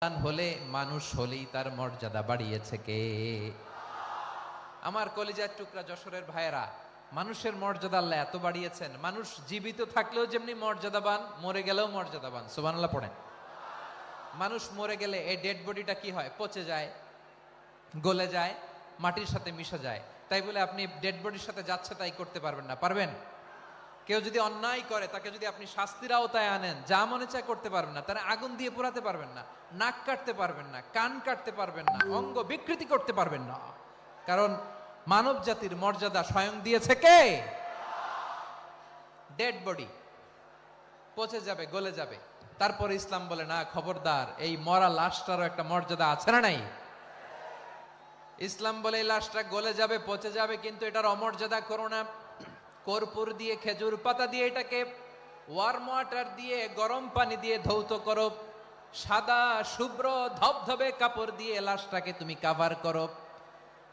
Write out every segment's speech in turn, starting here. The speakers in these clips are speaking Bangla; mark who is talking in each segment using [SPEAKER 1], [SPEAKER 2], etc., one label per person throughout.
[SPEAKER 1] সন্তান হলে মানুষ হলেই তার মর্যাদা বাড়িয়েছে কে? আমার কলিজার টুকরা যশোরের ভাইয়েরা, মানুষের মর্যাদা আল্লাহ এত বাড়িয়েছেন, মানুষ জীবিত থাকলেও যেমনি মর্যাদাবান, মরে গেলেও মর্যাদাবান। সুবহানাল্লাহ পড়েন। মানুষ মরে গেলে এই ডেড বডিটা কি হয়? পচে যায়, গলে যায়, মাটির সাথে মিশে যায়। তাই বলে আপনি ডেড বডির সাথে যাচ্ছে তাই করতে পারবেন না। পারবেন? কেউ যদি অন্যায় করে তাকে যদি আপনি শাস্তির আওতায় আনেন, যা মনে চায় করতে পারবেন না। তারা আগুন দিয়ে পোড়াতে পারবেন না, নাক কাটতে পারবেন না, কান কাটতে পারবেন না, অঙ্গ বিকৃতি করতে পারবেন না। কারণ মানব জাতির মর্যাদা স্বয়ং দিয়েছে কে? ডেড বডি পচে যাবে, গলে যাবে। তারপরে ইসলাম বলে না, খবরদার, এই মরা লাশটারও একটা মর্যাদা আছে না নাই? ইসলাম বলে এই লাশটা গলে যাবে, পচে যাবে, কিন্তু এটার অমর্যাদা করো না। কর্পূর দিয়ে, খেজুর পাতা দিয়ে এটাকে ওয়ার্ম ওয়াটার দিয়ে, গরম পানি দিয়ে ধৌত করো। সাদা শুভ্র ধবধবে কাপড় দিয়ে লাশটাকে তুমি কাভার করো।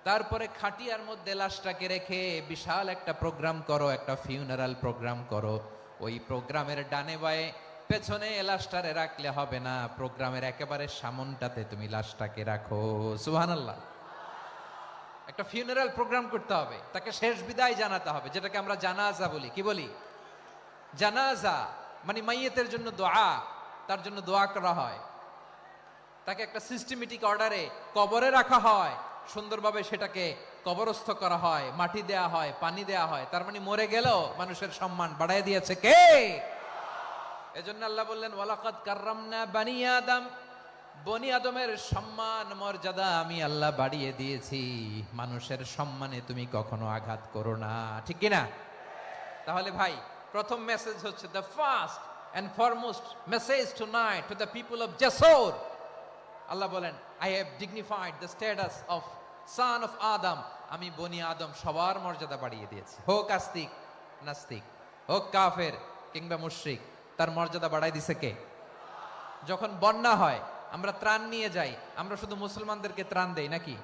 [SPEAKER 1] তারপরে খাটিয়ার মধ্যে লাশটাকে রেখে বিশাল একটা প্রোগ্রাম করো, একটা ফিউনারাল প্রোগ্রাম করো। ওই প্রোগ্রামের ডানে বায়ে পেছনে লাশটারে রাখলে হবে না, প্রোগ্রামের একেবারে সামনটাতে তুমি লাশটাকে রাখো। সুবহানাল্লাহ। একটা ফিউনারাল প্রোগ্রাম করতে হবে, তাকে শেষ বিদায় জানাতে হবে, যেটাকে আমরা জানাজা বলি। কি বলি? জানাজা মানে মাইয়েতের জন্য দোয়া, তার জন্য দোয়া করা হয়। তাকে একটা সিস্টেমেটিক অর্ডারে কবরে রাখা হয়, সুন্দরভাবে সেটাকে কবরস্থ করা হয়, মাটি দেয়া হয়, পানি দেয়া হয়। তার মানে মরে গেল মানুষের সম্মান বাড়ায় দিয়েছে কে? এজন্য আল্লাহ বললেন, ওয়ালাকাদ কাররামনা বানি আদম, বনি আদমের সম্মান মর্যাদা আমি আল্লাহ বাড়িয়ে দিয়েছি। মানুষের সম্মানে তুমি কখনো আঘাত করো না, ঠিক কিনা? তাহলে ভাই, প্রথম মেসেজ হচ্ছে, the first and foremost message tonight to the people of Jessore. Allah বলেন, I have dignified the status of son of Adam. আমি বনি আদম সবার মর্যাদা বাড়িয়ে দিয়েছি, হোক আস্তিক নাস্তিক, হোক কাফের কিংবা মুশরিক, তার মর্যাদা বাড়াই দিছে কে? যখন বন্যা হয়, আমরা ত্রাণ নিয়ে যাই, আমরা শুধু মুসলমানদেরকে ত্রাণ দেই নাকি?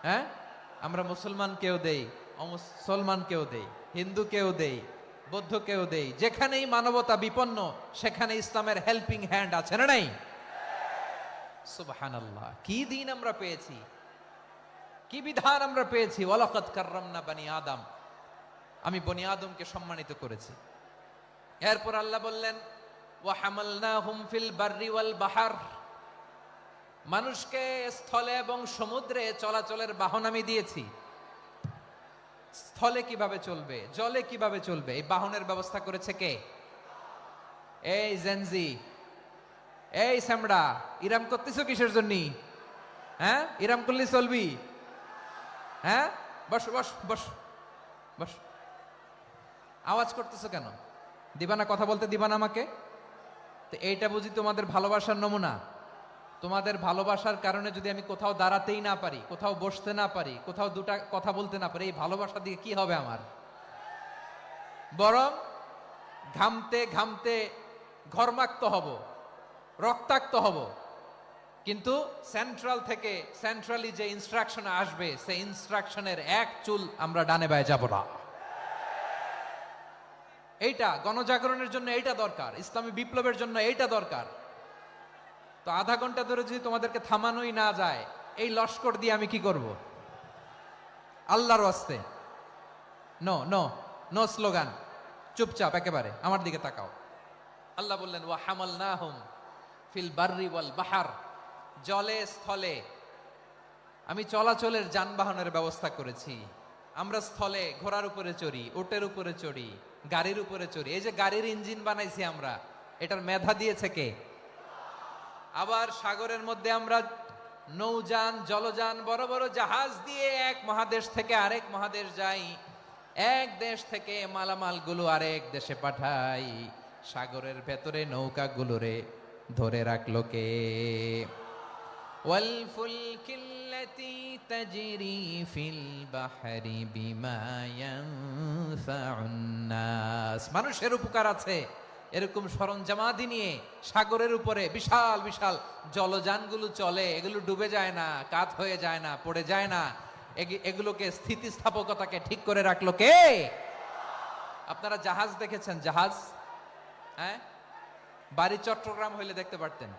[SPEAKER 1] হ্যাঁ, আমরা মুসলমানকেও দেই, অমুসলমানকেও দেই, হিন্দুকেও দেই, বৌদ্ধকেও দেই। যেখানেই মানবতা বিপন্ন সেখানে ইসলামের হেল্পিং হ্যান্ড আছে না নাই? সুবহানাল্লাহ। কি দিন আমরা পেয়েছি, কি বিধান আমরা পেয়েছি। ওয়ালাকাদ কাররামনা বানি আদম, আমি বনি আদমকে সম্মানিত করেছি। এরপর আল্লাহ বললেন, ওয়া হামালনাহুম ফিল বাররি ওয়াল বাহর, মানুষকে স্থলে এবং সমুদ্রে চলাচলের বাহন আমি দিয়েছি। স্থলে কিভাবে চলবে, জলে কিভাবে চলবে, এই বাহনের ব্যবস্থা করেছে কে? এই জেনজি, এই সামড়া, ইরাম করতেছো কিসের জন্য? হ্যাঁ, ইরাম করলে চলবি? হ্যাঁ, বস বস বস বস। আওয়াজ করতেছো কেন? দিবানা, কথা বলতে দিবানা আমাকে? তো এইটা বুঝি তোমাদের ভালোবাসার নমুনা? তোমাদের ভালোবাসার কারণে যদি আমি কোথাও দাঁড়াতেই না পারি, কোথাও বসতে না পারি, কোথাও দুটা কথা বলতে না পারি, এই ভালোবাসা দিয়ে কি হবে আমার? বরং ঘামতে ঘামতে ঘর্মাক্ত হব, রক্তাক্ত হব। কিন্তু সেন্ট্রাল থেকে, সেন্ট্রালি যে ইনস্ট্রাকশন আসবে, সেই ইনস্ট্রাকশনের এক চুল আমরা ডানে বায়ে যাব না। এইটা গণজাগরণের জন্য এইটা দরকার, ইসলামী বিপ্লবের জন্য এইটা দরকার। তো আধা ঘন্টা ধরে যদি তোমাদেরকে থামানোই না যায়, এই লস্কর দিয়ে আমি কি করব? আল্লাহর ওয়াস্তে নো নো নো স্লোগান, চুপচাপ একেবারে আমার দিকে তাকাও। আল্লাহ বললেন, ওয়া হামালনাহুম ফিল বাররি ওয়াল বাহর, জলে স্থলে আমি চলাচলের যানবাহনের ব্যবস্থা করেছি। আমরা স্থলে ঘোড়ার উপরে চড়ি, উটের উপরে চড়ি, গাড়ির উপরে চড়ি। এই যে গাড়ির ইঞ্জিন বানাইছি আমরা, এটার মেধা দিয়েছে কে? আবার সাগরের মধ্যে আমরা নৌযান, জলযান, বড় বড় জাহাজ দিয়ে এক মহাদেশ থেকে আরেক মহাদেশ যাই, এক দেশ থেকে মালামালগুলো আরেক দেশে পাঠাই। সাগরের ভেতরে নৌকাগুলোরে ধরে রাখলো কে? ওয়াল ফুলকিল্লাতি তাজরি ফিল বাহরি বিমা ইয়ানফাউন নাস, মানুষের উপকার আছে এরকম সরঞ্জামাদি নিয়ে সাগরের উপরে বিশাল বিশাল জলযানগুলো চলে। এগুলো ডুবে যায় না, কাত হয়ে যায় না, পড়ে যায় না। এগুলোকে স্থিতিস্থাপকতাকে ঠিক করে রাখলো কে? আপনারা জাহাজ দেখেছেন? জাহাজ, হ্যাঁ, বাড়ি চট্টগ্রাম হইলে দেখতে পারতেন।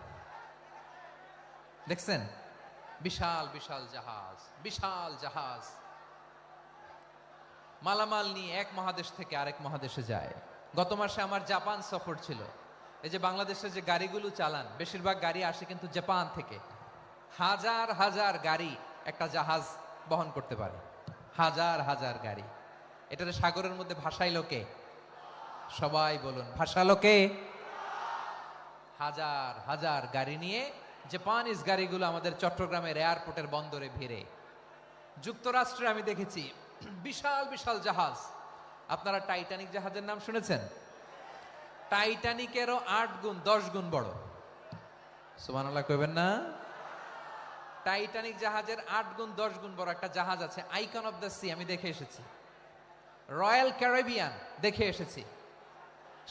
[SPEAKER 1] দেখছেন? বিশাল বিশাল জাহাজ, বিশাল জাহাজ মালামাল নিয়ে এক মহাদেশ থেকে আরেক মহাদেশে যায়। গত মাসে আমার জাপান সফর ছিল। এই যে বাংলাদেশে যে গাড়িগুলো চালান, বেশিরভাগ গাড়ি আসে কিন্তু জাপান থেকে। হাজার হাজার গাড়ি একটা জাহাজ বহন করতে পারে, হাজার হাজার গাড়ি। এটাতে সাগরের মধ্যে ভাসাইলো কে? সবাই বলুন, ভাসালো কে? হাজার হাজার গাড়ি নিয়ে জাপানিজ গাড়িগুলো আমাদের চট্টগ্রামের এয়ারপোর্টের বন্দরে ভিড়ে। যুক্তরাষ্ট্রে আমি দেখেছি বিশাল বিশাল জাহাজ। আপনারা টাইটানিক জাহাজের নাম শুনেছেন? টাইটানিকেরও 8 গুণ 10 গুণ বড়। সুবহানাল্লাহ কইবেন না? টাইটানিক জাহাজের 8 গুণ 10 গুণ বড় একটা জাহাজ আছে, আইকন অফ দ্য সি। আমি দেখে এসেছি। রয়্যাল ক্যারিবিয়ান দেখে এসেছি।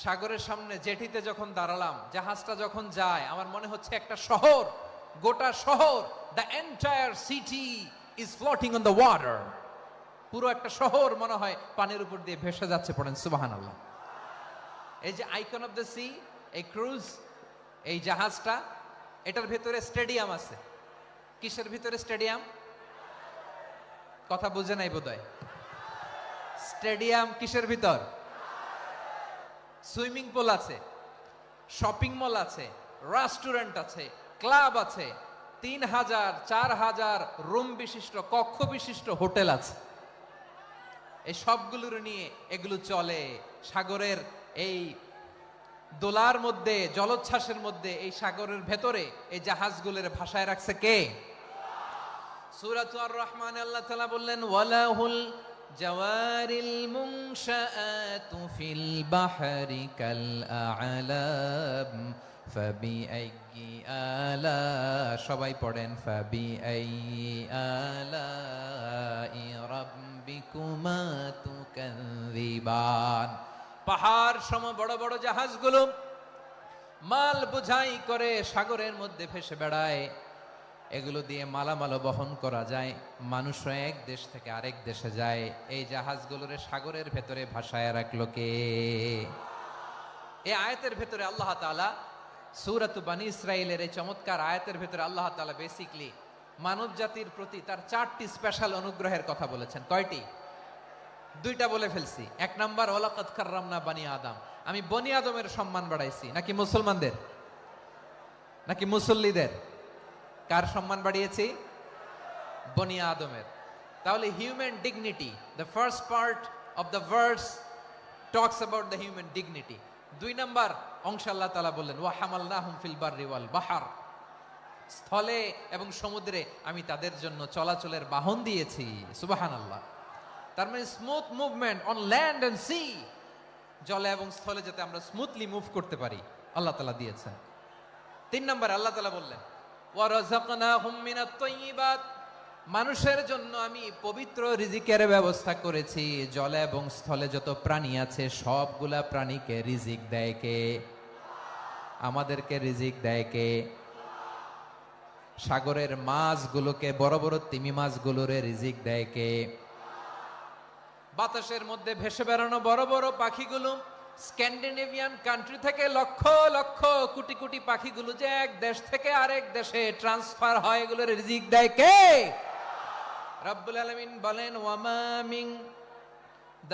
[SPEAKER 1] সাগরের সামনে জেটিতে যখন দাঁড়ালাম, জাহাজটা যখন যায়, আমার মনে হচ্ছে একটা শহর, গোটা শহর, the entire city is floating on the water. পুরো একটা শহর মনে হয় পানির উপর দিয়ে ভেসে যাচ্ছে। পড়েন সুবহানাল্লাহ। এই যে আইকন অফ দ্য সি, এই ক্রুজ, এই জাহাজটা, এটার ভেতরে স্টেডিয়াম আছে। কিসের ভিতরে স্টেডিয়াম? কথা বুঝে নাই বোধহয়। স্টেডিয়াম কিসের ভিতর? সুইমিং পুল আছে, শপিং মল আছে, রেস্টুরেন্ট আছে, ক্লাব আছে, 3000 4000 রুম বিশিষ্ট, কক্ষ বিশিষ্ট হোটেল আছে। এই সবগুলোর নিয়ে এগুলো চলে সাগরের এই দোলার মধ্যে, জলোচ্ছ্বাসের মধ্যে। এই সাগরের ভেতরে এই জাহাজগুলোর ভাষায় রাখছে কে? সূরাতুর আর রহমানে আল্লাহ তাআলা বললেন, ওয়ালাহুল জাওয়ারিল মুনশাআতু ফিল বাহরি কাল আ'লাম ফাবিআইয়ি আলা, সবাই পড়েন, ফাবিআইয়ি আলাই রাব্বিকুমা তুকাযিবান। পাহাড় সম বড় বড় জাহাজগুলো মাল বোঝাই করে সাগরের মধ্যে ভেসে বেড়ায়। এগুলো দিয়ে মালামাল বহন করা যায়। মানুষও এক দেশ থেকে আরেক দেশে যায়। এই জাহাজগুলোর সাগরের ভেতরে ভাসায় রাখলো কে? এই আয়াতের ভেতরে আল্লাহ তাআলা সূরাতু বনী ইসরাঈলের এই চমৎকার আয়াতের ভেতরে আল্লাহ তাআলা বেসিক্যালি মানব জাতির প্রতি তার 4টি স্পেশাল অনুগ্রহের কথা বলেছেন। কয়টি? 2টা বলে ফেলছি। 1 নাম্বার, ওয়ালাকাদ কাররামনা বনী আদম, আমি বনী আদমের সম্মান বাড়াইছি। নাকি মুসলমানদের? নাকি মুসল্লিদের? কার সম্মান বাড়িয়েছি? বনী আদমের। তাহলে human dignity, the first part of the verse talks about the human dignity. 2 number অংশে আল্লাহ তাআলা বললেন, ওয়া হামালনাহুম ফিল বাররি ওয়াল বাহর, স্থলে এবং সমুদ্রে আমি তাদের জন্য চলাচলের বাহন দিয়েছি। সুবহানাল্লাহ। তার মানে smooth movement on land and sea, জলে এবং স্থলে যাতে আমরা স্মুথলি মুভ করতে পারি আল্লাহ তাআলা দিয়েছেন। 3 নম্বরে আল্লাহ তাআলা বললেন, ওয়া রাযাকনাহুম মিনাত তাইয়্যিবাত, মানুষের জন্য আমি পবিত্র রিজিকের ব্যবস্থা করেছি। জলে এবং স্থলে যত প্রাণী আছে সবগুলা প্রাণীকে রিজিক দেয় কে? আমাদেরকে রিজিক দেয় কে? সাগরের মাছগুলোকে, বড় বড় তিমি মাছগুলোরে রিজিক দেয় কে? বাতাসের মধ্যে ভেসে বেড়ানো বড় বড় পাখিগুলো, স্ক্যান্ডিনেভিয়ান কান্ট্রি থেকে লক্ষ লক্ষ কোটি কোটি পাখিগুলো যে এক দেশ থেকে আরেক দেশে ট্রান্সফার হয়, এগুলোর রিজিক দেয় কে? রব্বুল আলামিন বলেন, ওয়ামা মিন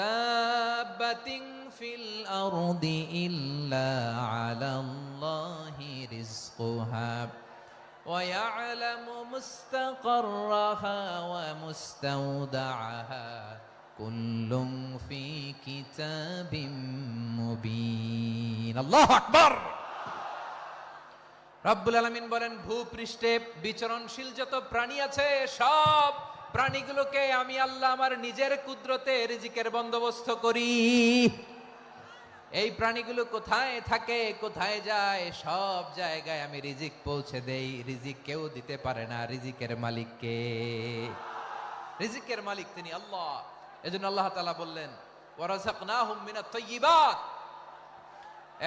[SPEAKER 1] দাব্বাতিন ফিল আরদি ইল্লা আলাল্লাহি রিজকুহা ওয়া ইয়ালামু মুস্তাকাররাহা ওয়া মুস্তাওদাআহা কুল্লুম ফি কিতাবিম মুবিন। আল্লাহু আকবার। রব্বুল আলামিন বলেন, ভূপৃষ্ঠে বিচরণশীল যত প্রাণী আছে সব প্রাণীগুলোকে আমি আল্লাহ আমার নিজের কুদরতে রিজিকের বন্দোবস্ত করি। এই প্রাণীগুলো কোথায় থাকে, কোথায় যায়, সব জায়গায় আমি রিজিক পৌঁছে দেই। রিজিক কেউ দিতে পারে না, রিজিকের মালিক কে? রিজিকের মালিক তিনি আল্লাহ। এজন্য আল্লাহ তাআলা বললেন, ওয়া রাযাকনাহুম মিনাত তাইয়্যিবাত।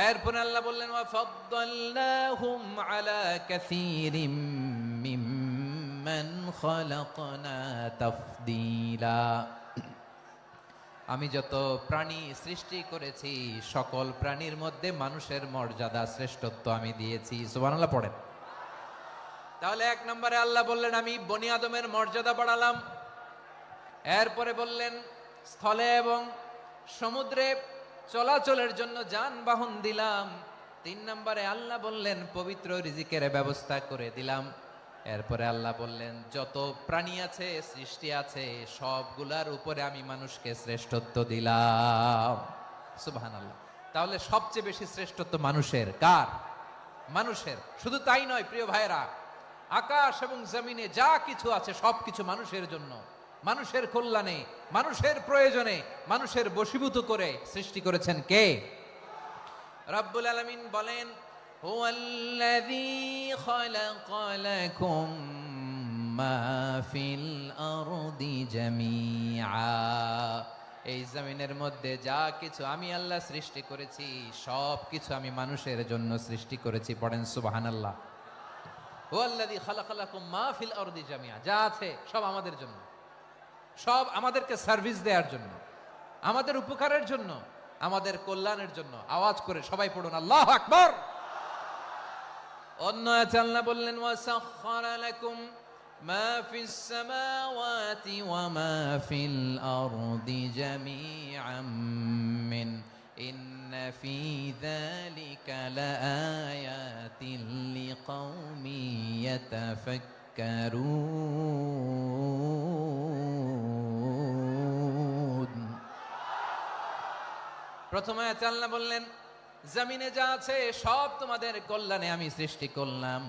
[SPEAKER 1] এরপরে আল্লাহ বললেন, ওয়া ফাদ্দালনাহুম আলা কাসীরিম মিম্মান খালাকনা তাফদীলা। আমি যত প্রাণী সৃষ্টি করেছি সকল প্রাণীর মধ্যে মানুষের মর্যাদা, শ্রেষ্ঠত্ব আমি দিয়েছি। সুবহানাল্লাহ পড়েন। তাহলে এক নম্বরে আল্লাহ বললেন আমি বনি আদমের মর্যাদা বাড়ালাম। এরপরে বললেন স্থলে এবং সমুদ্রে চলাচলের জন্য যানবাহন দিলাম। 3 নম্বরে আল্লাহ বললেন পবিত্র রিজিকের ব্যবস্থা করে দিলাম। এরপরে আল্লাহ বললেন যত প্রাণী আছে সৃষ্টি আছে সবগুলার উপরে আমি মানুষকে শ্রেষ্ঠত্ব দিলাম। সুবহানাল্লাহ। তাহলে সবচেয়ে বেশি শ্রেষ্ঠত্ব মানুষের। কার? মানুষের। শুধু তাই নয় প্রিয় ভাইরা, আকাশ এবং জমিনে যা কিছু আছে সবকিছু মানুষের জন্য, মানুষের কল্যাণে, মানুষের প্রয়োজনে, মানুষের বশীভূত করে সৃষ্টি করেছেন কে? রব্বুল আলামিন বলেন হুয়াল্লাযী খালাকা লাকুম মা ফিল আরদি জামিআ। এই জমিনের মধ্যে যা কিছু আমি আল্লাহ সৃষ্টি করেছি সব কিছু আমি মানুষের জন্য সৃষ্টি করেছি। পড়েন সুবহানাল্লাহ। হুয়াল্লাযী খালাকা লাকুম মা ফিল আরদি জামিআ। যা আছে সব আমাদের জন্য, সব আমাদেরকে সার্ভিস দেওয়ার জন্য, আমাদের উপকারের জন্য, আমাদের কল্যাণের জন্য। আওয়াজ করে সবাই পড়ুন আল্লাহু আকবার। অন্য আয়াতে আল্লাহ বললেন ওয়াসাখখারা লাকুম মা ফিস সামাওয়াতি ওয়া মা ফিল আরদি জামিআম মিন ইন্না ফি যালিকা লাআয়াতিন লিকাউমি ইয়াতাফাক্কারুন। প্রথমে আয়াতে আল্লাহ বললেন জমিনে যা আছে সব তোমাদের কল্যাণে আমি সৃষ্টি করলাম।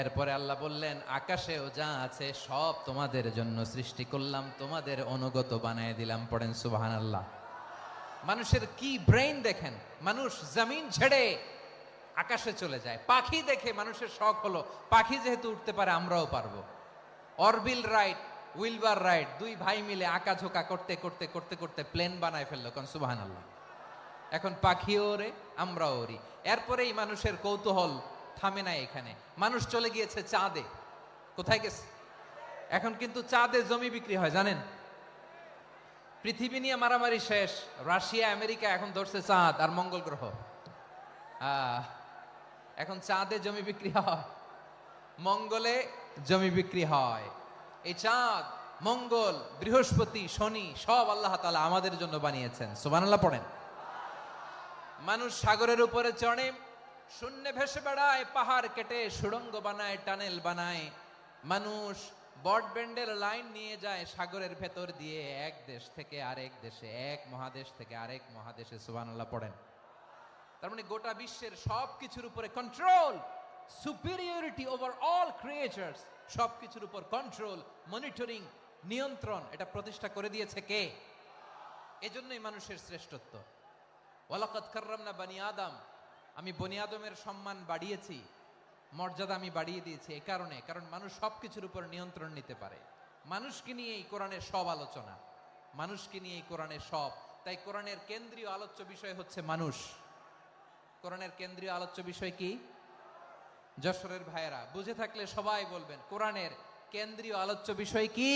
[SPEAKER 1] এরপরে আল্লাহ বললেন আকাশেও যা আছে সব তোমাদের জন্য সৃষ্টি করলাম, তোমাদের অনুগত বানায় দিলাম। পড়েন সুবহানাল্লাহ। মানুষের কি ব্রেইন দেখেন, মানুষ জমিন ছেড়ে আকাশে চলে যায়। পাখি দেখে মানুষের শখ হলো পাখি যেহেতু উঠতে পারে আমরাও পারবো। অরবিল রাইট, উইলবার রাইট, দুই ভাই মিলে আঁকাঝোঁকা করতে করতে করতে করতে প্লেন বানায় ফেললো। কোন সুবহানাল্লাহ। এখন পাখিও ওরে, আমরাও ওরি। এরপরেই মানুষের কৌতূহল থামে না এখানে, মানুষ চলে গিয়েছে চাঁদে। কোথায় গেছে? এখন কিন্তু চাঁদে জমি বিক্রি হয় জানেন। পৃথিবী নিয়ে মারামারি শেষ, রাশিয়া আমেরিকা এখন ধরছে চাঁদ আর মঙ্গল গ্রহ। এখন চাঁদে জমি বিক্রি হয়, মঙ্গলে জমি বিক্রি হয়। এই চাঁদ, মঙ্গল, বৃহস্পতি, শনি সব আল্লাহ তাআলা আমাদের জন্য বানিয়েছেন। সুবহানাল্লাহ পড়েন। মানুষ সাগরের উপরে চড়ে, শূন্যে ভেসে বেড়ায়, পাহাড় কেটে সুড়ঙ্গ বানায়, টানেল বানায়। মানুষ ব্রডব্যান্ডের লাইন নিয়ে যায় সাগরের ভেতর দিয়ে, এক দেশ থেকে আরেক দেশে, এক মহাদেশ থেকে আরেক মহাদেশে। সুবহানাল্লাহ পড়েন। তার মানে গোটা বিশ্বের সব কিছুর উপরে control, superiority over all creatures, সব কিছুর উপর কন্ট্রোল, মনিটরিং, নিয়ন্ত্রণ, এটা প্রতিষ্ঠা করে দিয়েছে কে? এজন্যই মানুষের শ্রেষ্ঠত্ব। ওয়ালাকাদ কাররামনা বানি আদম, আমি বনি আদমের সম্মান বাড়িয়েছি, মর্যাদা আমি বাড়িয়ে দিয়েছি এই কারণে, কারণ মানুষ সবকিছুর উপর নিয়ন্ত্রণ নিতে পারে। মানুষকে নিয়ে এই কোরআনের সব আলোচনা, মানুষকে নিয়ে এই কোরআনের সব। তাই কোরআনের কেন্দ্রীয় আলোচ্য বিষয় হচ্ছে মানুষ। কোরআনের কেন্দ্রীয় আলোচ্য বিষয় কি? যশোরের ভাইয়েরা বুঝে থাকলে সবাই বলবেন কোরআনের কেন্দ্রীয় আলোচ্য বিষয় কি?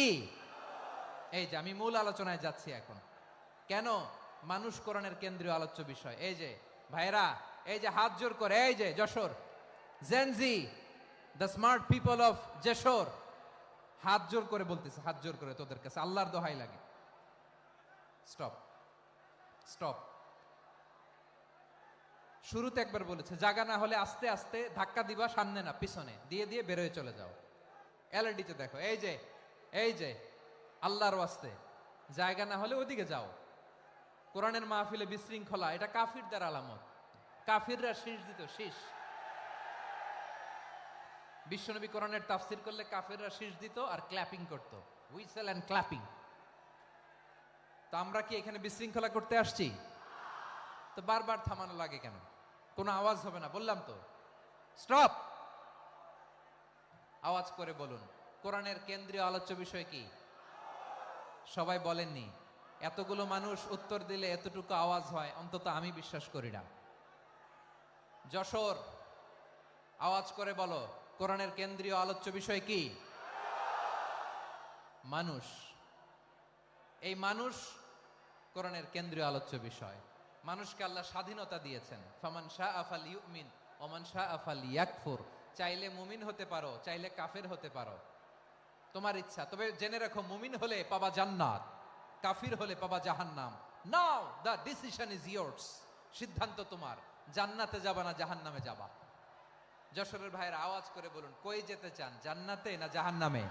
[SPEAKER 1] এই যে আমি মূল আলোচনায় যাচ্ছি এখন। কেন মানুষ কোরআনের কেন্দ্রীয় আলোচ্য বিষয়? এই যে ভাইয়েরা, এই যে হাত জোর করে, এই যে Jessore Gen Z, the smart people of Jessore, হাত জোর করে বলতেছে, হাত জোর করে তোদের কাছে আল্লাহর দোহাই লাগে, স্টপ স্টপ। শুরুতে একবার বলেছে জায়গা না হলে আস্তে আস্তে ধাক্কা দিবা, সামনে না পিছনে দিয়ে দিয়ে বেরোয় চলে যাও। এলইডিতে দেখো, এই যে এই যে আল্লাহর ওয়াস্তে জায়গা না হলে ওদিকে যাও। কোরআনের মাহফিলে বিশৃঙ্খলা, এটা কাফিরদের আলামত। কাফিররা শীষ দিত, শীষ। বিশ্বনবী কোরআনের তাফসির করলে কাফিররা শীষ দিত আর ক্ল্যাপিং করত, হুইসেল এন্ড ক্ল্যাপিং। তো আমরা কি এখানে বিশৃঙ্খলা করতে আসছি? তো বারবার থামানো লাগে কেন? কোনো আওয়াজ হবে না, বললাম তো স্টপ। আওয়াজ করে বলুন কোরআনের কেন্দ্রীয় আলোচ্য বিষয় কি? সবাই বলেননি। এতগুলো মানুষ উত্তর দিলে এতটুকু আওয়াজ হয়, অন্তত আমি বিশ্বাস করি না। যশোর আওয়াজ করে বলো কোরআনের কেন্দ্রীয় আলোচ্য বিষয় কি? মানুষ। এই মানুষ কোরআনের কেন্দ্রীয় আলোচ্য বিষয়। মানুষকে আল্লাহ স্বাধীনতা দিয়েছেন। ফামান শাআ ফালইউমিন ওয়া মান শাআ ফালইয়াকফুর। চাইলে মুমিন হতে পারো, চাইলে কাফের হতে পারো, তোমার ইচ্ছা। তবে জেনে রাখো, মুমিন হলে পাবা জান্নাত, কাফির হলে পাবা জাহান্নাম। নাও দ্য ডিসিশন ইজ ইয়ার্স। সিদ্ধান্ত তোমার, জান্নাতে যাবা না জাহান্নামে যাবা। যশোরের ভাইয়ের আওয়াজ করে বলুন, কই যেতে চান, জান্নাতে না জাহান্নামে?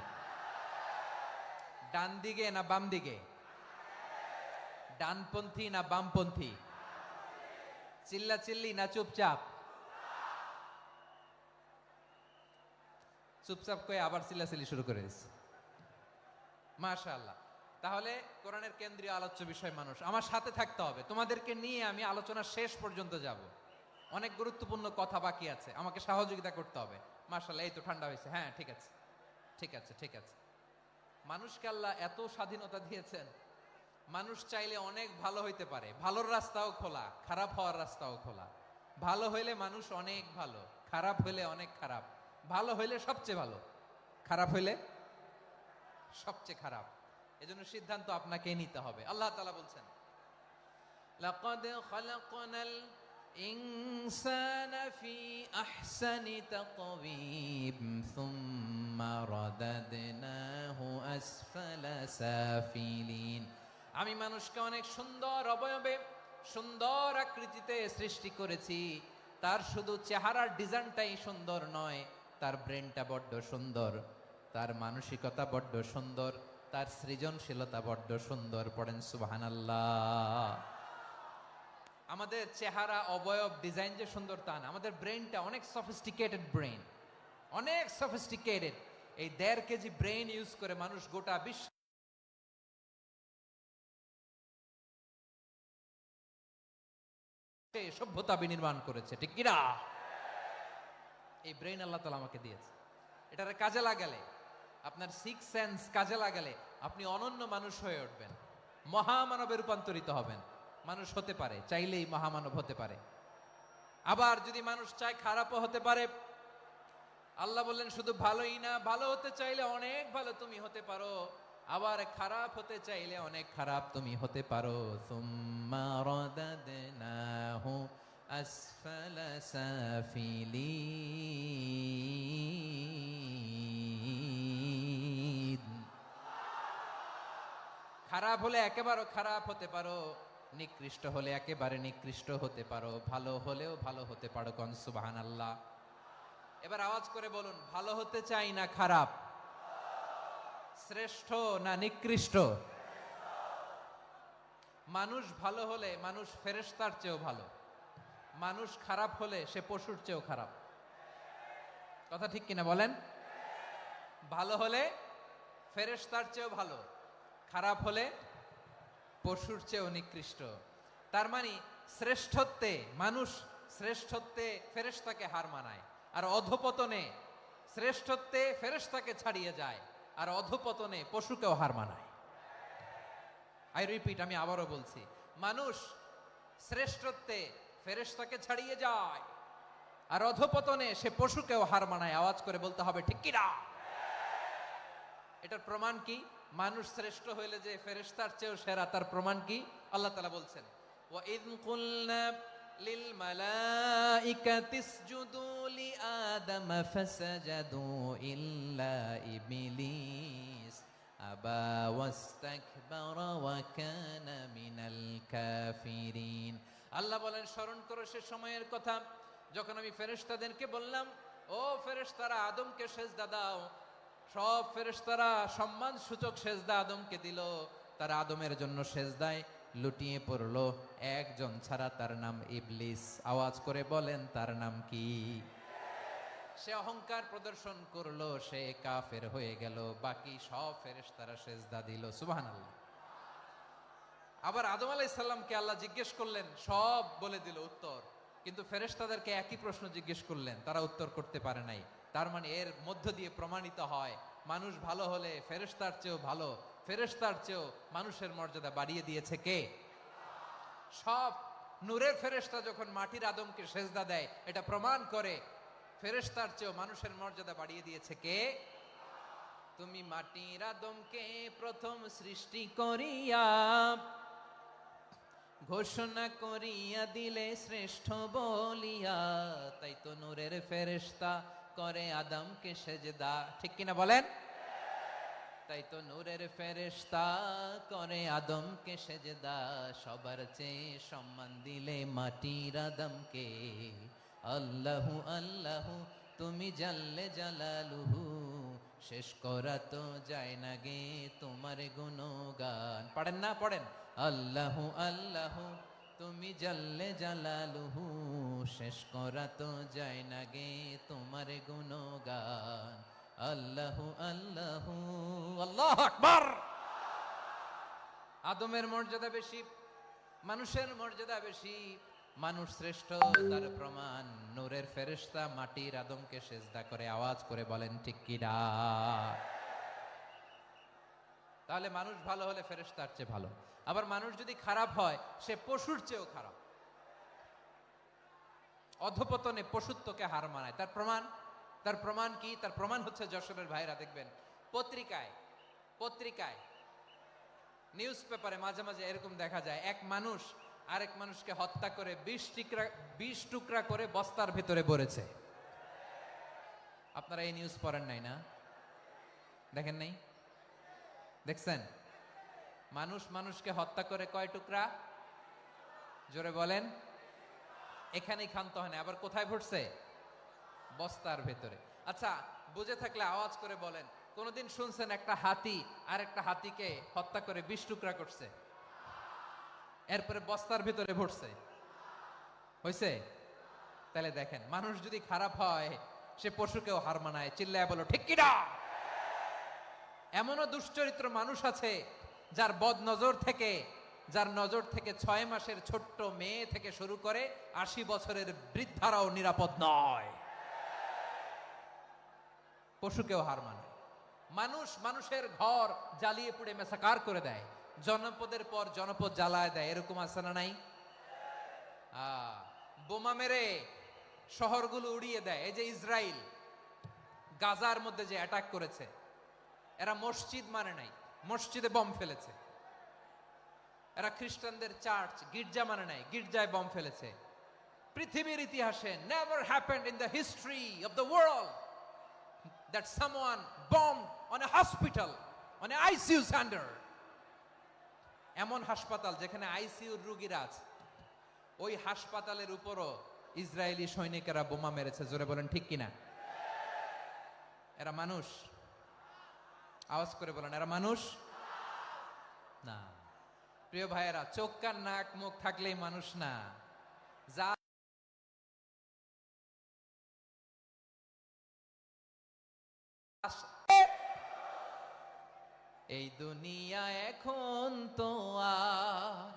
[SPEAKER 1] ডান দিকে না বাম দিকে? ডানপন্থী না বামপন্থী? চিল্লা চিল্লি না চুপচাপ? চুপচাপ কয়ে আবার চিল্লাচিল্লি শুরু করে দিচ্ছে। মাশাআল্লাহ। তাহলে কোরআনের কেন্দ্রীয় আলোচ্য বিষয় মানুষ। আমার সাথে থাকতে হবে, তোমাদেরকে নিয়ে আমি আলোচনা শেষ পর্যন্ত যাব। অনেক গুরুত্বপূর্ণ কথা বাকি আছে, আমাকে সহযোগিতা করতে হবে। মাশাআল্লাহ, এই তো ঠান্ডা হয়েছে। হ্যাঁ, ঠিক আছে, ঠিক আছে, ঠিক আছে। মানুষকে আল্লাহ এত স্বাধীনতা দিয়েছেন, মানুষ চাইলে অনেক ভালো হইতে পারে। ভালোর রাস্তাও খোলা, খারাপ হওয়ার রাস্তাও খোলা। ভালো হইলে মানুষ অনেক ভালো, খারাপ হইলে অনেক খারাপ। ভালো হইলে সবচেয়ে ভালো, খারাপ হইলে সবচেয়ে খারাপ। এজন্য সিদ্ধান্ত আপনাকে নিতে হবে। আল্লাহ তাআলা বলছেন, লাকাদ খালাকনাল ইনসানা ফি আহসানি তাকওয়িম সুম্মা রাদাদনাহু আসফালা সাফিলিন। আমি মানুষকে অনেক সুন্দর অবয়বে, সুন্দর আকৃতিতে সৃষ্টি করেছি। তার শুধু চেহারার ডিজাইনটাই সুন্দর নয়, তার ব্রেনটা বড্ড সুন্দর, তার মানসিকতা বড্ড সুন্দর, তার সৃজনশীলতা বড্ড সুন্দর। পড়েন সুবহানাল্লাহ। আমাদের চেহারা, অবয়ব, ডিজাইন যে সুন্দর তা না, আমাদের ব্রেনটা অনেক সফিস্টিকেটেড ব্রেন, অনেক সফিস্টিকেটেড। এই 1.5 কেজি ব্রেন ইউজ করে মানুষ গোটা বিশ্ব সভ্যতা বিনির্মাণ করেছে, ঠিক কিনা? এই ব্রেন আল্লাহ তাআলা আমাকে দিয়েছে। এটার কাজে লাগালে, আপনার সিক্স সেন্স কাজে লাগালে আপনি অনন্য মানুষ হয়ে উঠবেন, মহামানবে রূপান্তরিত হবেন। মানুষ হতে পারে, চাইলেই মহামানব হতে পারে। আবার যদি মানুষ চায়, খারাপও হতে পারে। আল্লাহ বললেন শুধু ভালোই না, ভালো হতে চাইলে অনেক ভালো তুমি হতে পারো, আবার খারাপ হতে চাইলে অনেক খারাপ তুমি হতে পারো। সুম্মা রাদাদনাহু আসফালা সাফিলিন। খারাপ হলে একেবারে খারাপ হতে পারো, নিকৃষ্ট হলে একেবারে নিকৃষ্ট হতে পারো, ভালো হলেও ভালো হতে পারো। কোন সুবহানাল্লাহ। এবার আওয়াজ করে বলুন, ভালো হতে চাই না খারাপ? শ্রেষ্ঠ না নিকৃষ্ট? মানুষ ভালো হলে মানুষ ফেরেশতার চেয়েও ভালো, মানুষ খারাপ হলে সে পশুর চেয়েও খারাপ। কথা ঠিক কিনা বলেন? ভালো হলে ফেরেশতার চেয়েও ভালো, খারাপ হলে পশুর চেয়েও নিকৃষ্ট। তার মানে শ্রেষ্ঠত্বে মানুষ, শ্রেষ্ঠত্বে ফেরেশতাকে হার মানায়, আর অধপতনে শ্রেষ্ঠত্বে ফেরেশতাকে ছাড়িয়ে যায়, আর অধপতনে পশুকেও হার মানায়। আই রিপিট, আমি আবারও বলছি, মানুষ শ্রেষ্ঠত্বে ফেরেশতাকে ছাড়িয়ে যায়, আর অধপতনে সে পশুকেও হার মানায়। আওয়াজ করে বলতে হবে, ঠিক কিনা? এটার প্রমাণ কি? মানুষ শ্রেষ্ঠ হইলে যে ফেরেশতার চেয়েও সেরা, তার প্রমাণ কি? আল্লাহ তাআলা বলছেন, ওয়া ইয কুলনা লিল মালাইকাতি ইসজুদু লি আদম ফাসাজাদু ইল্লা ইবলিস আবা ওয়াস্তাকবারা ওয়া কানা মিনাল কাফিরিন। আল্লাহ বলেন, স্মরণ করো সে সময়ের কথা যখন আমি ফেরেশতাদেরকে বললাম, ও ফেরেশতারা আদমকে সেজদা দাও। সব ফেরেশতারা সম্মান সূচক সেজদা আদমকে দিল, তারা আদমের জন্য সেজদায় লুটিয়ে পড়লো, একজন ছাড়া, তার নাম ইবলিস। আওয়াজ করে বলেন, তার নাম কি? সে অহংকার প্রদর্শন করলো, সে কাফের হয়ে গেল, বাকি সব ফেরেশতারা সেজদা দিল। সুবহানাল্লাহ। আবার আদম আলাইহিস সালামকে আল্লাহ জিজ্ঞেস করলেন, সব বলে দিল উত্তর, কিন্তু ফেরেশতাদেরকে একই প্রশ্ন জিজ্ঞেস করলেন, তারা উত্তর করতে পারে নাই। তার মানে এর মধ্য দিয়ে প্রমাণিত হয়, মানুষ ভালো হলে ফেরেশতার চেয়েও ভালো, ফেরেশতার চেয়েও মানুষের মর্যাদা বাড়িয়ে দিয়েছে কে? সব নূরের ফেরেশতা যখন মাটির আদমকে সেজদা দেয়, এটা প্রমাণ করে ফেরেশতার চেয়েও মানুষের মর্যাদা বাড়িয়ে দিয়েছে কে? তুমি মাটির আদমকে প্রথম সৃষ্টি করিয়া ঘোষণা করিয়া দিলে শ্রেষ্ঠ বলিয়া, তাই তো নূরের ফেরেশতা করে আদমকে সেজদা, ঠিক কিনা বলেন? তাই তো নূরের ফেরেশতা করে আদমকে সেজদা, সবার চেয়ে সম্মান দিলে মাটির আদমকে। আল্লাহু আল্লাহু তুমি জাল্লে জালালুহু, শেষ করা তো যায় না গে তোমার গুণগান। পড়েন না, পড়েন। আল্লাহু আল্লাহু তুমি জাল্লে জালালুহু, শেষ করা তো যায় না গে তোমার গুণগান। আল্লাহু আল্লাহু আল্লাহু আকবার। আদমের মর্যাদা বেশি, মানুষের মর্যাদা বেশি। মানুষ শ্রেষ্ঠ তার প্রমাণ নূরের ফেরেশতা মাটির আদমকে সেজদা করে। আওয়াজ করে বলেন ঠিক কিনা? তাহলে মানুষ ভালো হলে ফেরেশতার চেয়ে ভালো। আবার মানুষ যদি খারাপ হয় সে পশুর চেয়েও খারাপ। অধপতনে পশুত্বকে হার মানায়। তার প্রমাণ, তার প্রমাণ কি? তার প্রমাণ হচ্ছে যশোরের ভাইরা দেখবেন পত্রিকায় পত্রিকায় নিউজ পেপারে মাঝে মাঝে এরকম দেখা যায়, এক মানুষ আরেক মানুষকে হত্যা করে 20 টুকরা করে বস্তার ভেতরে ভরেছে। আপনারা এই নিউজ পড়েন নাই না? দেখেন নাই? দেখছেন? মানুষ মানুষকে হত্যা করে কয় টুকরা? জোরে বলেন। এখানেই ক্ষান্ত হয় না, আবার কোথায় ভরছে? বস্তার ভেতরে। আচ্ছা, বুঝে থাকলে আওয়াজ করে বলেন, কোনদিন শুনছেন একটা হাতি আর একটা হাতিকে হত্যা করে 20 টুকরা করছে, এরপরে বস্তার ভিতরে ভরছে? হইছে? তাহলে দেখেন, মানুষ যদি খারাপ হয় সে পশুকেও হার মানায়। চিল্লায় বলো ঠিক কিনা? এমনও দুশ্চরিত্র মানুষ আছে যার বদ নজর থেকে, যার নজর থেকে 6 মাসের ছোট্ট মেয়ে থেকে শুরু করে 80 বছরের বৃদ্ধারাও নিরাপদ নয়। পশুকেও হার মানায়। মানুষ মানুষের ঘর জ্বালিয়ে পুড়ে মেসাকার করে দেয়, জনপদের পর জনপদ জ্বালায় দেয়। এরকম আছে না নাই? বোমা মেরে শহরগুলো উড়িয়ে দেয়। এই যে ইসরায়েল গাজার মধ্যে যে অ্যাটাক করেছে, এরা মসজিদ মানে নাই, মসজিদে বম ফেলেছে। এরা খ্রিস্টানদের চার্চ গির্জা মানে নাই, গির্জায় বম ফেলেছে। পৃথিবীর ইতিহাসে never happened in the history of the world that someone bombed on a hospital, on a ICU center. এমন হাসপাতাল যেখানে আইসিইউর রোগীরা আছে, ওই হাসপাতালের উপরও ইসরায়েলি সৈনিকেরা বোমা মেরেছে। জোরে বলেন ঠিক কিনা? এরা মানুষ? আওয়াজ করে বলেন, এরা মানুষ না। প্রিয় ভাইয়েরা, চোখ কান নাক মুখ থাকলেই মানুষ না। যা এই দুনিয়া এখন তো আর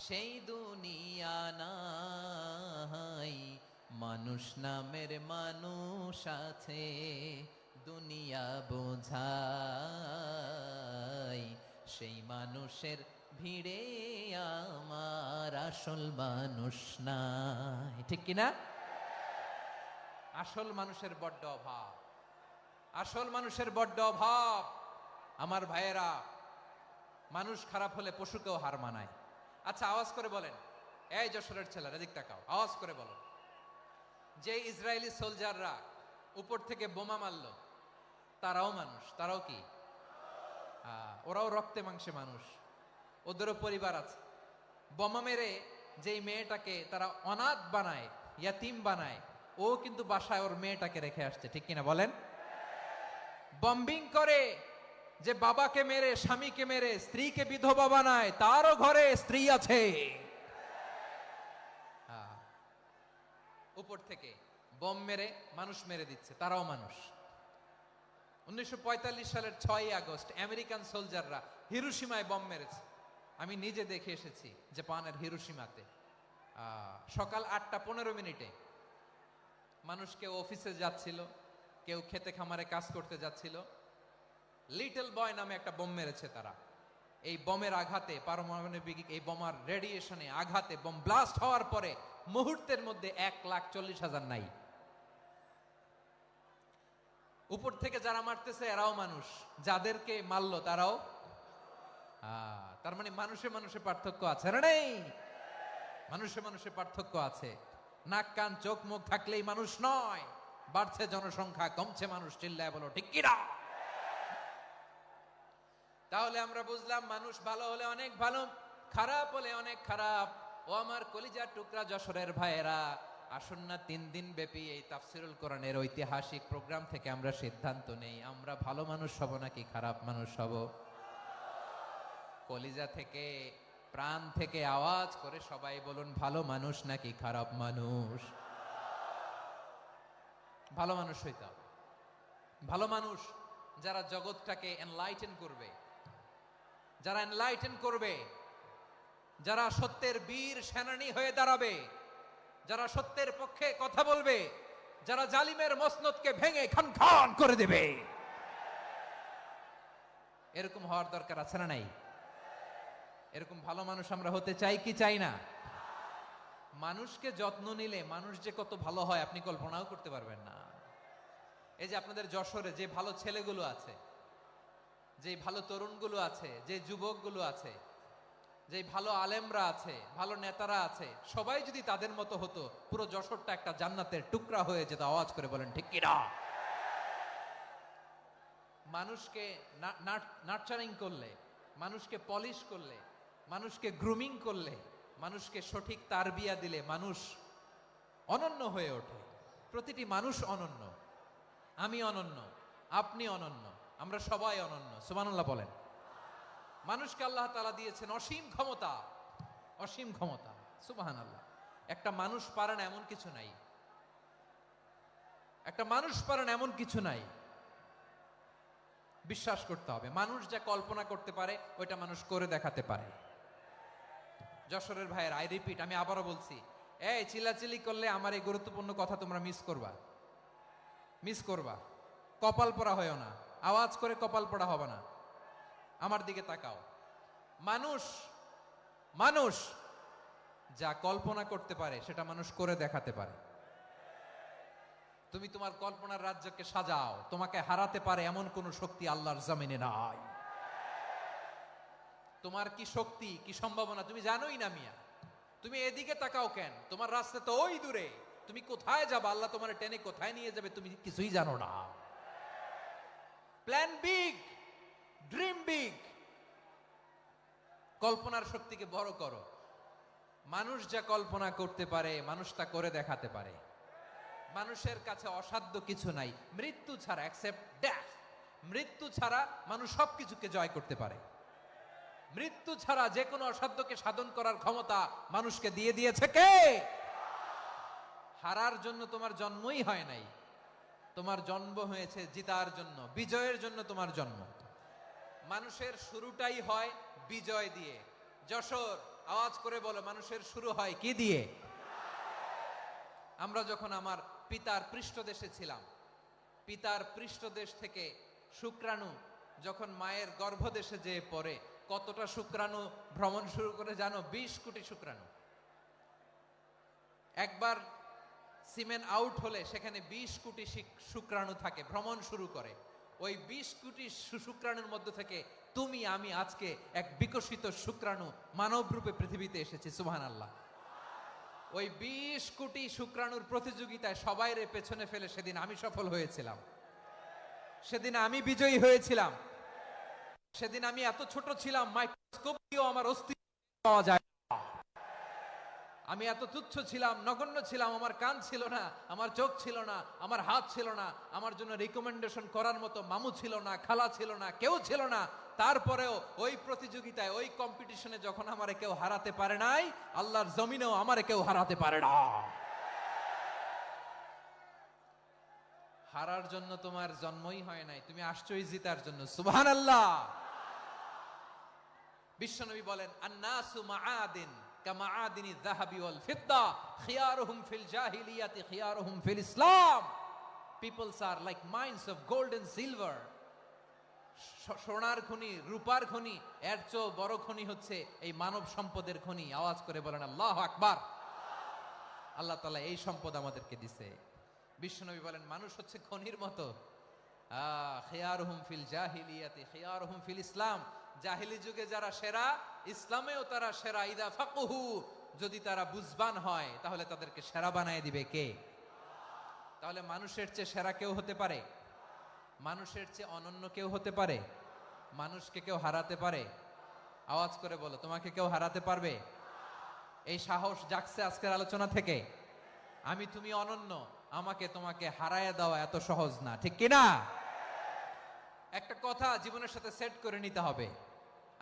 [SPEAKER 1] সেই দুনিয়া নাই, মানুষ নামের মানুষ আছে দুনিয়া বোঝাই, সেই মানুষের ভিড়ে আমার আসল মানুষ নাই। ঠিক কিনা? আসল মানুষের বড্ড অভাব, আসল মানুষের বড্ড অভাব। আমার ভাইয়েরা, মানুষ খারাপ হলে পশুকেও হার মানায়। আচ্ছা, আওয়াজ করে বলেন, এই যশোরের ছেলেরা এদিক তাকাও, আওয়াজ করে বলো, যে ইসরায়েলি সোলজাররা উপর থেকে বোমা মারলো তারাও মানুষ? তারাও কি? ওরাও রক্তে মাংসে মানুষ, ওদেরও পরিবার আছে। বোমা মেরে যেই মেয়েটাকে তারা অনাথ বানায়, ইয়াতিম বানায়, ও কিন্তু বাসায় ওর মেয়েটাকে রেখে আসছে। ঠিক কিনা বলেন? বম্বিং করে যে বাবাকে মেরে, স্বামীকে মেরে স্ত্রীকে বিধবা বানায়, তারও ঘরে স্ত্রী আছে। উপর থেকে বম মেরে মানুষ মেরে দিচ্ছে, তারাও মানুষ। 1945 সালের 6 আগস্ট আমেরিকান সোলজাররা হিরোশিমায় বম মেরেছে। আমি নিজে দেখে এসেছি জাপানের হিরোশিমাতে। সকাল 8:15 মানুষ কেউ অফিসে যাচ্ছিল, কেউ খেতে খামারে কাজ করতে যাচ্ছিল। লিটল বয় নামে একটা বোম মেরেছে তারা। এই বোমের আঘাতে, পারমাণবিক এই বোমার রেডিয়েশনে আঘাতে, বোম ব্লাস্ট হওয়ার পরে মুহূর্তের মধ্যে 1,40,000 নাই। উপর থেকে যারা মারতেছে এরাও মানুষ, যাদেরকে মারলো তারাও। তার মানে মানুষে মানুষে পার্থক্য আছে না? নেই? মানুষে মানুষে পার্থক্য আছে। নাক কান চোখ মুখ থাকলেই মানুষ নয়। বাড়ছে জনসংখ্যা, কমছে মানুষ, চিল্লায় বলো ঠিক কিনা? তাহলে আমরা বুঝলাম মানুষ ভালো হলে অনেক ভালো, খারাপ হলে অনেক খারাপ। ও আমার কলিজার টুকরা যশোরের ভাইয়েরা, আসুন না 3 দিন ব্যাপী এই তাফসিরুল কোরআনের ঐতিহাসিক প্রোগ্রাম থেকে আমরা সিদ্ধান্ত নেই আমরা ভালো মানুষ হব নাকি খারাপ মানুষ হব। কলিজা থেকে, প্রাণ থেকে আওয়াজ করে সবাই বলুন, ভালো মানুষ নাকি খারাপ মানুষ? ভালো মানুষ হইতে হবে। ভালো মানুষ যারা জগৎটাকে এনলাইটেন করবে, যারা এনলাইটেন করবে, যারা সত্যের বীর সেনানী হয়ে দাঁড়াবে, যারা সত্যের পক্ষে কথা বলবে, যারা জালিমের মসনদকে ভেঙে খান খান করে দেবে, এরকম হওয়ার দরকার আছে না নাই? এরকম ভালো মানুষ আমরা হতে চাই কি চাই না? মানুষকে যত্ন নিলে মানুষ যে কত ভালো হয় আপনি কল্পনাও করতে পারবেন না। এই যে আপনাদের যশোরে যে ভালো ছেলেগুলো আছে, যে ভালো তরুণগুলো আছে, যে যুবকগুলো আছে, যে ভালো আলেমরা আছে, ভালো নেতারা আছে, সবাই যদি তাদের মতো হতো, পুরো যশোরটা একটা জান্নাতের টুকরা হয়ে যেত। আওয়াজ করে বলেন ঠিক কিনা? মানুষকে নার্চারিং করলে, মানুষকে পলিশ করলে, মানুষকে গ্রুমিং করলে, মানুষকে সঠিক তারবিয়া দিলে মানুষ অনন্য হয়ে ওঠে। প্রতিটি মানুষ অনন্য। আমি অনন্য, আপনি অনন্য, আমরা সবাই অনন্য। সুবহানাল্লাহ বলেন। মানুষকে আল্লাহ তাআলা দিয়েছেন অসীম ক্ষমতা, অসীম ক্ষমতা। সুবহানাল্লাহ। একটা মানুষ পারে না এমন কিছু নাই, একটা মানুষ পারে না এমন কিছু নাই। বিশ্বাস করতে হবে, মানুষ যা কল্পনা করতে পারে ওইটা মানুষ করে দেখাতে পারে। যশোরের ভাইয়ের, আই রিপিট, আমি আবারও বলছি, এই চিল্লাচিল্লি করলে আমার এই গুরুত্বপূর্ণ কথা তোমরা মিস করবা, মিস করবা। কপাল পড়া হয়েও না, আওয়াজ করে কপাল পড়া হবে না। আমার দিকে তাকাও। মানুষ, মানুষ যা কল্পনা করতে পারে সেটা মানুষ করে দেখাতে পারে। তুমি তোমার কল্পনার রাজ্যকে সাজাও, তোমাকে হারাতে পারে এমন কোন শক্তি আল্লাহর জমিনে নাই। তোমার কি শক্তি, কি সম্ভাবনা তুমি জানোই না মিয়া। তুমি এদিকে তাকাও কেন? তোমার রাস্তা তো ওই দূরে। তুমি কোথায় যাবে, আল্লাহ তোমার টেনে কোথায় নিয়ে যাবে তুমি কিছুই জানো না। প্ল্যান বিগ, ড্রিম বিগ, কল্পনার শক্তিকে বড় করো। মানুষ যা কল্পনা করতে পারে মানুষ তা করে দেখাতে পারে। মানুষের কাছে অসাধ্য কিছু নাই, মৃত্যু ছাড়া, এক্সেপ্ট ডেথ। মৃত্যু ছাড়া মানুষ সবকিছুকে জয় করতে পারে। মৃত্যু ছাড়া যে কোনো অসাধ্যকে সাধন করার ক্ষমতা মানুষকে দিয়ে দিয়েছে কে? হারার জন্য তোমার জন্মই হয় নাই, তোমার জন্ম হয়েছে জিতার জন্য, বিজয়ের জন্য তোমার জন্ম। মানুষের শুরুটাই হয় বিজয় দিয়ে। যশোর, আওয়াজ করে বলো, মানুষের শুরু হয় কি দিয়ে? আমরা যখন আমার পিতার পৃষ্ঠদেশে ছিলাম, পিতার পৃষ্ঠদেশ থেকে শুক্রাণু যখন মায়ের গর্ভদেশে যেয়ে পড়ে, কতটা শুক্রাণু ভ্রমণ শুরু করে জানো? 20 কোটি শুক্রাণু। একবার সিমেন আউট হলে সেখানে 20 কোটি শুক্রাণু থাকে, ভ্রমণ শুরু করে। ওই 20 কোটি শুক্রাণুর মধ্যে থেকে তুমি আমি আজকে এক বিকশিত শুক্রাণু মানব রূপে পৃথিবীতে এসেছি। সুবহানাল্লাহ। ওই 20 কোটি শুক্রাণুর প্রতিযোগিতায় সবাইরে পেছনে ফেলে সেদিন আমি সফল হয়েছিলাম, সেদিন আমি বিজয়ী হয়েছিলাম। সেদিন আমি এত ছোট ছিলাম, মাইক্রোস্কোপ দিয়েও আমার অস্তিত্ব পাওয়া যায় না। আমি এত তুচ্ছ ছিলাম, নগণ্য ছিলাম। আমার কান ছিল না, আমার চোখ ছিল না, আমার হাত ছিল না, আমার জন্য রিকমেন্ডেশন করার মতো মামু ছিল না, খালা ছিল না, কেউ ছিল না। তারপরেও ওই প্রতিযোগিতায়, ওই কম্পিটিশনে যখন আমারে কেউ হারাতে পারে নাই, আল্লাহর জমিনেও আমারে কেউ হারাতে পারে না। হারার জন্য তোমার জন্মই হয় নাই, তুমি আসছোই জিতার জন্য। সুবহানাল্লাহ। বিশ্বনবী বলেন, আন্নাসু মাআদিন কামাআদিনি যাহাবি ওয়াল ফিদ্দা খিয়ারুহুম ফিল জাহিলিয়াতি খিয়ারুহুম ফিল ইসলাম। Peoples are like mines of gold and silver. সোনার খনি, রূপার খনি, এর চেয়েও বড় খনি হচ্ছে এই মানব সম্পদের খনি। আওয়াজ করে বলেন আল্লাহু আকবার। আল্লাহ তাআলা এই সম্পদ আমাদেরকে দিছে। বিশ্বনবী বলেন, মানুষ হচ্ছে খনির মতো। খিয়ারুহুম ফিল জাহিলিয়াতি খিয়ারুহুম ফিল ইসলাম। জাহিলি যুগে যারা সেরা, ইসলামেও তারা সেরা। ইদা ফাকুহু, যদি তারা বুঝবান হয় তাহলে তাদেরকে সেরা বানায় দিবে কে? তাহলে মানুষের চেয়ে সেরা কেউ হতে পারে? মানুষের চেয়ে অনন্য কেউ হতে পারে? মানুষকে কেউ হারাতে পারে? আওয়াজ করে বলো, তোমাকে কেউ হারাতে পারবে? এই সাহস জাগছে আজকের আলোচনা থেকে। আমি তুমি অনন্য, আমাকে তোমাকে হারায় দেওয়া এত সহজ না, ঠিক কিনা? একটা কথা জীবনের সাথে সেট করে নিতে হবে,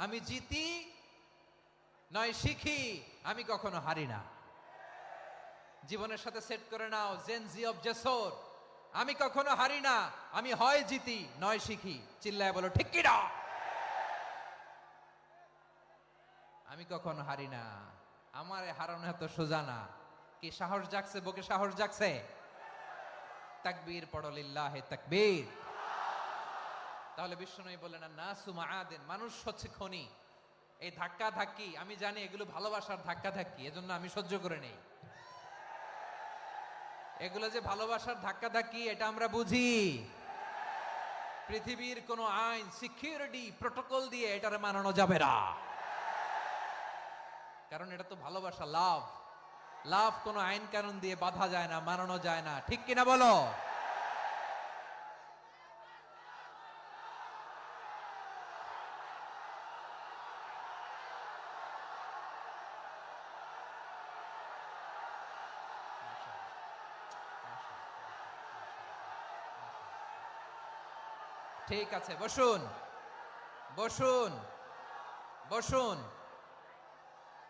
[SPEAKER 1] আমি জিতি নয় শিখি, আমি কখনো হারি না। জীবনের সাথে সেট করে নাও, জেনজি অফ জেসর, আমি কখনো হারি না, আমি হয় জিতি নয় শিখি। চিল্লায় বলো ঠিক কিনা? আমি কখনো হারি না, আমার হারানো এত সোজা না। কি সাহস জাগছে? বুকে সাহস জাগছে? তাকবীর পড়ো, লিল্লাহে তাকবীর। তাহলে বিশ্বনবী বলেন নাসু মাআদিন, মানুষ হচ্ছে খনি। এই ধাক্কা ধাক্কি আমি জানি এগুলো ভালোবাসার ধাক্কা ধাক্কি, এজন্য আমি সহ্য করে নেই। এগুলো যে ভালোবাসার ধাক্কা ধাক্কি এটা আমরা বুঝি। পৃথিবীর কোন আইন, সিকিউরিটি প্রোটোকল দিয়ে এটারে মানানো যাবে না, কারণ এটা তো ভালোবাসা, লাভ। লাভ কোনো আইন কানুন দিয়ে বাধা যায় না, মানানো যায় না, ঠিক কিনা বলো? ঠিক আছে, বসুন বসুন বসুন।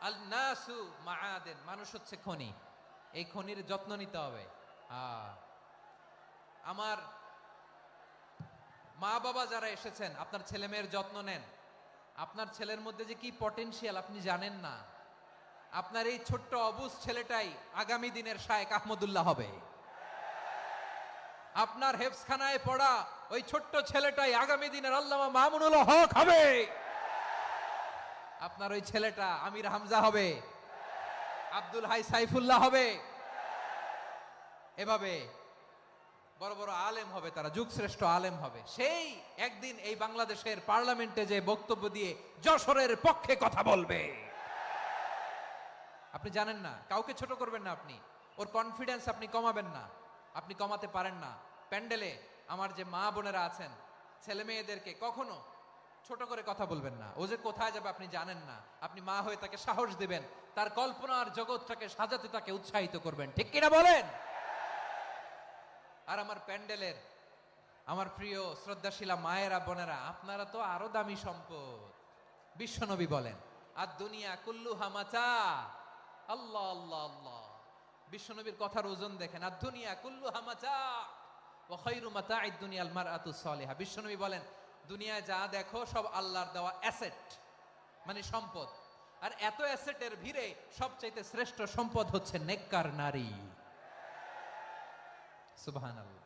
[SPEAKER 1] আল নাসু মাআদিন, মানুষ হচ্ছে খনি, এই খনির যত্ন নিতে হবে। আমার মা বাবা যারা এসেছেন, আপনার ছেলে মেয়ের যত্ন নেন। আপনার ছেলের মধ্যে যে কি পটেনশিয়াল আপনি জানেন না। আপনার এই ছোট্ট অবুজ ছেলেটাই আগামী দিনের শায়েখ আহমদুল্লাহ হবে। আপনার হেফজখানায় পড়া ওই ছোট্ট ছেলেটাই আগামী দিনের আল্লামা মামুনুল হক হবে। আপনার ওই ছেলেটা আমির হামজা হবে, আব্দুল হাই সাইফুল্লাহ হবে। এভাবে বড় বড় আলেম হবে, তারা যুগশ্রেষ্ঠ আলেম হবে। সেই একদিন এই বাংলাদেশের পার্লামেন্টে যে বক্তব্য দিয়ে যশোরের পক্ষে কথা বলবে। আপনি জানেন না, কাউকে ছোট করবেন না আপনি, ওর কনফিডেন্স আপনি কমাবেন না, আপনি কমাতে পারেন না। প্যান্ডেলে আমার যে মা বোনেরা আছেন, ছেলে মেয়েদেরকে কখনো ছোট করে কথা বলবেন না। ও যে কোথায় যাবে আপনি জানেন না, আপনি মা হয়ে তাকে সাহস দিবেন, তার কল্পনার জগৎটাকে সাজাতে তাকে উৎসাহিত করবেন, ঠিক কিনা বলেন? আর আমার প্যান্ডেলের আমার প্রিয় শ্রদ্ধাশীলা মায়েরা বোনেরা, আপনারা তো আরো দামি সম্পদ। বিশ্বনবী বলেন আর দুনিয়া কুল্লুহা মাতা। আল্লাহ আল্লাহ আল্লাহ, বিশ্বনবীর কথার ওজন দেখেন। আর দুনিয়া কুল্লুহা মাতা ওয়া খায়রু মাতা'আদ দুনিয়াল মারআতুস সালিহা। বিশ্বনবী বলেন দুনিয়ায় যা দেখো সব আল্লাহর দেওয়া অ্যাসেট, মানে সম্পদ। আর এত অ্যাসেটের ভিড়ে সবচাইতে শ্রেষ্ঠ সম্পদ হচ্ছে নেককার নারী। সুবহানাল্লাহ।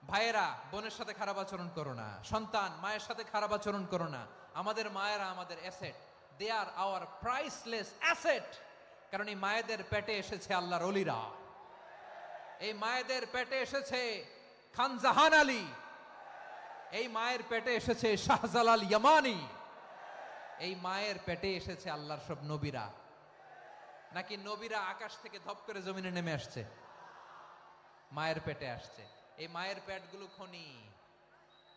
[SPEAKER 1] ভাইয়েরা বোনের সাথে খারাপ আচরণ করো না, সন্তান মায়ের সাথে খারাপ আচরণ করো না। আমাদের মায়েরা আমাদের asset, they are our priceless asset. কারণ এই মায়েদের পেটে এসেছে আল্লাহর ওলিরা, এই মায়েদের পেটে এসেছে খান জাহান আলী, এই মায়ের পেটে এসেছে শাহজালাল ইয়ামানি, এই মায়ের পেটে এসেছে আল্লাহর সব নবীরা। নাকি নবীরা আকাশ থেকে ধপ করে জমিনে নেমে আসছে? মায়ের পেটে আসছে। এই মায়ের পেটগুলো খনি।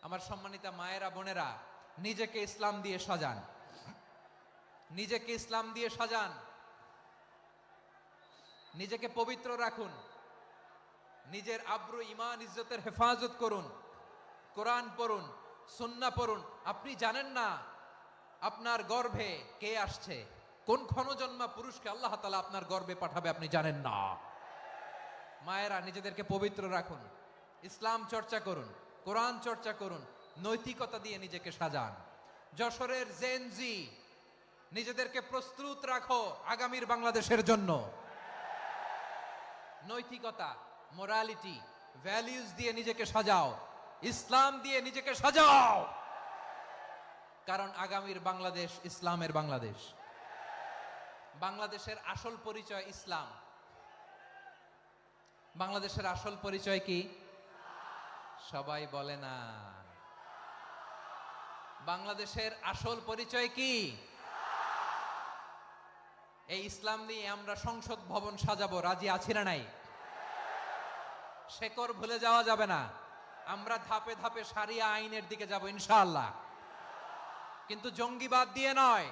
[SPEAKER 1] আমার সম্মানিতা মায়েরা বোনেরা, নিজেকে ইসলাম দিয়ে সাজান, নিজেকে ইসলাম দিয়ে সাজান, নিজেকে পবিত্র রাখুন, নিজের আব্রু ইমান ইজ্জতের হেফাজত করুন, কোরআন পড়ুন, সুন্নাহ পড়ুন। আপনি জানেন না আপনার গর্ভে কে আসছে, কোন ক্ষণজন্মা পুরুষকে আল্লাহ তাআলা আপনার গর্ভে পাঠাবে আপনি জানেন না। মায়েরা নিজেদেরকে পবিত্র রাখুন, ইসলাম চর্চা করুন, কোরআন চর্চা করুন, নৈতিকতা দিয়ে নিজেকে সাজান। যশোরের জেনজি, নিজেদেরকে প্রস্তুত রাখো আগামীর বাংলাদেশের জন্য। নৈতিকতা, মোরালিটি, ভ্যালিউজ দিয়ে নিজেকে সাজাও, ইসলাম দিয়ে নিজেকে সাজাও। কারণ আগামীর বাংলাদেশ ইসলামের বাংলাদেশ। বাংলাদেশের আসল পরিচয় ইসলাম। বাংলাদেশের আসল পরিচয় কি? সবাই বলে না। বাংলাদেশের আসল পরিচয় কি? এই ইসলাম নিয়ে আমরা সংসদ ভবন সাজাবো, রাজি আছি না নাই? শেকড় ভুলে যাওয়া যাবে না। আমরা ধাপে ধাপে শারিয়া আইনের দিকে যাব ইনশাআল্লাহ, কিন্তু জঙ্গিবাদ দিয়ে নয়,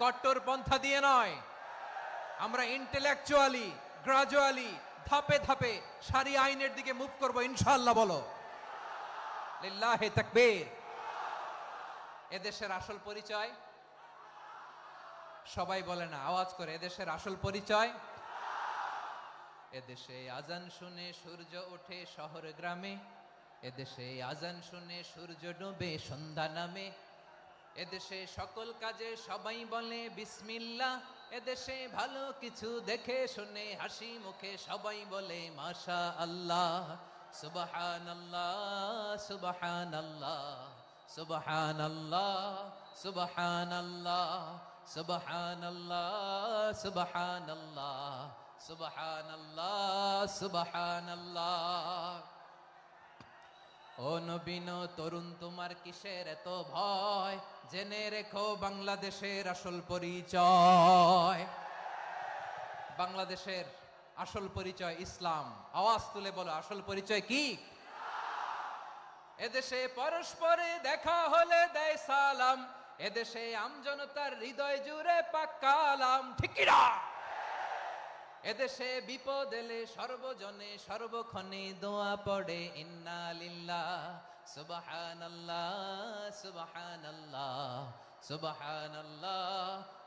[SPEAKER 1] কট্টরপন্থা দিয়ে নয়। আমরা ইন্টেলেকচুয়ালি গ্রাজুয়ালি ধাপে ধাপে শারিয়া আইনের দিকে মুভ করব ইনশাআল্লাহ। বলো লিল্লাহি তাকবীর। এদেশের আসল পরিচয় সবাই বলে না, আওয়াজ করে, এদেশের আসল পরিচয়। এদেশে আজান শুনে সূর্য ওঠে শহর গ্রামে, এদেশে আজান শুনে সূর্য ডোবে সন্ধ্যা নামে, এদেশে সকল কাজে সবাই বলে বিসমিল্লাহ, এদেশে ভালো কিছু দেখে শুনে হাসি মুখে সবাই বলে মাশা আল্লাহ। সুবহানাল্লাহ সুবহানাল্লাহ সুবহানাল্লাহ সুবহানাল্লাহ সুবহানাল্লাহ সুবহানাল্লাহ সুবহানাল্লাহ সুবহানাল্লাহ। ও নবীন তরুণ তোমার কিসের এত ভয়, জেনে রেখো বাংলাদেশের আসল পরিচয়। বাংলাদেশের আসল পরিচয় ইসলাম। আওয়াজ তুলে বলো, আসল পরিচয় কি? এদেশে পরস্পরে দেখা হলে দেয় সালাম, এদেশে আমজনতার হৃদয় জুড়ে পাক্কালাম, ঠিক কি না? এদেশে বিপদ এলে সর্বজনে সর্বক্ষণে দোয়া পড়ে ইন্না লিল্লাহ সুবহানাল্লাহ সুবহানাল্লাহ সুবহানাল্লাহ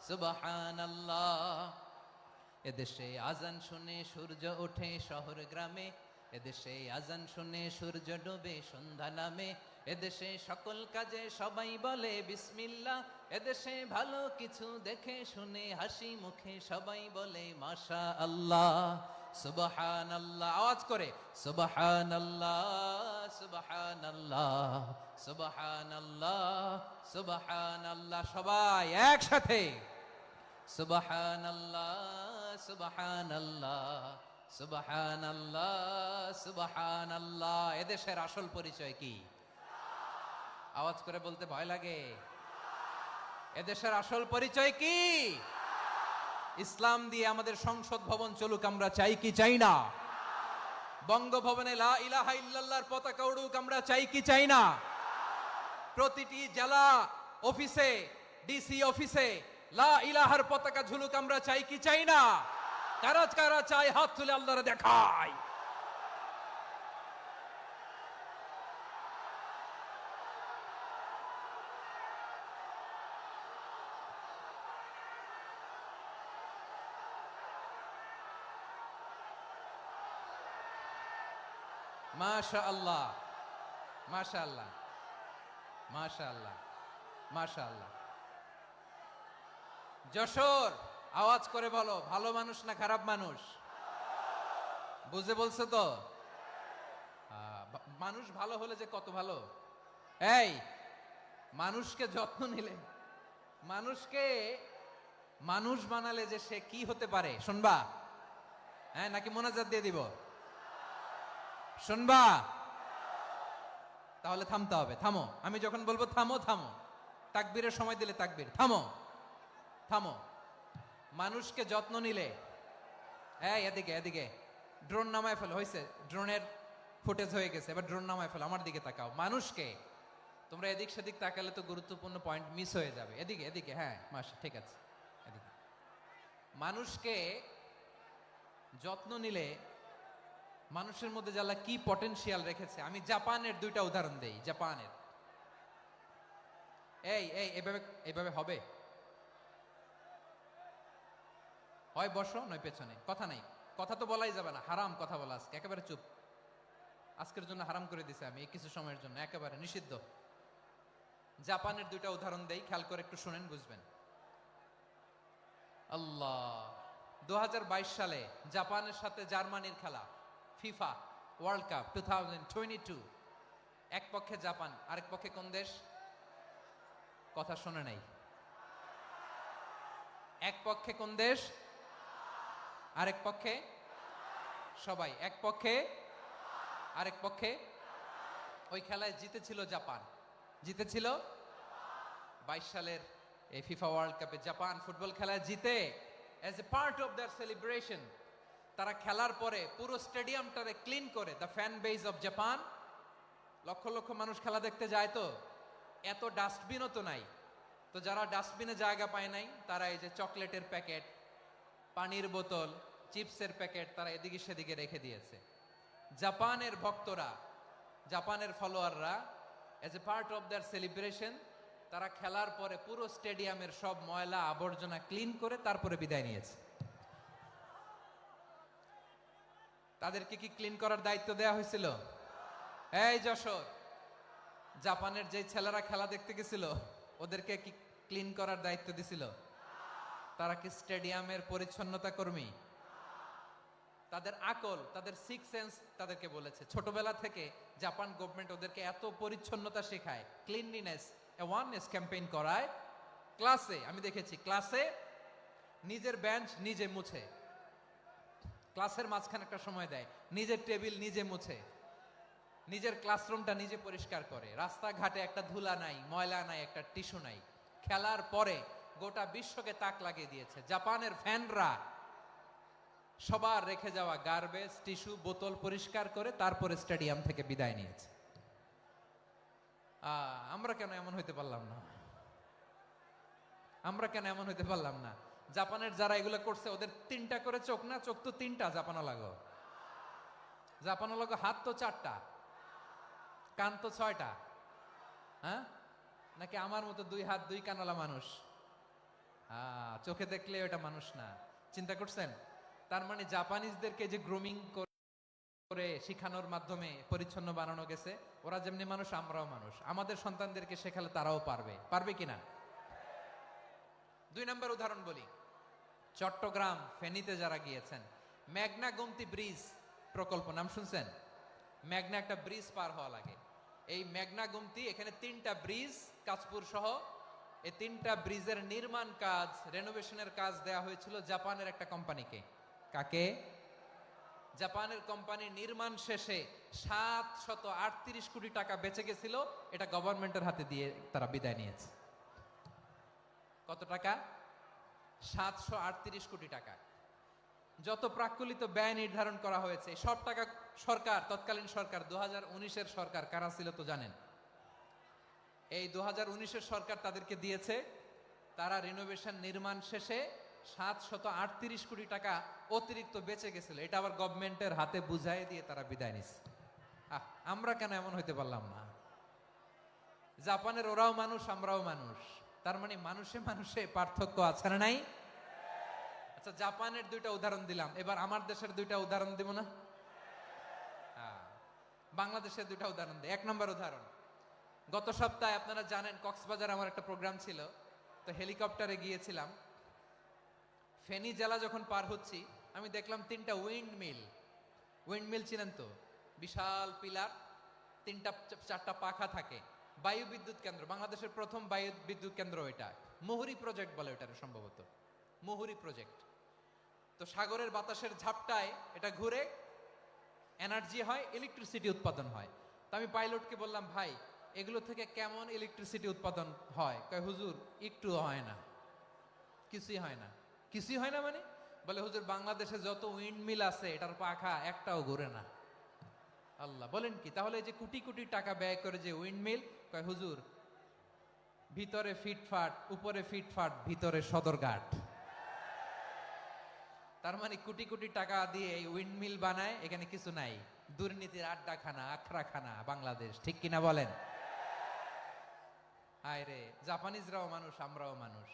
[SPEAKER 1] সুবহানাল্লাহ। এদেশে আজান শুনে সূর্য ওঠে শহর গ্রামে, এদেশে আজান শুনে সূর্য ডোবে সন্ধ্যা নামে, এদেশে সকল কাজে সবাই বলে বিসমিল্লাহ, এদেশে ভালো কিছু দেখে শুনে হাসি মুখে সবাই বলে মাশা আল্লাহ। সুবহানাল্লাহ, আওয়াজ করে সুবহানাল্লাহ সুবহানাল্লাহ সুবহানাল্লাহ সুবহানাল্লাহ। সবাই একসাথে সুবহানাল্লাহ সুবহানাল্লাহ সুবহানাল্লাহ সুবহানাল্লাহ। এদেশের আসল পরিচয় কি? আওয়াজ করে বলতে ভয় লাগে। এদেশের আসল পরিচয় কি? ইসলাম দিয়ে আমাদের সংসদ ভবন চলুক, আমরা চাই কি চাই না? বঙ্গভবনে লা ইলাহা ইল্লাল্লাহর পতাকা উড়ুক, আমরা চাই কি চাই না? প্রতিটি জেলা অফিসে, ডিসি অফিসে লা ইলাহার পতাকা ঝুলুক, আমরা চাই কি চাই না? কারা কারা চাই হাত তুলে আল্লাহরে দেখায়। মাশাআল্লাহ মাশাআল্লাহ মাশাআল্লাহ মাশাআল্লাহ। যশোর, আওয়াজ করে বলো, ভালো মানুষ না খারাপ মানুষ? বুঝে বলছো তো? মানুষ ভালো হলে যে কত ভালো। এই মানুষকে যত্ন নিলে, মানুষকে মানুষ বানালে যে সে কি হতে পারে শুনবা? হ্যাঁ, নাকি মোনাজাত দিয়ে দিব? শুনবা? তাহলে থামতে হবে। থামো, আমি যখন বলবো থামো থামো, তাকবীরের সময় দিলে তাকবীর, থামো থামো। মানুষকে যত্ন নিলে, এই এদিকে এদিকে, ড্রোন নামায় ফেলো, হয়েছে, ড্রোনের ফুটেজ হয়ে গেছে, এবার ড্রোন নামায় ফেলো, আমার দিকে তাকাও। মানুষকে, তোমরা এদিক সেদিক তাকালে তো গুরুত্বপূর্ণ পয়েন্ট মিস হয়ে যাবে। এদিকে এদিকে, হ্যাঁ মাস ঠিক আছে, এদিকে। মানুষকে যত্ন নিলে মানুষের মধ্যে যারা কি পটেনশিয়াল রেখেছে, আমি জাপানের দুইটা উদাহরণ দেই। জাপানের, এই এই এভাবে এভাবে হবে, হয় বসো নয় পেছনে, কথা নাই, কথা তো বলাই যাবে না, হারাম কথা বলা আজকে, একেবারে চুপ। আজকের জন্য হারাম করে দিছে আমি, এই কিছু সময়ের জন্য একেবারে নিষিদ্ধ। জাপানের দুইটা উদাহরণ দেই, খেয়াল করে একটু শুনেন, বুঝবেন। আল্লাহ, 2022 সালে জাপানের সাথে জার্মানির খেলা, ফিফা ওয়ার্ল্ড কাপ 2022। এক পক্ষে জাপান, আরেক পক্ষে কোন দেশ? কথা শোনে নাই। এক পক্ষে কোন দেশ? আরেক পক্ষে? সবাই এক পক্ষে, আরেক পক্ষে। ওই খেলায় জিতেছিল জাপান, জিতেছিল 22 সালের এই ফিফা ওয়ার্ল্ড কাপে জাপান ফুটবল খেলায় জিতে, as a part of their celebration তারা খেলার পরে পুরো স্টেডিয়ামটারে ক্লিন করে, the fan base of Japan. Lakh lakh মানুষ খেলা দেখতে যায়, তো এত ডাস্টবিনও তো নাই। তো যারা ডাস্টবিনে জায়গা পায় নাই, তারা এই যে চকলেটের প্যাকেট, পানির বোতল, চিপসের প্যাকেট তারা এদিকে সেদিকে রেখে দিয়েছে। জাপানের ভক্তরা, জাপানের ফলোয়াররা, as a part of their celebration, তারা খেলার পরে পুরো স্টেডিয়ামের সব ময়লা আবর্জনা ক্লিন করে তারপরে বিদায় নিয়েছে। তাদেরকে কি ক্লিন করার দায়িত্ব দেওয়া হয়েছিল? এই যশোর, জাপানের যে ছেলেরা খেলা দেখতে গেছিল, ওদেরকে কি ক্লিন করার দায়িত্ব দিছিল? তারা কি স্টেডিয়ামের পরিচ্ছন্নতা কর্মী? তাদের আকল, তাদের সিক্স সেন্স তাদেরকে বলেছে। ছোটবেলা থেকে জাপান গভর্নমেন্ট ওদেরকে এত পরিচ্ছন্নতা শেখায়, ক্লিনলিনেস অ্যাওয়ারনেস ক্যাম্পেইন করায়। ক্লাসে আমি দেখেছি, ক্লাসে নিজের বেঞ্চ নিজে মুছে, ক্লাসের মাঝখানে একটা সময় দেয়, নিজের টেবিল নিজে মুছে, নিজের ক্লাসরুমটা নিজে পরিষ্কার করে। রাস্তাঘাটে একটা ধুলা নাই, ময়লা নাই, একটা টিস্যু নাই। খেলার পরে গোটা বিশ্বকে তাক লাগিয়ে দিয়েছে। জাপানের ফ্যানরা সবার রেখে যাওয়া গার্বেজ, টিস্যু, বোতল পরিষ্কার করে তারপরে স্টেডিয়াম থেকে বিদায় নিয়েছে। আমরা কেন এমন হইতে পারলাম না? আমরা কেন এমন হইতে পারলাম না? জাপানের যারা এগুলো করছে, ওদের তিনটা করে চোখ না? চোখ তো তিনটা জাপানো লাগো, জাপানো লাগো। হাত তো চারটা, কান তো ছয়টা। হ্যাঁ, নাকি আমার মতো দুই হাত দুই কানওয়ালা মানুষ? চোখে দেখলে ওটা মানুষ না। চিন্তা করছেন? তার মানে জাপানিজদেরকে যে গ্রুমিং করে শিখানোর মাধ্যমে পরিচ্ছন্ন বানানো গেছে, ওরা যেমনি মানুষ আমরাও মানুষ। আমাদের সন্তানদেরকে শেখালে তারাও পারবে। পারবে কিনা? 2 নম্বর উদাহরণ বলি। চট্টগ্রাম ফেনীতে যারা গিয়েছেন, মেঘনা গোমতী ব্রিজ প্রকল্প নাম শুনছেন? মেঘনা একটা ব্রিজ পার হওয়া লাগে। এই মেঘনা গোমতী, এখানে 3টা ব্রিজ কাঁচপুর সহ, এই 3টা ব্রিজের নির্মাণ কাজ, রেনোভেশনের কাজ দেয়া হয়েছিল জাপানের একটা কোম্পানিকে। কাকে? জাপানের কোম্পানি। নির্মাণ শেষে 738 কোটি টাকা বেঁচে গেছিল, এটা গভর্নমেন্টের হাতে দিয়ে তারা বিদায় নিয়েছে। কত টাকা? 738 কোটি টাকা। যত প্রাক্কলিত ব্যয় নির্ধারণ করা হয়েছে, সব টাকা সরকার, তৎকালীন সরকার 2019-এর সরকার, কারা ছিল তো জানেন? এই 2019-এর সরকার তাদেরকে দিয়েছে। তারা রিনোভেশন নির্মাণ শেষে 738 কোটি টাকা অতিরিক্ত বেঁচে গেছিল, এটা আবার গভর্নমেন্টের হাতে বুঝাই দিয়ে তারা বিদায় নিচ্ছে। আমরা কেন এমন হইতে পারলাম না? জাপানের ওরাও মানুষ, আমরাও মানুষ। তার মানে মানুষে মানুষে পার্থক্য আছে না নাই? আচ্ছা, জাপানের 2টা উদাহরণ দিলাম, এবার আমার দেশের 2টা উদাহরণ দিব না? বাংলাদেশের 2টা উদাহরণ দিই। 1 নম্বর উদাহরণ, গত সপ্তাহে আপনারা জানেন কক্সবাজার আমার একটা প্রোগ্রাম ছিল, তো হেলিকপ্টারে গিয়েছিলাম। ফেনী জেলা যখন পার হচ্ছি, আমি দেখলাম 3টা উইন্ড মিল। উইন্ড মিল চিনেন তো? বিশাল পিলার, 3টা 4টা পাখা থাকে। বায়ু বিদ্যুৎ কেন্দ্র, বাংলাদেশের প্রথম বায়ু বিদ্যুৎ কেন্দ্র এটা। মুহুরী প্রজেক্ট বলে এটার, সম্ভবত মুহুরী প্রজেক্ট। তো সাগরের বাতাসের ঝাপটায় এটা ঘুরে এনার্জি হয়, ইলেকট্রিসিটি উৎপাদন হয়। তো আমি পাইলটকে বললাম, ভাই এগুলো থেকে কেমন ইলেকট্রিসিটি উৎপাদন হয়? কয়, হুজুর একটু হয় না, কিছুই হয় না। কিছুই হয় না মানে? বলে, হুজুর বাংলাদেশে যত উইন্ড মিল আছে, এটার পাখা একটাও ঘুরে না। আল্লাহ, বলেন কি? তাহলে এই যে কোটি কোটি টাকা ব্যয় করে যে উইন্ড মিল, কয় হুজুর ভিতরে ফিটফাট, উপরে ফিটফাট, ভিতরে সদরঘাট। তার মানে কোটি কোটি টাকা দিয়ে এই উইন্ড মিল বানায়, এখানে কিছু নাই। দুর্নীতির আড্ডাখানা, আখড়াখানা বাংলাদেশ, ঠিক কিনা বলেন? হায় রে, জাপানিজরাও মানুষ, আমরাও মানুষ।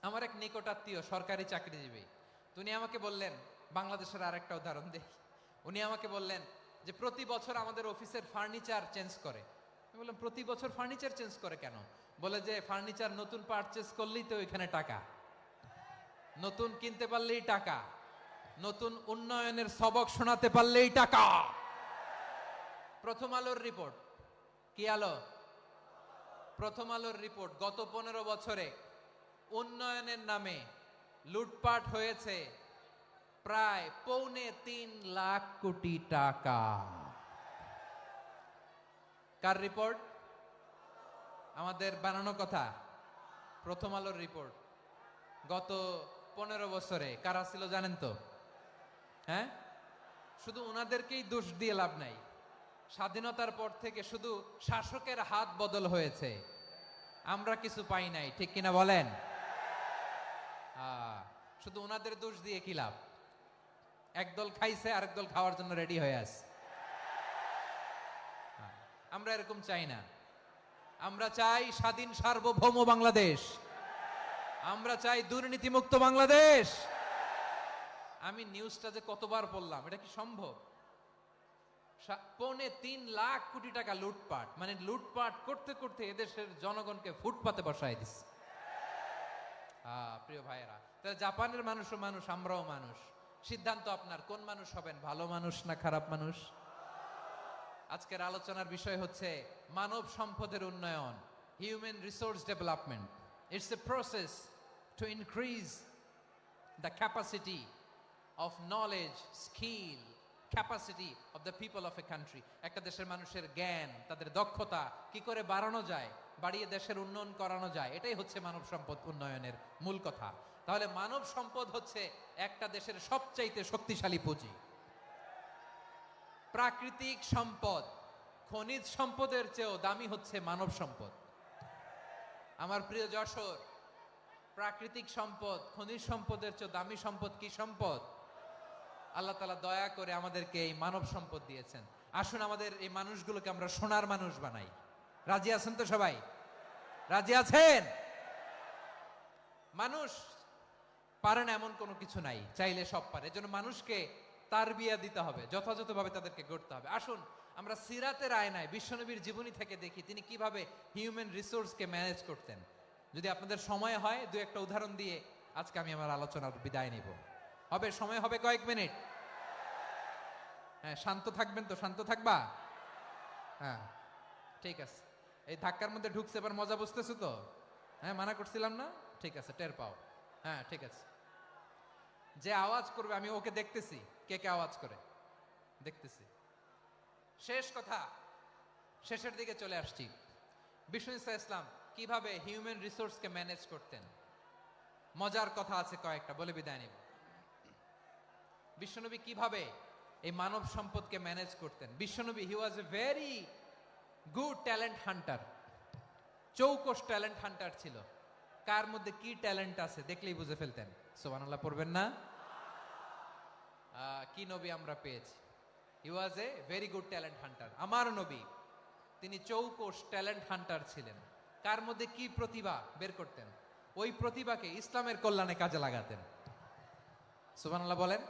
[SPEAKER 1] আমার এক নিকটাত্মীয় সরকারি চাকরিজীবী, উনি আমাকে বললেন, বাংলাদেশের আরেকটা উদাহরণ দেখি। উনি আমাকে বললেন যে প্রতি বছর আমাদের অফিসের ফার্নিচার চেঞ্জ করে। আমি বললাম, প্রতি বছর ফার্নিচার চেঞ্জ করে কেন? বলে যে ফার্নিচার নতুন পারচেজ করলেই তো এখানে টাকা, নতুন কিনতে পারলেই টাকা, নতুন উন্নয়নের সবক শোনাতে পারলেই টাকা। প্রথম আলোর রিপোর্ট। কি আলো? প্রথম আলোর রিপোর্ট। গত 15 বছরে উন্নয়নের নামে লুটপাট হয়েছে প্রায় 3.25 লাখ কোটি টাকা। কার রিপোর্ট? আমাদের বানানো কথা? প্রথম আলোর রিপোর্ট। গত 15 বছরে কারা ছিল জানেন তো? হ্যাঁ, শুধু ওনাদেরকেই দোষ দিয়ে লাভ নাই। স্বাধীনতার পর থেকে শুধু শাসকের হাত বদল হয়েছে, আমরা কিছু পাই নাই, ঠিক কিনা বলেন? শুধু ওনাদের দোষ দিয়ে কি লাভ? একদল খাইছে, আরেক দল খাওয়ার জন্য রেডি হয়ে আছে। আমরা এরকম চাই না। আমরা চাই স্বাধীন সার্বভৌম বাংলাদেশ। আমরা চাই দুর্নীতিমুক্ত বাংলাদেশ। আমি নিউজটা যে কতবার বললাম, এটা কি সম্ভব? 3.25 কোটি টাকা লুটপাট, মানে লুটপাট করতে করতে এদেশের জনগণকে ফুটপাতে বসায় দিচ্ছে। প্রিয় ভাইয়েরা, তাহলে জাপানের মানুষও মানুষ, আমরাও মানুষ। সিদ্ধান্ত আপনার, কোন মানুষ হবেন, ভালো মানুষ না খারাপ মানুষ? আজকের আলোচনার বিষয় হচ্ছে মানব সম্পদের উন্নয়ন, human resource development. It's a process to increase the capacity of knowledge, skill, capacity of the people of a country. একটা দেশের মানুষের জ্ঞান, তাদের দক্ষতা কি করে বাড়ানো যায়, বাড়িয়ে দেশের উন্নয়ন করানো যায়, এটাই হচ্ছে মানব সম্পদ উন্নয়নের মূল কথা। তাহলে মানব সম্পদ হচ্ছে একটা দেশের সবচাইতে শক্তিশালী পুঁজি। প্রাকৃতিক সম্পদ, খনিজ সম্পদের চেয়েও দামি হচ্ছে মানব সম্পদ। আমার প্রিয় যশোর, প্রাকৃতিক সম্পদ, খনিজ সম্পদের চেয়ে দামি সম্পদ কি সম্পদ? আল্লাহ তাআলা দয়া করে আমাদেরকে এই মানব সম্পদ দিয়েছেন। আসুন আমাদের এই মানুষগুলোকে আমরা সোনার মানুষ বানাই। রাজি আছেন তো সবাই? রাজি আছেন? মানুষ পারে না এমন কোনো কিছু নাই, চাইলে সব পারে। এজন্য মানুষকে তারবিয়া দিতে হবে, যথাযথভাবে তাদেরকে গড়তে হবে। আসুন আমরা সিরাতের আয়নায় বিশ্বনবীর জীবনী থেকে দেখি তিনি কিভাবে হিউম্যান রিসোর্সকে ম্যানেজ করতেন। যদি আপনাদের সময় হয়, দু একটা উদাহরণ দিয়ে আজকে আমি আমার আলোচনার বিদায় নিব। হবে সময় হবে কয়েক মিনিট? হ্যাঁ, শান্ত থাকবেন তো? শান্ত থাকবা? হ্যাঁ, ঠিক আছে। এই ধাক্কার মধ্যে ঢুকছে, এবার মজা বুঝতেছো তো? হ্যাঁ, মানা করছিলাম না? ঠিক আছে, টের পাও। হ্যাঁ, ঠিক আছে। যে আওয়াজ করবে আমি ওকে দেখতেছি, কে কে আওয়াজ করে দেখতেছি। শেষ কথা, শেষের দিকে চলে আসছি। বিষ্ণু ইসলাম কিভাবে হিউম্যান রিসোর্সকে ম্যানেজ করতেন, মজার কথা আছে কয়েকটা, বলে বিদায় নিব। বিশ্বনবী কিভাবে এই মানব সম্পদকে ম্যানেজ করতেন? বিশ্বনবী, he was a very good talent hunter, চৌকস ট্যালেন্ট হান্টার ছিল। কার মধ্যে কি ট্যালেন্ট আছে দেখলেই বুঝে ফেলতেন। সুবহানাল্লাহ পড়বেন না? কি নবী আমরা পেয়েছি! He was a very good talent hunter. আমার নবী, তিনি চৌকস ট্যালেন্ট হান্টার ছিলেন। কার মধ্যে কি প্রতিভা বের করতেন, ওই প্রতিভাকে ইসলামের কল্যাণে কাজে লাগাতেন। সুবহানাল্লাহ বলেন।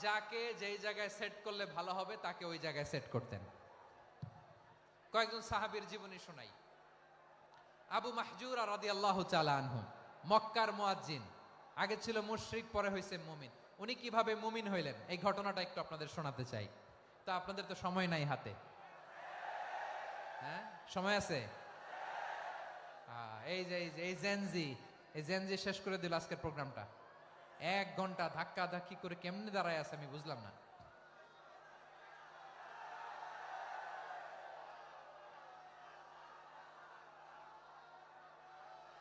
[SPEAKER 1] যাকে যেই জায়গায় সেট করলে ভালো হবে তাকে ওই জায়গায় সেট করতেন। কয়েকজন সাহাবীর জীবনী শোনাই। আবু মাহজুরা রাদিয়াল্লাহু তাআলা আনহু, মক্কার মুয়াজ্জিন, আগে ছিল মুশরিক, পরে হইছে মুমিন। উনি কিভাবে মুমিন হইলেন এই ঘটনাটা একটু আপনাদের শোনাতে চাই। তা আপনাদের তো সময় নাই হাতে। হ্যাঁ, সময় আছে? এই জেনজি শেষ করে দিল আজকের প্রোগ্রামটা। 1 ঘন্টা ধাক্কা ধাক্কি করে কেমনে দাঁড়ায় আছে আমি বুঝলাম না।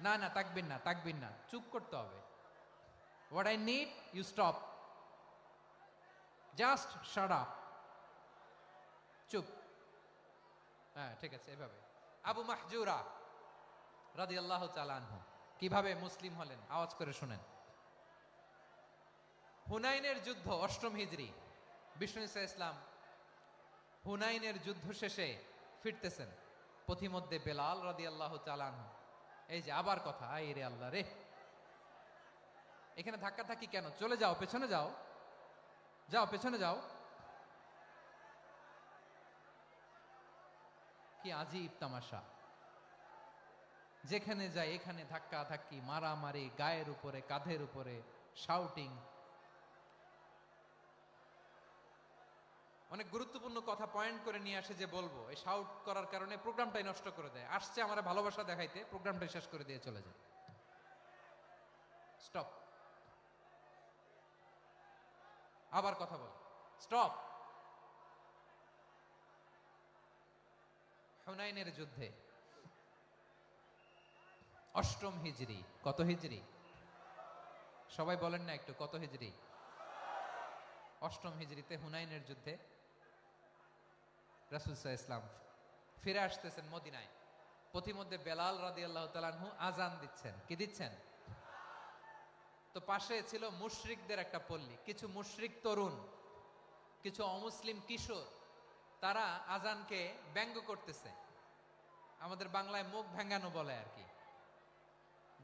[SPEAKER 1] না না, তাকবির না, তাকবির না, চুপ করতে হবে। What I need, you stop, just shut up, চুপ। হ্যাঁ, ঠিক আছে, এভাবে। আবু মাহজুরা রাদিয়াল্লাহু তাআলা আনহু কিভাবে মুসলিম হলেন, আওয়াজ করে শুনেন। হুনাইনের যুদ্ধ, 8ম হিজরি। বিষ্ণু ইসলাম হুনাইনের যুদ্ধ শেষে ফিরতেছেন, পথিমধ্যে বেলাল রাদিয়াল্লাহু তাআলা আনহু, এই যে আবার কথা, আই রে আল্লাহ রে, এখানে ধাক্কা ধাক্কি কেন? চলে যাও, পেছনে যাও, যাও পেছনে যাও। কি আজীব তামাশা! যেখানে যায় এখানে ধাক্কা ধাক্কি, মারামারি, গায়ের উপরে, কাঁধের উপরে, শাউটিং। অনেক গুরুত্বপূর্ণ কথা পয়েন্ট করে নিয়ে আসে যে বলবো, এই শাউট করার কারণে প্রোগ্রামটাই নষ্ট করে দেয়। আসছে আমার ভালোবাসা দেখাইতে, প্রোগ্রামটাই শেষ করে দিয়ে চলে যায়। স্টপ, আবার কথা বল, স্টপ। হুনাইনের যুদ্ধে 8ম হিজরি। কত হিজরি? সবাই বলেন না একটু, কত হিজরি? অষ্টম হিজরিতে হুনাইনের যুদ্ধে রাসূল সাল্লাল্লাহু আলাইহি ইসলাম ফিরে আসতেছেন মদিনায়। পথিমধ্যে বেলাল রাদিয়াল্লাহু তাআলা আনহু আজান দিচ্ছেন। কি দিচ্ছেন? তো পাশে ছিল মুশরিকদের একটা পল্লী, কিছু মুশরিক তরুণ, কিছু অমুসলিম কিশোর, তারা আজানকে ব্যঙ্গ করতেছে। আমাদের বাংলায় মুখ ভেঙ্গানো বলে আর কি।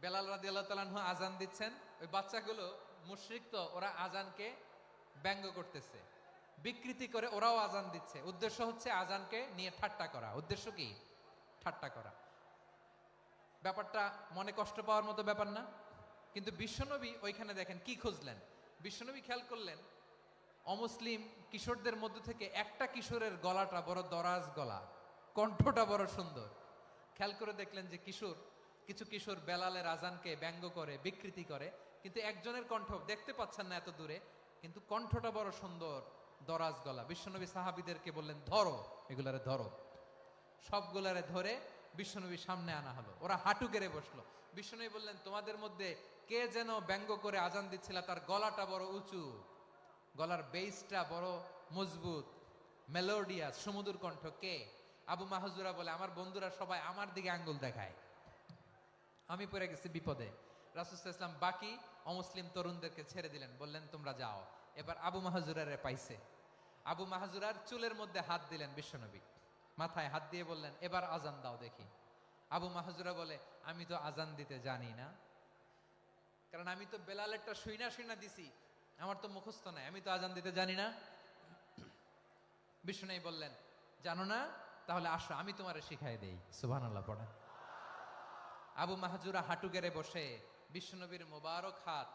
[SPEAKER 1] বেলাল রাদিয়াল্লাহু তাআলা আনহু আজান দিচ্ছেন, ওই বাচ্চাগুলো মুশরিক, তো ওরা আজানকে ব্যঙ্গ করতেছে, বিকৃতি করে ওরাও আজান দিচ্ছে। উদ্দেশ্য হচ্ছে আজানকে নিয়ে ঠাট্টা করা। উদ্দেশ্য কি? ঠাট্টা করা। ব্যাপারটা মনে কষ্ট পাওয়ার মতো ব্যাপার না? কিন্তু বিশ্বনবী ওইখানে দেখেন কি খুঁজলেন। বিশ্বনবী খেয়াল করলেন অমুসলিম কিশোরদের মধ্য থেকে একটা কিশোরের গলাটা বড় দরাজ গলা, কণ্ঠটা বড় সুন্দর। খেয়াল করে দেখলেন যে কিছু কিশোর বেলালের আজানকে ব্যঙ্গ করে, বিকৃতি করে, কিন্তু একজনের কণ্ঠ দেখতে পাচ্ছেন না এত দূরে, কিন্তু কণ্ঠটা বড় সুন্দর, দরাজ গলা। বিশ্বনবী সাহাবীদেরকে বললেন, ধরো এগুলারে, ধরো। সবগুলারে ধরে বিশ্বনবীর সামনে আনা হলো। ওরা হাঁটু গেড়ে বসলো। বিশ্বনবী বললেন, তোমাদের মধ্যে কে যেন ব্যঙ্গ করে আজান দিচ্ছিল, তার গলাটা বড় উঁচু, গলার বেসটা বড় মজবুত, মেলোডিয়াস, সুমধুর কণ্ঠ। কে? আবু মাহজুরা বলে, আমার বন্ধুরা সবাই আমার দিকে আঙ্গুল দেখায়, আমি পড়ে গেছি বিপদে। রাসূল সাল্লাল্লাহু আলাইহি ওয়াসাল্লাম বাকি অমুসলিম তরুণদেরকে ছেড়ে দিলেন, বললেন তোমরা যাও। এবার আবু মাহজুরারে পাইছে। আবু মাহজুরার চুলের মধ্যে হাত দিলেন বিশ্বনবী, মাথায় হাত দিয়ে বললেন, এবার আজান দাও দেখি। আবু মাহজুরা বলে, আমি তো আজান দিতে জানি না, কারণ আমি তো বেলালেরটা শুইনা দিছি, আমার তো মুখস্থ নাই, আমি তো আজান দিতে জানি না। বিষ্ণু বললেন, জানো না? তাহলে আসো আমি তোমারে শিখাই দেই। সুবহানাল্লাহ পড়েন। আবু মাহজুরা হাঁটু গেড়ে বসে, বিশ্বনবীর মোবারক হাত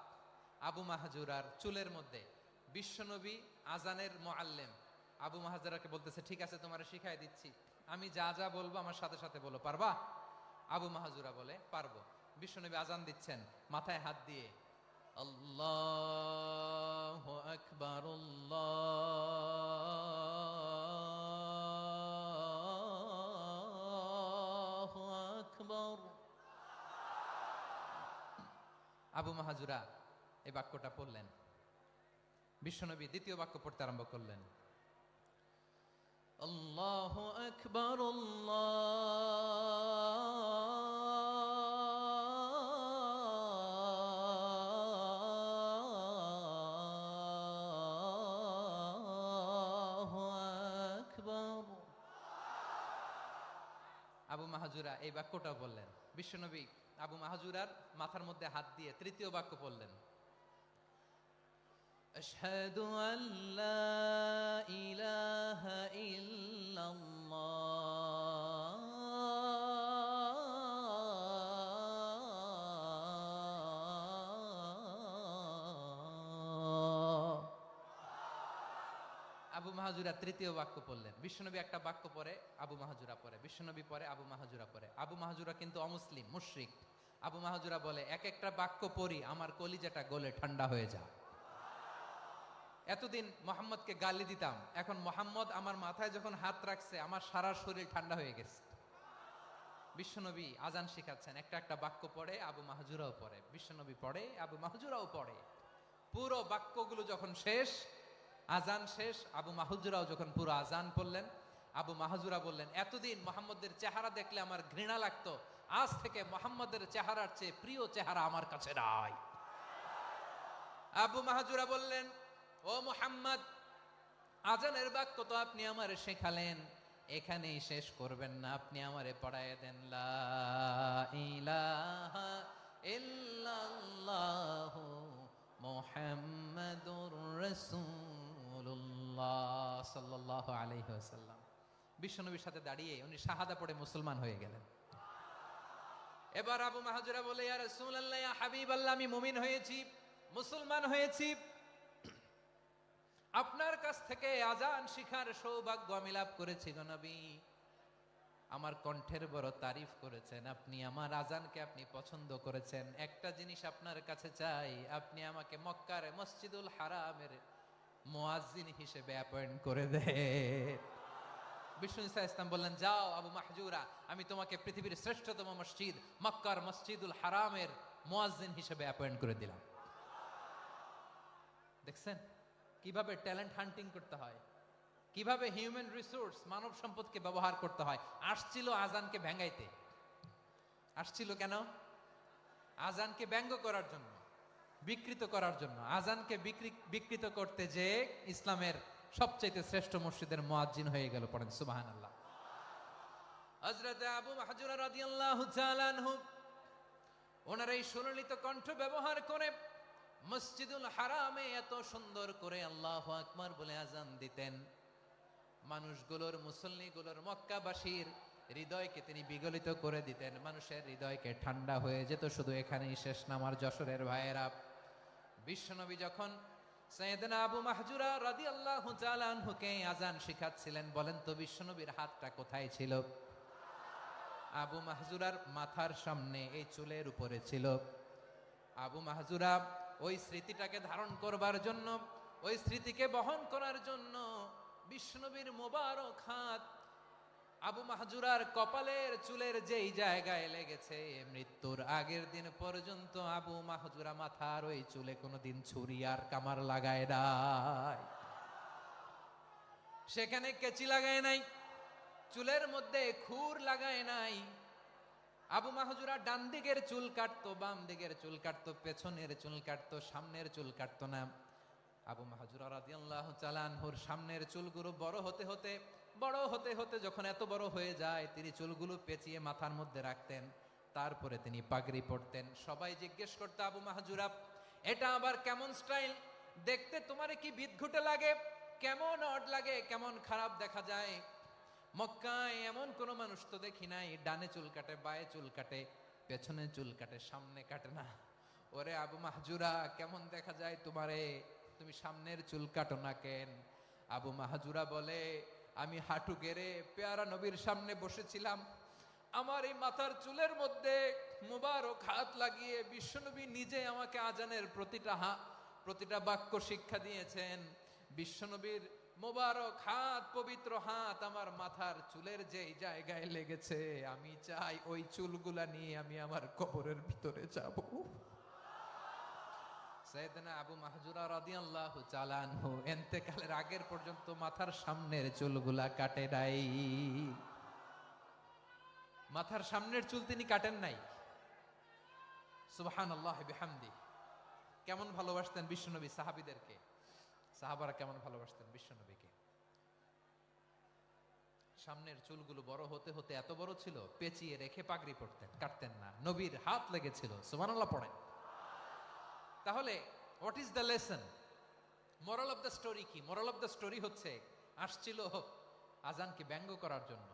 [SPEAKER 1] আবু মাহজুরার চুলের মধ্যে। বিশ্বনবী আজানের মুআল্লিম আবু মাহজুরাকে বলতেছে, ঠিক আছে তোমারে শিখাই দিচ্ছি, আমি যা যা বলবো আমার সাথে সাথে বলো, পারবা? আবু মাহজুরা বলে, পারবো। বিশ্বনবী আজান দিচ্ছেন মাথায় হাত দিয়ে, আল্লাহু আকবার, আল্লাহু আকবার। আবু মাহজুরা এই বাক্যটা পড়লেন। বিশ্বনবী দ্বিতীয় বাক্য পড়তে আরম্ভ করলেন, আল্লাহু আকবার, আল্লাহু আকবার। আবু মাহজুরা এই বাক্যটা বললেন। বিশ্বনবী আবু মাহজুরার মাথার মধ্যে হাত দিয়ে তৃতীয় বাক্য পড়লেন, আশহাদু আল্লা ইলাহা ইল্লাল্লাহ। আবু মাহজুরা তৃতীয় বাক্য পড়লেন। বিশ্বনবী একটা বাক্য পরে আবু মাহজুরা পরে, বিশ্বনবী পরে আবু মাহজুরা পরে। আবু মাহজুরা কিন্তু অমুসলিম, মুশরিক। আবু মাহজুরা বলে, এক একটা বাক্য পড়ি আমার কলিজাটা গলে ঠান্ডা হয়ে যায়। এতদিন মোহাম্মদকে গালি দিতাম, এখন মোহাম্মদ আমার মাথায় যখন হাত রাখছে আমার সারা শরীর ঠান্ডা হয়ে গেছে। বিশ্বনবী আজান শিখাচ্ছেন, একটা একটা বাক্য পড়ে আবু মাহজুরাও পড়ে, বিশ্বনবী পড়ে, আবু মাহজুরাও পড়ে। পুরো বাক্যগুলো যখন শেষ, আজান শেষ, আবু মাহজুরাও যখন পুরো আজান পড়লেন, আবু মাহজুরা বললেন, এতদিন মোহাম্মদের চেহারা দেখলে আমার ঘৃণা লাগতো, আজ থেকে মোহাম্মদের চেহারার চেয়ে প্রিয় চেহারা আমার কাছে নাই। আবু মাহজুরা বললেন, ও মুহাম্মদ, আজানের বাক্য তো আপনি আমারে শেখালেন, এখানেই শেষ করবেন না, আপনি আমারে পড়ায় দেন, লা ইলাহা ইল্লাল্লাহু মুহাম্মাদুর রাসূলুল্লাহ সাল্লাল্লাহু আলাইহি ওয়াসাল্লাম। বিশ্বনবীর সাথে দাঁড়িয়ে উনি শাহাদা পড়ে মুসলমান হয়ে গেলেন। এবার আবু মাহজুরা বলে, ইয়া রাসূলুল্লাহ, ইয়া হাবিবাল্লাহ, আমি মুমিন হয়েছি, মুসলমান হয়েছি, আপনার কাছ থেকে আজান শিখার সৌভাগ্য আমি লাভ করেছি গো নবী। আমার কণ্ঠের বড় তারিফ করেছেন আপনি, আমার আজানকে আপনি পছন্দ করেছেন। একটা জিনিস আপনার কাছে চাই, আপনি আমাকে মক্কার মসজিদুল হারামের মুয়াজ্জিন হিসেবে অ্যাপয়েন্ট করে দেন। বিষ্ণু ইসা ইসলাম বললেন, যাও আবু মাহজুরা, আমি তোমাকে পৃথিবীর শ্রেষ্ঠতম মসজিদ মক্কার মসজিদুল হারামের মুয়াজ্জিন হিসেবে অ্যাপয়েন্ট করে দিলাম। দেখছেন কিভাবে ট্যালেন্ট হান্টিং করতে হয়, কিভাবে হিউম্যান রিসোর্স মানব সম্পদকে ব্যবহার করতে হয়। আসছিল আজানকে ভেঙ্গাইতে। আসছিল কেন? আজানকে ব্যঙ্গ করার জন্য, বিকৃত করার জন্য। আজানকে বিকৃত করতে যে ইসলামের সবচেয়ে শ্রেষ্ঠ মসজিদের মুয়াজ্জিন হয়ে গেল। পড়েন সুবহানাল্লাহ। হযরত আবু মাহজুরা রাদিয়াল্লাহু তাআলা আনহু ওনার এই সুললিত কণ্ঠ ব্যবহার করে মসজিদুল হারামে এত সুন্দর করে আল্লাহু আকবার বলে আজান দিতেন, মানুষগুলোর, মুসল্লিগুলোর, মক্কাবাসীর হৃদয়কে তিনি বিগলিত করে দিতেন। মানুষের হৃদয়কে ঠান্ডা হয়ে যেত। শুধু এখানেই শেষ না আমার যশোরের ভাইয়েরা। বিশ্বনবী যখন সাইয়েদনা আবু মাহজুরা রাদিয়াল্লাহু তাআলা আনহুকে আজান শিখাচ্ছিলেন, বলেন তো বিশ্বনবীর হাতটা কোথায় ছিল? আবু মাহজুরার মাথার সামনে, এই চুলের উপরে ছিল। আবু মাহজুরা ওই স্মৃতিটাকে ধারণ করবার জন্য, ওই স্মৃতিকে বহন করার জন্য বিশ্বনবীর মোবারক হাত আবু মাহজুরার কপালের চুলের যেই জায়গায় লেগেছে, মৃত্যুর আগের দিন পর্যন্ত আবু মাহজুরা মাথার ওই চুলে কোনোদিন ছুরি আর কামার লাগায় নাই, সেখানে কেচি লাগায় নাই, চুলের মধ্যে খুর লাগায় নাই। আবু মাহজুরা ডান দিকের চুল কাটতো, বাম দিকের চুল কাটতো, পেছনের চুল কাটতো, সামনের চুল কাটতো না। আবু মাহজুরা রাদিয়াল্লাহু তাআলা আনহুর সামনের চুলগুলো বড় হতে হতে যখন এত বড় হয়ে যায়, তিনি চুলগুলো পেঁচিয়ে মাথার মধ্যে রাখতেন। তারপরে তিনি পাগড়ি পরতেন। সবাই জিজ্ঞেস করতো, আবু মাহজুরা এটা আবার কেমন স্টাইল? দেখতে তোমারে কি বিদঘুটে লাগে? কেমন অড লাগে? কেমন খারাপ দেখা যায়? মক্কায় এমন কোন মানুষ তো দেখি নাই, ডানে চুল কাটে, বায়ে চুল কাটে, পেছনে চুল কাটে, সামনে কাটে না। ওরে আবু মাহজুরা, কেমন দেখা যায় তোমারে? তুমি সামনের চুল কাটো না কেন? আবু মাহজুরা বলে, আমি হাঁটু গেড়ে পেয়ারা নবীর সামনে বসেছিলাম, আমার এই মাথার চুলের মধ্যে মুবারক হাত লাগিয়ে বিশ্বনবী নিজে আমাকে আজানের প্রতিটা বাক্য শিক্ষা দিয়েছেন। বিশ্বনবীর মোবারক হাত, পবিত্র হাত আমার মাথার চুলের যেই জায়গায় লেগেছে, আমি চাই ওই চুলগুলা নিয়ে আমি আমার কবরের ভিতরে যাব। সাইয়েদনা আবু মাহজুরা রাদিয়াল্লাহু তাআলা আনহু ইন্তেকালের আগের পর্যন্ত মাথার সামনের চুলগুলা কাটে নাই। মাথার সামনের চুল তিনি কাটেন নাই। সুবহানাল্লাহি বিহামদি। কেমন ভালোবাসতেন বিশ্বনবী সাহাবীদেরকে, সাহাবারা কেমন ভালোবাসতেন বিশ্বনবীকে। সামনের চুলগুলো বড় হতে হতে এত বড় ছিল, পেঁচিয়ে রেখে পাগড়ি পরতেন, কাটতেন না। নবীর হাত লেগেছিল। সুবহানাল্লাহ পড়েন। তাহলে what is the lesson? Moral of the story কি? মোরাল অফ দ্য স্টোরি হচ্ছে, আসছিল আজানকে ব্যঙ্গ করার জন্য,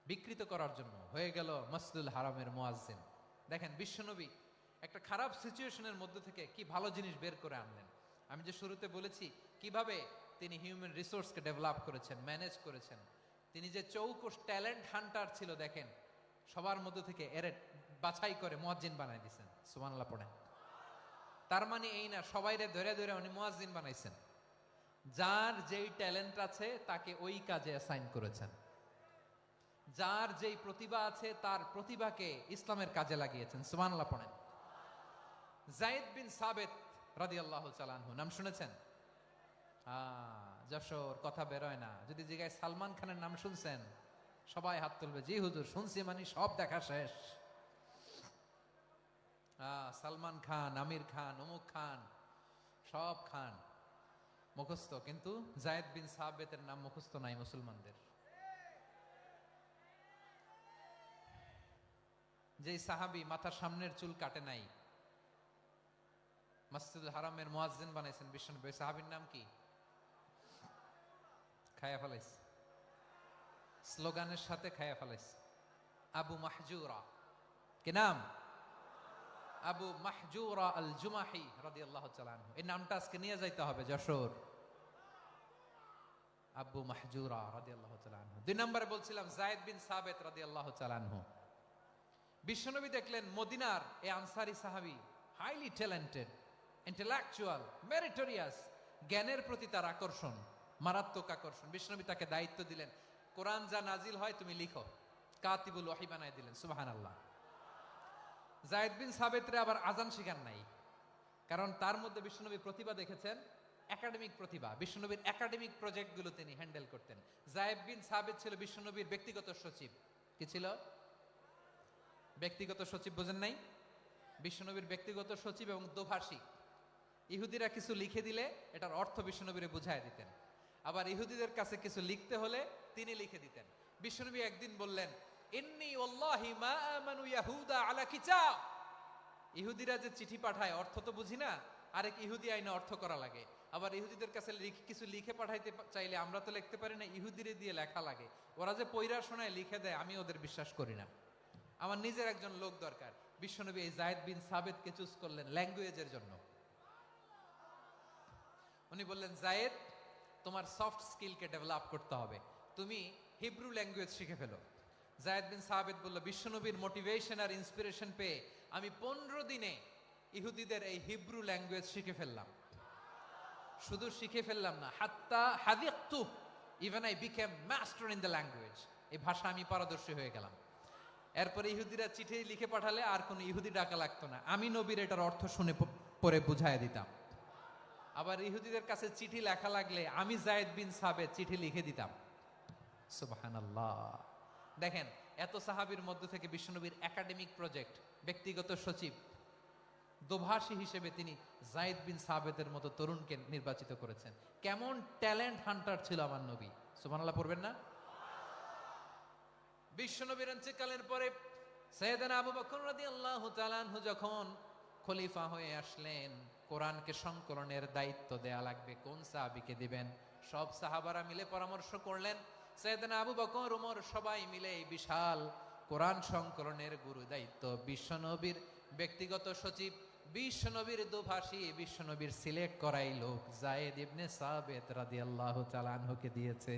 [SPEAKER 1] বিকৃত করার জন্য, হয়ে গেল মসজিদুল হারামের মুয়াজ্জিন। দেখেন বিশ্বনবী একটা খারাপ সিচুয়েশনের মধ্যে থেকে কি ভালো জিনিস বের করে আনলেন। আমি যে শুরুতে বলেছি কিভাবে তিনি হিউম্যান রিসোর্সকে ডেভেলপ করেছেন, ম্যানেজ করেছেন। তিনি যে চৌকস ট্যালেন্ট হান্টার ছিল, দেখেন সবার মধ্যে থেকে এরে বাছাই করে মুয়াজ্জিন বানাই দিয়েছেন। সুবহানাল্লাহ পড়েন। তার মানে এই না সবাইরে ধরে ধরে উনি মুয়াজ্জিন বানাইছেন। যার যেই ট্যালেন্ট আছে তাকে ওই কাজে অ্যাসাইন করেছেন। যার যেই প্রতিভা আছে তার প্রতিভাকে ইসলামের কাজে লাগিয়েছেন। সুবহানাল্লাহ পড়েন। যায়েদ বিন সাবিত রাদিয়াল্লাহু তাআলা আনহু নাম শুনেছেন? যশোর কথা বেরোয় না। যদি জিগায় সালমান খানের নাম শুনছেন, সবাই হাত তুলবে, জি হুজুর শুনছি, মানে সব দেখা শেষ। সালমান খান, আমির খান, অমুক খান, সব খান মুখস্থ, কিন্তু যায়েদ বিন সাবিতের নাম মুখস্থ নাই মুসলমানদের। যেই সাহাবী মাথার সামনের চুল কাটে নাই, মসজিদুল হারামের মুয়াজ্জিন বানাইছেন বিশ্বনবী, সাহাবীর নাম কি? খায়া ফেলাইছে, স্লোগানের সাথে খায়া ফেলাইছে। আবু মাহজুরা। কি নাম? আবু মাহজুরা আল জুমাহি রাদিয়াল্লাহু তাআলা আনহু। এই নামটা আজকে নিয়ে যাইতে হবে যশোর। আবু মাহজুরা রাদিয়াল্লাহু তাআলা আনহু। 2 নম্বরে বলছিলাম যায়েদ বিন সাবিত রাদিয়াল্লাহু তাআলা আনহু। বিশ্বনবী দেখলেন মদিনার এই আনসারী সাহাবী হাইলি ট্যালেন্টেড, ইন্টেলেকচুয়াল, মেরিটোরিয়াস, জ্ঞানের প্রতি তার আকর্ষণ, মারাত্মক আকর্ষণ। বিশ্বনবী তাকে দায়িত্ব দিলেন, কোরআন যা নাজিল হয় তুমি লিখো, কাতিবুল ওহী বানায় দিলেন। সুবহানাল্লাহ। যায়েদ বিন সাবিতরে আবার আজান শিখান নাই, কারণ তার মধ্যে বিশ্বনবী প্রতিভা দেখেছেন, একাডেমিক প্রতিভা, বিশ্বনবীর একাডেমিক প্রজেক্টগুলো তিনি হ্যান্ডেল করতেন। যায়েদ বিন সাবিত ছিল বিশ্বনবীর ব্যক্তিগত সচিব। কি ছিল? ব্যক্তিগত সচিব, বোঝেন নাই? বিশ্বনবীর ব্যক্তিগত সচিব এবং দোভাষী। ইহুদিরা কিছু লিখে দিলে এটার অর্থ বিশ্বনবীরে বুঝায় দিতেন। আবার ইহুদিদের কাছে কিছু লিখতে হলে তিনি লিখে দিতেন। বিশ্বনবী একদিন বললেন, ইন্নী ওয়াল্লাহি মা আমানু ইয়াহুদা আলা কিতাব। ইহুদিরা যে চিঠি পাঠায় অর্থ তো বুঝি না, আরেক ইহুদি আইনে অর্থ করা লাগে। আবার ইহুদিদের কাছে কিছু লিখে পাঠাইতে চাইলে আমরা তো লিখতে পারি না, ইহুদিরে দিয়ে লেখা লাগে। ওরা যে পয়রা শোনায় লিখে দেয়, আমি ওদের বিশ্বাস করি না। আমার নিজের একজন লোক দরকার। বিশ্বনবী এই যায়েদ বিন সাবিতকে চুজ করলেন ল্যাঙ্গুয়েজের জন্য। উনি বললেন, যায়েদ, তোমার সফট স্কিলকে ডেভেলপ করতে হবে, তুমি হিব্রু ল্যাঙ্গুয়েজ শিখে ফেলো। যায়েদ বিন সাবিত বলল, বিশ্বনবীর মোটিভেশন আর ইন্সপিরেশন পেয়ে আমি 15 দিনে ইহুদিদের এই হিব্রু ল্যাঙ্গুয়েজ শিখে ফেললাম। শুধু শিখে ফেললাম না, হাত্তা হাদিকতু, even I became master in the language. এই ভাষা আমি পারদর্শী হয়ে গেলাম। এরপরে ইহুদিরা চিঠি লিখে পাঠালে আর কোনো ইহুদি ডাকা লাগতো না, আমি নবীর এটার অর্থ শুনে পরে বুঝায় দিতাম। আবার ইহুদিদের কাছে চিঠি লেখা লাগলে আমি যায়েদ বিন সাবিত চিঠি লিখে দিতাম। সুবহানাল্লাহ। দেখেন, এত সাহাবীর মধ্য থেকে বিশ্বনবীর একাডেমিক প্রজেক্ট, ব্যক্তিগত সচিব, দোভাষী হিসেবে তিনি যায়েদ বিন সাবিতের মতো তরুণকে নির্বাচিত করেছেন। কেমন ট্যালেন্ট হান্টার ছিল আমার নবী! সুবহানাল্লাহ পড়বেন না? বিশ্বনবীর ইন্তেকালের পরে সাইয়েদনা আবু বকর রাদিয়াল্লাহু তাআলা আনহু যখন খলিফা হয়ে আসলেন, কোরআনকে সংকলনের দায়িত্ব দেয়া লাগবে, কোন সাহাবীকে দিবেন? সব সাহাবারা মিলে পরামর্শ করলেন। সাইয়েদনা আবু বকর, ওমর সবাই মিলে এই বিশাল কোরআন সংকলনের গুরু দায়িত্ব বিশ্বনবীর ব্যক্তিগত সচিব, বিশ্বনবীর দোভাষী, বিশ্বনবীর সিলেক্ট করাই লোক যায়েদ ইবনে সাবিত রাদিয়াল্লাহু তাআলা আনহুকে দিয়েছে।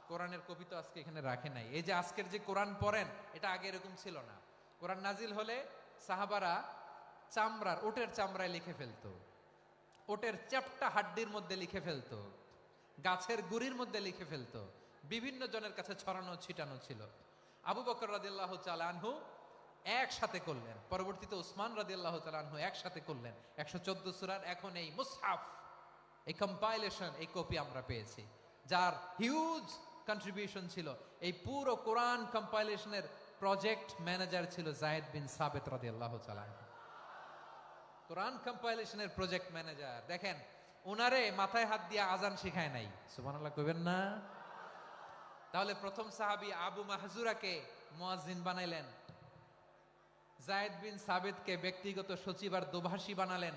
[SPEAKER 1] কোরআনের কপি তো আজকে এখানে রাখে নাই। এই যে আজকের যে কোরআন পড়েন, এটা আগে এরকম ছিল না। কোরআন নাজিল হলে সাহাবারা চামড়ার, ওটের চামড়ায় লিখে ফেলতো, ওটের চ্যাপ্টা হাড্ডির মধ্যে লিখে ফেলতো, গাছের গুড়ির মধ্যে লিখে ফেলতো। বিভিন্ন জনের কাছে ছড়ানো ছিটানো ছিল। আবু বকর রাদিয়াল্লাহু তাআলা আনহু একসাথে করলেন, পরবর্তীতে উসমান রাদিয়াল্লাহু তাআলা আনহু একসাথে করলেন। 114 সূরার এখন এই মুসহাফ, এই কম্পাইলেশন, এই কপি আমরা পেয়েছি, যার হিউজ কন্ট্রিবিউশন ছিল। এই পুরো কোরআন কম্পাইলেশনের প্রজেক্ট ম্যানেজার ছিল যায়েদ বিন সাবিত রাদিয়াল্লাহু তাআলা। কোরআন কম্পাইলেশনের প্রজেক্ট ম্যানেজার। দেখেন, ওনারে মাথায় হাত দিয়ে আজান শিখায় নাই। সুবহানাল্লাহ কইবেন না? তাহলে প্রথম সাহাবী আবু মাহজুরাকে মুয়াজ্জিন বানাইলেন, যায়েদ বিন সাবিতকে ব্যক্তিগত সচিব আর দোভাষী বানালেন,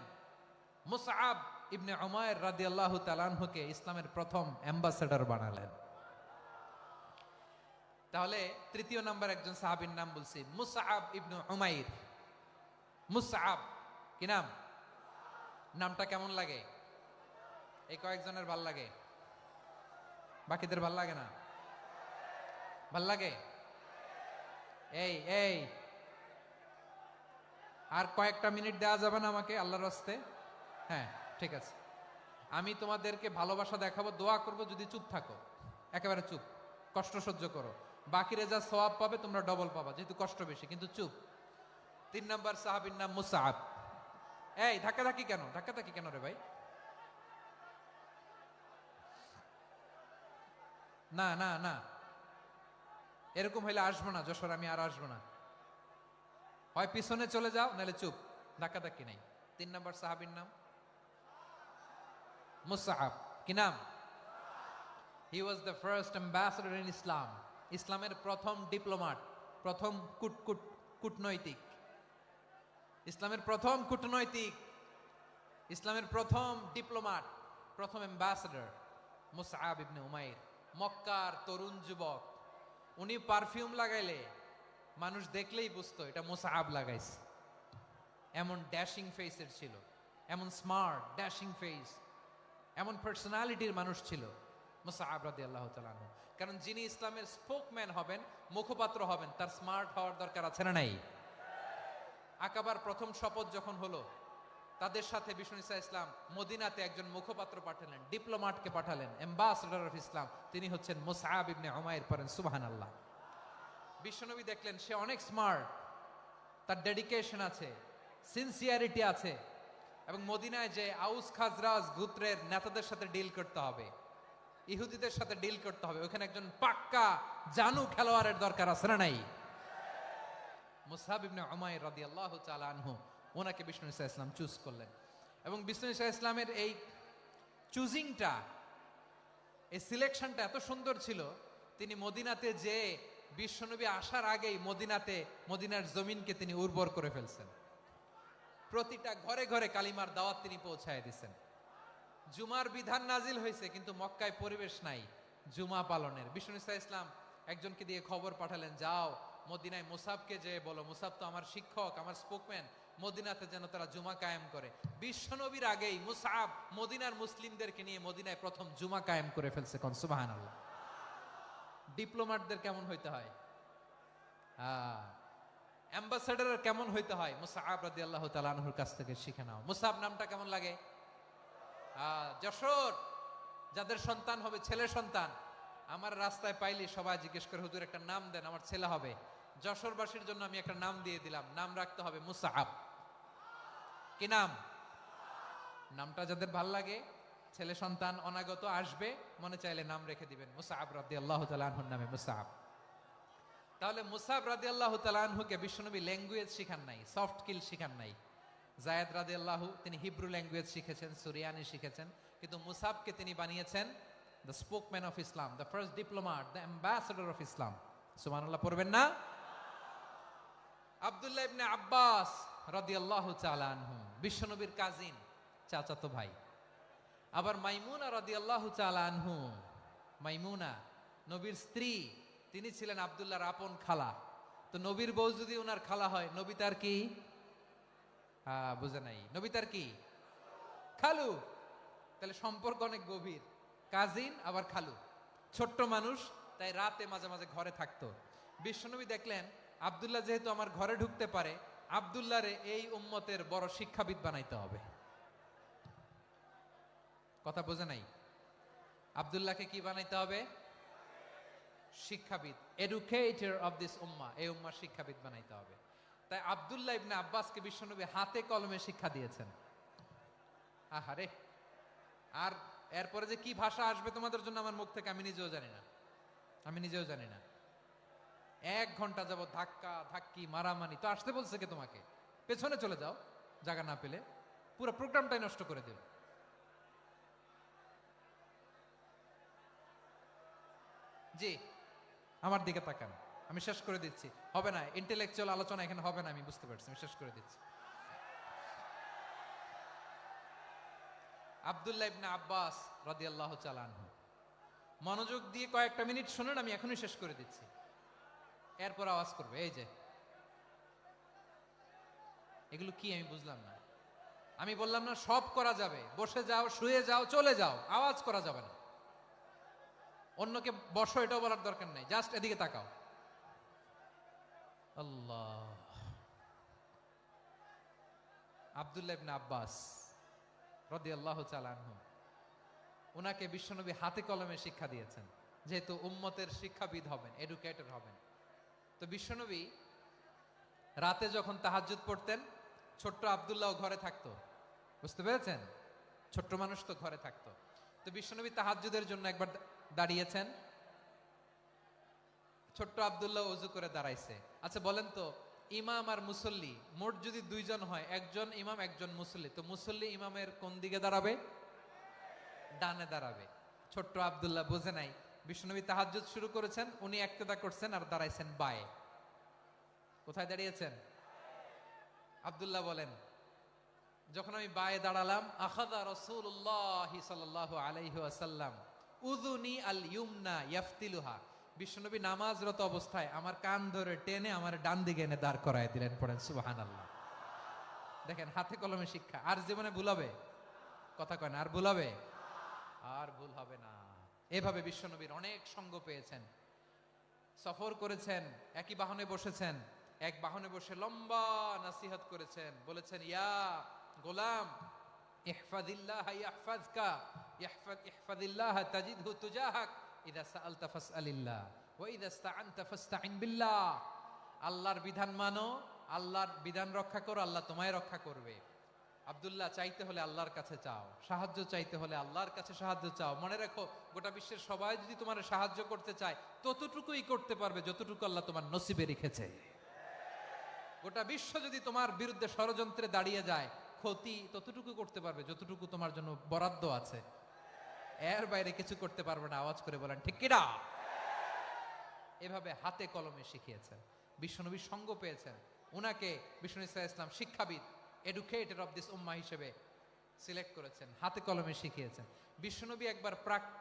[SPEAKER 1] মুসআব ইবনে উমাইর রাদিয়াল্লাহু তাআলা আনহুকে ইসলামের প্রথম অ্যাম্বাসেডর বানালেন। তাহলে তৃতীয় নাম্বার একজন সাহাবীর নাম বলছি, মুসআব ইবনে উমাইর। মুসআব কি নাম? নামটা কেমন লাগে? এই কয়েকজনের ভাল লাগে, বাকিদের ভাল লাগে না? ভাল লাগে? এই এই আর কয়েকটা মিনিট দেওয়া যাবে না আমাকে আল্লাহর রাস্তে? হ্যাঁ, ঠিক আছে। আমি তোমাদেরকে ভালোবাসা দেখাবো, দোয়া করব, যদি চুপ থাকো, একেবারে চুপ, কষ্ট সহ্য করো, বাকিরে যা সওয়াব পাবে তোমরা ডবল পাবা, যেহেতু কষ্ট বেশি, কিন্তু চুপ। 3 নাম্বার সাহাবীর নাম মুসআব। এই ধাক্কাধাক্কি কেন? ধাক্কাধাক্কি কেন রে ভাই? না না না, এরকম হইলে আসবো না যশোর, আমি আর আসবো না। হয় পিছনে চলে যাও, নাহলে চুপ, ধাক্কাধাক্কি নাই। 3 নাম্বার সাহাবীর নাম মুসআব। কি নাম? He was the first ambassador in Islam. ইসলামের প্রথম ডিপ্লোমাট, প্রথম কূটনৈতিক, ইসলামের প্রথম কূটনৈতিক, ইসলামের প্রথম ডিপ্লোমাট, প্রথম অ্যাম্বাসেডর মুসআব ইবনে উমাইর। মক্কার তরুণ যুবক, উনি পারফিউম লাগাইলে মানুষ দেখলেই বুঝতো এটা মুসআব লাগাইছে। এমন ড্যাশিং ফেসের ছিল, এমন স্মার্ট ড্যাশিং ফেস, এমন পার্সোনালিটির মানুষ ছিল মুসআব রাদিয়াল্লাহু তাআলা আনহু। কারণ যিনি ইসলামের স্পোকম্যান হবেন, মুখপাত্র হবেন, তার স্মার্ট হওয়ার দরকার আছে না নাই? আকাবার প্রথম শপথ যখন হলো, তাদের সাথে বিষ্ণু ঈসা ইসলাম মদিনাতে একজন মুখপাত্র পাঠালেন, ডিপ্লোমাটকে পাঠালেন, অ্যাম্বাসেডর অফ ইসলাম, তিনি হচ্ছেন মুসআব ইবনে উমাইর। পড়েন সুবহানাল্লাহ। বিশ্বনবী দেখলেন সে অনেক স্মার্ট, তার ডেডিকেশন আছে, সিনসিয়ারিটি আছে, এবং মদিনায় যে আউস খাজরাজ গোত্রের নেতাদের সাথে ডিল করতে হবে, ইহুদিদের সাথে ডিল করতে হবে, ওখানে একজন পাক্কা জানু খেলোয়াড়ের দরকার আছে না নাই? মুসআব ইবনে উমাইর রাদিয়াল্লাহু তাআলা আনহু, ওনাকে বিষ্ণু ইসা ইসলাম চুজ করলেন। এবং বিষ্ণু ইসা ইসলামের এই চুজিংটা, এই সিলেকশনটা এত সুন্দর ছিল, তিনি মদিনাতে যে বিশ্বনবী আসার আগেই মদিনার জমিনকে তিনি উর্বর করে ফেলছেন। প্রতিটা ঘরে ঘরে কালিমার দাওয়াত তিনি পৌঁছায় দিচ্ছেন। জুমার বিধান নাজিল হয়েছে, কিন্তু মক্কায় পরিবেশ নাই জুমা পালনের। বিষ্ণু ইসা ইসলাম একজনকে দিয়ে খবর পাঠালেন, যাও মদিনায় মুসাবকে যে বলো, মুসাব তো আমার শিক্ষক, আমার স্পোকম্যান, মদিনাতে যেন তারা জুমা কায়েম করে। বিশ্বনবীর আগেই মুসাব মদিনার মুসলিমদেরকে নিয়ে মদিনায় প্রথম জুমা কায়েম করে ফেলছে। কোন সুবহানাল্লাহ। ডিপ্লোম্যাটদের কেমন হইতে হয়, অ্যাম্বাসেডারের কেমন হইতে হয়, মুসআব রাদিয়াল্লাহু তাআলা আনহুর কাছ থেকে শিখে নাও। মুসআব নামটা কেমন লাগে? যশোর যাদের সন্তান হবে, ছেলে সন্তান, আমার রাস্তায় পাইলে সবাই জিজ্ঞেস করে, হুজুর একটা নাম দেন, আমার ছেলে হবে। যশোরবাসীর জন্য আমি একটা নাম দিয়ে দিলাম, নাম রাখতে হবে মুসআব। কি নাম? নামটা যাদের ভাল লাগে, ছেলে সন্তান অনাগত আসবে, মনে চাইলে নাম রেখে দিবেন মুসআব রাদিয়াল্লাহু তাআলা আনহুর নামে মুসআব। তাহলে মুসআব রাদিয়াল্লাহু তাআলা আনহুকে বিশ্বনবী ল্যাঙ্গুয়েজ শিখান নাই, সফট স্কিল শিখান নাই। যায়েদ রাদিয়াল্লাহু তিনি হিব্রু ল্যাঙ্গুয়েজ শিখেছেন, সুরিয়ানি শিখেছেন, কিন্তু মুসআবকে তিনি বানিয়েছেন the spokesman of Islam, the first diplomat, the ambassador of Islam. সুবহানাল্লাহ পড়বেন না? আব্দুল্লাহ ইবনে আব্বাস রাদিয়াল্লাহু তাআলা আনহু বিশ্বনবীর কাজিন, চাচাতো ভাই। আবার মাইমুনা রাদিয়াল্লাহু তাআলা আনহু, মাইমুনা নবীর স্ত্রী, তিনি ছিলেন আব্দুল্লাহর আপন খালা। তো নবীর বউ যদি ওনার খালা হয়, নবী তার কি? বুঝে নাই, নবী তার কি? খালু। তাহলে সম্পর্ক অনেক গভীর, কাজিন আবার খালু। ছোট্ট মানুষ, তাই রাতে মাঝে মাঝে ঘরে থাকতো। বিশ্বনবী দেখলেন আব্দুল্লাহ যেহেতু আমার ঘরে ঢুকতে পারে, আব্দুল্লাহরে এই উম্মতের বড় শিক্ষাবিদ বানাইতে হবে। কথা বোঝে নাই? আব্দুল্লাহকে কি বানাইতে হবে? শিক্ষাবিদ, এডুকেটর অফ দিস উম্মাহ, এই উম্মার শিক্ষাবিদ বানাইতে হবে। তাই আব্দুল্লাহ ইবনে আব্বাসকে বিশ্বনবী হাতে কলমে শিক্ষা দিয়েছেন। আহারে, আর এরপরে যে কি ভাষা আসবে তোমাদের জন্য আমার মুখ থেকে আমি নিজেও জানি না। 1 ঘন্টা যাবত ধাক্কা ধাক্কি মারামারি। তো আসতে বলছে কে তোমাকে? পেছনে চলে যাও, জায়গা না পেলে। পুরো প্রোগ্রামটাই নষ্ট করে দিল। জি, আমার দিকে তাকান, আমি শেষ করে দিচ্ছি। হবে না, ইন্টেলেকচুয়াল আলোচনা এখানে হবে না, আমি বুঝতে পারছি, আমি শেষ করে দিচ্ছি। আব্দুল্লাহ ইবনে আব্বাস রাদিয়াল্লাহু তাআলা আনহু, মনোযোগ দিয়ে কয়েকটা মিনিট শুনুন, আমি এখনই শেষ করে দিচ্ছি। এরপর আওয়াজ করবে, এই যে এগুলো কি আমি বুঝলাম না। আমি বললাম না সব করা যাবে, বসে যাও, শুয়ে যাও, চলে যাও, আওয়াজ করা যাবে না। অন্যকে বসো এটাও বলার দরকার নাই, জাস্ট এদিকে তাকাও। আল্লাহ। আব্দুল্লাহ ইবনে আব্বাস রাদিয়াল্লাহু তাআলা আনহু, ওনাকে বিশ্বনবী হাতে কলমে শিক্ষা দিয়েছেন, যেহেতু উম্মতের শিক্ষাবিদ হবেন, এডুকেটর হবেন। তো বিশ্বনবী রাতে যখন তাহাজ্জুদ পড়তেন, ছোট্ট আব্দুল্লাহ ঘরে থাকতো। বুঝতে পেরেছেন? ছোট্ট মানুষ তো ঘরে থাকতো। তো বিশ্বনবী তাহাজ্জুদের জন্য একবার দাঁড়িয়েছেন, ছোট্ট আব্দুল্লাহ ওযু করে দাঁড়াইছে। আচ্ছা বলেন তো, ইমাম আর মুসল্লি মোট যদি 2 জন হয়, একজন ইমাম একজন মুসল্লি, তো মুসল্লি ইমামের কোন দিকে দাঁড়াবে? ডানে দাঁড়াবে। ছোট্ট আব্দুল্লাহ বুঝে নাই, বিশ্বনবী তাহাজ্জুদ শুরু করেছেন, উনি ইক্তেদা করছেন আর দাঁড়াইছেন বায়ে। কোথায় দাঁড়িয়েছেন? আব্দুল্লাহ বলেন, যখন আমি বায়ে দাঁড়ালাম, আখাযা রাসূলুল্লাহ সাল্লাল্লাহু আলাইহি ওয়াসাল্লাম উযুনি আল ইউমনা ইয়াফতিলুহা, বিশ্বনবী নামাজরত অবস্থায় আমার কান ধরে টেনে আমার ডান দিকে এনে দাঁড় করায় দিলেন। পড়েন সুবহানাল্লাহ। দেখেন, হাতে কলমে শিক্ষা। আর জীবনে ভুল হবে? কথা কয় না, আর ভুল হবে? আর ভুল হবে না। এভাবে বিশ্বনবীর অনেক সঙ্গ পেয়েছেন, সফর করেছেন, একই বাহনে বসেছেন, এক বাহনে বসে লম্বা নাসিহত করেছেন, বলেছেন, ইয়া গোলাম ইহফাজিল্লাহ ইয়াহফাজকা, ইহফাজিল্লাহ তাজিদহু তুজাহাক, ইযা সাআলতা ফাসআলিল্লাহ ওয়া ইযা ইসতাআনতা ফাসতাইন বিল্লাহ। আল্লাহর বিধান মানো, আল্লাহর বিধান রক্ষা করো, আল্লাহ তোমায় রক্ষা করবে। আব্দুল্লাহ, চাইতে হলে আল্লাহর কাছে চাও, সাহায্য চাইতে হলে আল্লাহর কাছে সাহায্য চাও। মনে রাখো, গোটা বিশ্বের সবাই যদি তোমার সাহায্য করতে চায়, ততটুকুই করতে পারবে যতটুকু আল্লাহ তোমার নসিবে রেখেছে। গোটা বিশ্ব যদি তোমার বিরুদ্ধে ষড়যন্ত্রে দাঁড়িয়ে যায়, ক্ষতি ততটুকু করতে পারবে যতটুকু তোমার জন্য বরাদ্দ আছে। এর বাইরে কিছু করতে পারবে না। আওয়াজ করে বলেন ঠিক কিনা? এভাবে হাতে কলমে শিখিয়েছেন। বিশ্বনবীর সঙ্গ পেয়েছেন। উনাকে বিষ্ণু ইসলাম শিক্ষাবিদ, এডুকেটর অফ দিস উম্মাহ হিসেবে সিলেক্ট করেছেন, হাতে কলমে শিখিয়েছেন। বিশ্বনবী একবার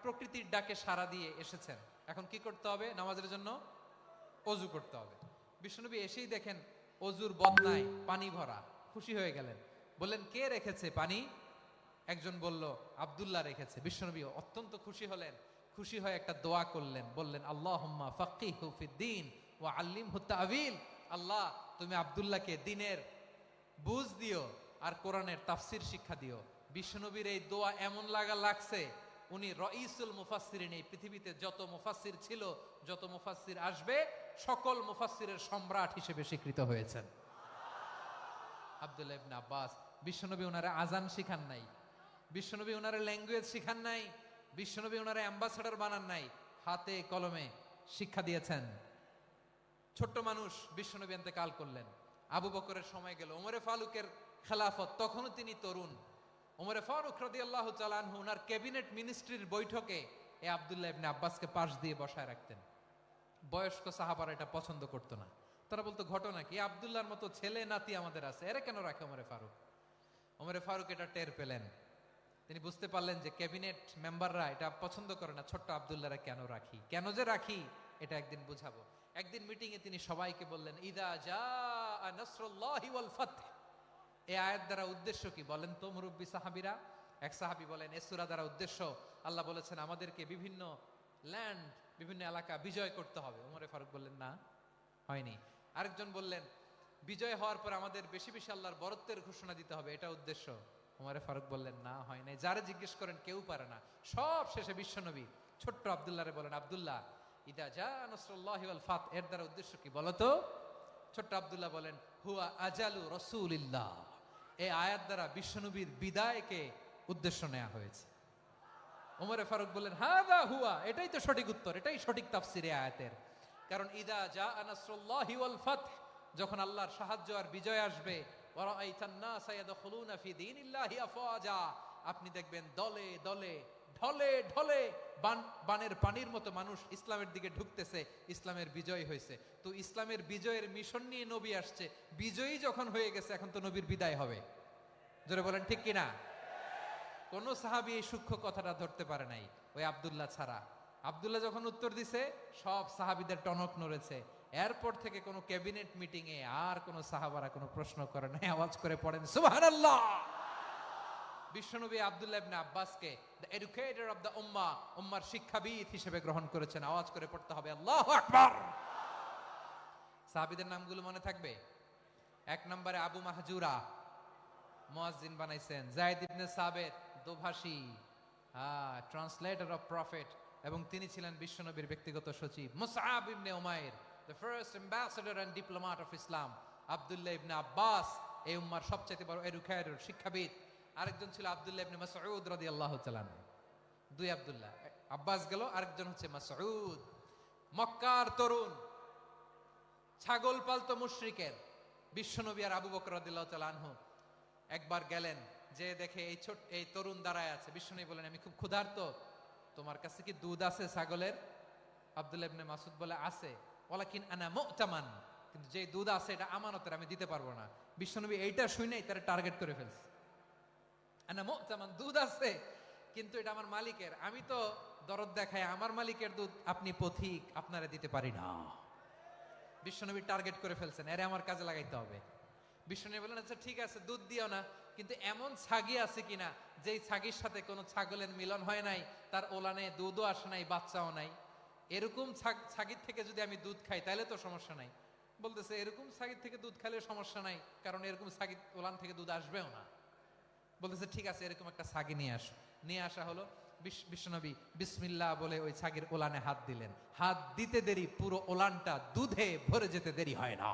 [SPEAKER 1] প্রকৃতির ডাকে সাড়া দিয়ে এসেছেন। এখন কি করতে হবে? নামাজের জন্য অজু করতে হবে। বিশ্বনবী এসেই দেখেন অজুর বদনায় পানি ভরা, খুশি হয়ে গেলেন। বললেন, কে রেখেছে পানি? একজন বলল, আব্দুল্লাহ রেখেছে। বিশ্বনবী অত্যন্ত খুশি হলেন। খুশি হয়ে একটা দোয়া করলেন, বললেন, আল্লাহুম্মা ফাক্কিহু ফিদ্দীন ওয়া আল্লিমহু তা'ওয়ীল। আল্লাহ, তুমি আব্দুল্লাহকে দ্বীনের বুঝ দিও আর কোরআনের তাফসীর শিক্ষা দিও। বিশ্বনবীর এই দোয়া এমন লাগছে, উনি রাইসুল মুফাসসিরিন, এই পৃথিবীতে যত মুফাসসির ছিল, যত মুফাসসির আসবে, সকল মুফাসসিরের সম্রাট হিসেবে স্বীকৃত হয়েছেন আব্দুল্লাহ ইবনে আব্বাস। বিশ্বনবী ওনারে আজান শিখান নাই, বিশ্বনবী ওনারে ল্যাঙ্গুয়েজ শিখান নাই, বিশ্বনবী ওনারে অ্যাম্বাসেডর বানান নাই, হাতে কলমে শিক্ষা দিয়েছেন। ছোট্ট মানুষ, বিশ্বনবী ইন্তেকাল করলেন। আবু বকরের সময় গেল, ওমরে ফারুকের খেলাফত, তখনও তিনি তরুণ। ওমরে ফারুক রাদিয়াল্লাহু তাআলা আনহু ওনার ক্যাবিনেট মিনিস্ট্রির বৈঠকে এই আব্দুল্লাহ ইবনে আব্বাসকে পাশ দিয়ে বসায় রাখতেন। বয়স্ক সাহাবারা এটা পছন্দ করতো না। তারা বলতো, ঘটনা কি? আব্দুল্লাহর মতো ছেলে নাতি আমাদের আছে, এরা কেন রাখে ওমরে ফারুক? ওমরে ফারুক এটা টের পেলেন। তিনি বুঝতে পারলেন যে ক্যাবিনেট মেম্বাররা এটা পছন্দ করে না, ছোট্ট আব্দুল্লাহরা কেন রাখি, কেন যে রাখি, এটা একদিন বুঝাবো। একদিন মিটিং এ তিনি সবাইকে বললেন, ইদা জাআ নাসরুল্লাহি ওয়াল ফাতহ। এই আয়াত দ্বারা উদ্দেশ্য কি বলেন তো মুরব্বী সাহাবীরা? এক সাহাবী বলেন, এই সূরা দ্বারা উদ্দেশ্য, আল্লাহ বলেছেন আমাদেরকে বিভিন্ন ল্যান্ড, বিভিন্ন এলাকা বিজয় করতে হবে। ওমরে ফারুক বললেন, না, হয়নি। আরেকজন বললেন, বিজয় হওয়ার পর আমাদের বেশি বেশি আল্লাহর বরত্বের ঘোষণা দিতে হবে, এটা উদ্দেশ্য। ওমরে ফারুক বললেন, না, হয় নাই। যারা জিজ্ঞেস করেন কেউ পারে না। সব শেষে বিশ্বনবী ছোট্ট আব্দুল্লাহরে বলেন, আব্দুল্লাহ, ইদা জাআ নাসরুল্লাহি ওয়াল ফাতহ এর দ্বারা উদ্দেশ্য কি বলো তো? ছোট্ট আব্দুল্লাহ বলেন, হুয়া আজালু রাসূলিল্লাহ। এই আয়াত দ্বারা বিশ্বনবীর বিদায়কে উদ্দেশ্য নেওয়া হয়েছে। ওমরে ফারুক বললেন, হাযা হুয়া, এটাই তো সঠিক উত্তর, এটাই সঠিক তাফসীর এই আয়াতের। কারণ ইদা জাআ নাসরুল্লাহি ওয়াল ফাতহ, যখন আল্লাহর সাহায্য আর বিজয় আসবে, ওয়া রাআইতান নাসা ইয়াদখুলুনা ফি দীনিল্লাহি আফওয়াজা, আপনি দেখবেন দলে দলে, ঢলে ঢলে, বানের পানির মতো মানুষ ইসলামের দিকে ঢুকতেছে। ইসলামের বিজয় হয়েছে। তো ইসলামের বিজয়ের মিশন নিয়ে নবী আসছে। বিজয়ী যখন হয়ে গেছে, এখন তো নবীর বিদায় হবে। জোরে বলেন ঠিক কিনা? কোন সাহাবী এই সূক্ষ্ম কথাটা ধরতে পারে নাই, ওই আব্দুল্লাহ ছাড়া। আব্দুল্লাহ যখন উত্তর দিছে, সব সাহাবীদের টনক নড়েছে। এরপর থেকে কোনো ক্যাবিনেট মিটিং এ আর কোন সাহাবারা কোনো প্রশ্ন করে নাই। আওয়াজ করে পড়েন সুবহানাল্লাহ। বিশ্বনবী আব্দুল্লাহ ইবনে আব্বাসকে দ্য এডুকেটর অফ দ্য উম্মাহ, উম্মার শিক্ষাবিদ হিসেবে গ্রহণ করেছেন। আওয়াজ করে পড়তে হবে আল্লাহু আকবার। সাহাবীদের নামগুলো মনে থাকবে? এক নম্বরে আবু মাহজুরা, মুয়াজ্জিন বানাইছেন। যায়েদ ইবনে সাবিত, দোভাষী, ট্রান্সলেটর অফ প্রফেট, এবং তিনি ছিলেন বিশ্বনবীর ব্যক্তিগত সচিব। Musab ibne Umair, the first ambassador and diplomat of Islam. Abdullah ibne Abbas, এই উম্মার সবচেয়ে বড় এডুকেটর, শিক্ষাবিদ। আরেকজন ছিল আব্দুল্লাহ ইবনে মাসউদ রাদিয়াল্লাহু তাআলা। দুই আব্দুল্লাহ, আব্বাস গেল, আরেকজন হচ্ছে মাসউদ। মক্কার তরুণ, ছাগল পালতো মুশরিকের। বিশ্বনবী আর আবু বকর রাদিয়াল্লাহু তাআলা আনহু একবার গেলেন, যে দেখে এই তরুণ দাঁড়ায় আছে। বিশ্বনবী বলেন, আমি খুব ক্ষুধার্ত, তোমার কাছে কি দুধ আছে ছাগলের? আব্দুল্লাহ ইবনে মাসউদ বলে, আছে। ওয়ালাকিন আনা মুতামান, কিন্তু যে দুধ আছে এটা আমানতের, আমি দিতে পারবো না। বিশ্বনবী এইটা শুনেই তারা টার্গেট করে ফেলছে। আনা মুতামান, দুধ আছে, কিন্তু এটা আমার মালিকের, আমি তো দরদ দেখাই, আমার মালিকের দুধ আপনি পথিক, আপনারা দিতে পারি না। বিশ্বনবী টার্গেট করে ফেলছেন, এরে আমার কাজে লাগাইতে হবে। বিশ্বনবী বলেন, আচ্ছা ঠিক আছে, দুধ দিও না, কিন্তু এমন ছাগি আছে কিনা যেই ছাগির সাথে কোনো ছাগলের মিলন হয় নাই, তার ওলানে দুধও আসে নাই, বাচ্চাও নাই। এরকম ছাগির থেকে যদি আমি দুধ খাই তাহলে তো সমস্যা নাই। বলতেছে, এরকম ছাগির থেকে দুধ খাইলে সমস্যা নাই, কারণ এরকম ছাগির ওলান থেকে দুধ আসবেও না। বলতেছে, ঠিক আছে, এরকম একটা ছাগি নিয়ে আস। নিয়ে আসা হলো। বিশ্বনবী বিসমিল্লাহ বলে ওই ছাগির ওলানে হাত দিলেন। হাত দিতে দেরি, পুরো ওলানটা দুধে ভরে যেতে দেরি হয় না।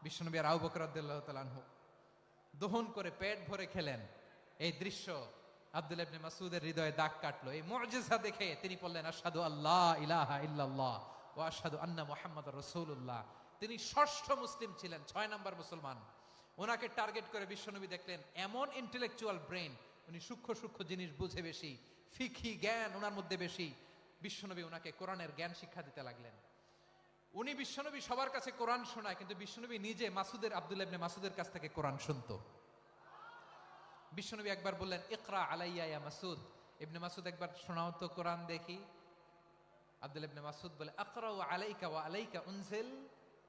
[SPEAKER 1] বিশ্বনবী আর আবু বকর রাদিয়াল্লাহু তাআলা আনহু দহন করে পেট ভরে খেলেন। এই দৃশ্য আব্দুল্লাহ ইবনে মাসউদের হৃদয়ে দাগ কাটলো। এই মুজিজা দেখে তিনি বললেন, আশহাদু আল্লা ইলাহা ইল্লাল্লাহ ওয়া আশহাদু আন্না মুহাম্মাদুর রাসূলুল্লাহ। তিনি ষষ্ঠ মুসলিম ছিলেন, 6 নম্বর মুসলমান। ওনাকে টার্গেট করে বিশ্বনবী দেখলেন এমন ইন্টেলেকচুয়াল ব্রেন, উনি সূক্ষ্ম সূক্ষ্ম জিনিস বুঝে বেশি, ফিকহি জ্ঞান ওনার মধ্যে বেশি। বিশ্বনবী ওনাকে কোরআনের জ্ঞান শিক্ষা দিতে লাগলেন। উনি বিশ্বনবী সবার কাছে কোরআন শোনায়, কিন্তু বিশ্বনবী নিজে আব্দুল্লাহ ইবনে মাসউদের কাছ থেকে কোরআন শুনতো। বিশ্বনবী একবার বললেন, ইকরা আলাইয়া ইয়া মাসউদ। ইবনে মাসউদ একবার শোনাও তো কোরআন দেখি। আব্দুল্লাহ ইবনে মাসউদ বলে, আকরাউ আলাইকা ওয়া আলাইকা উনজিল।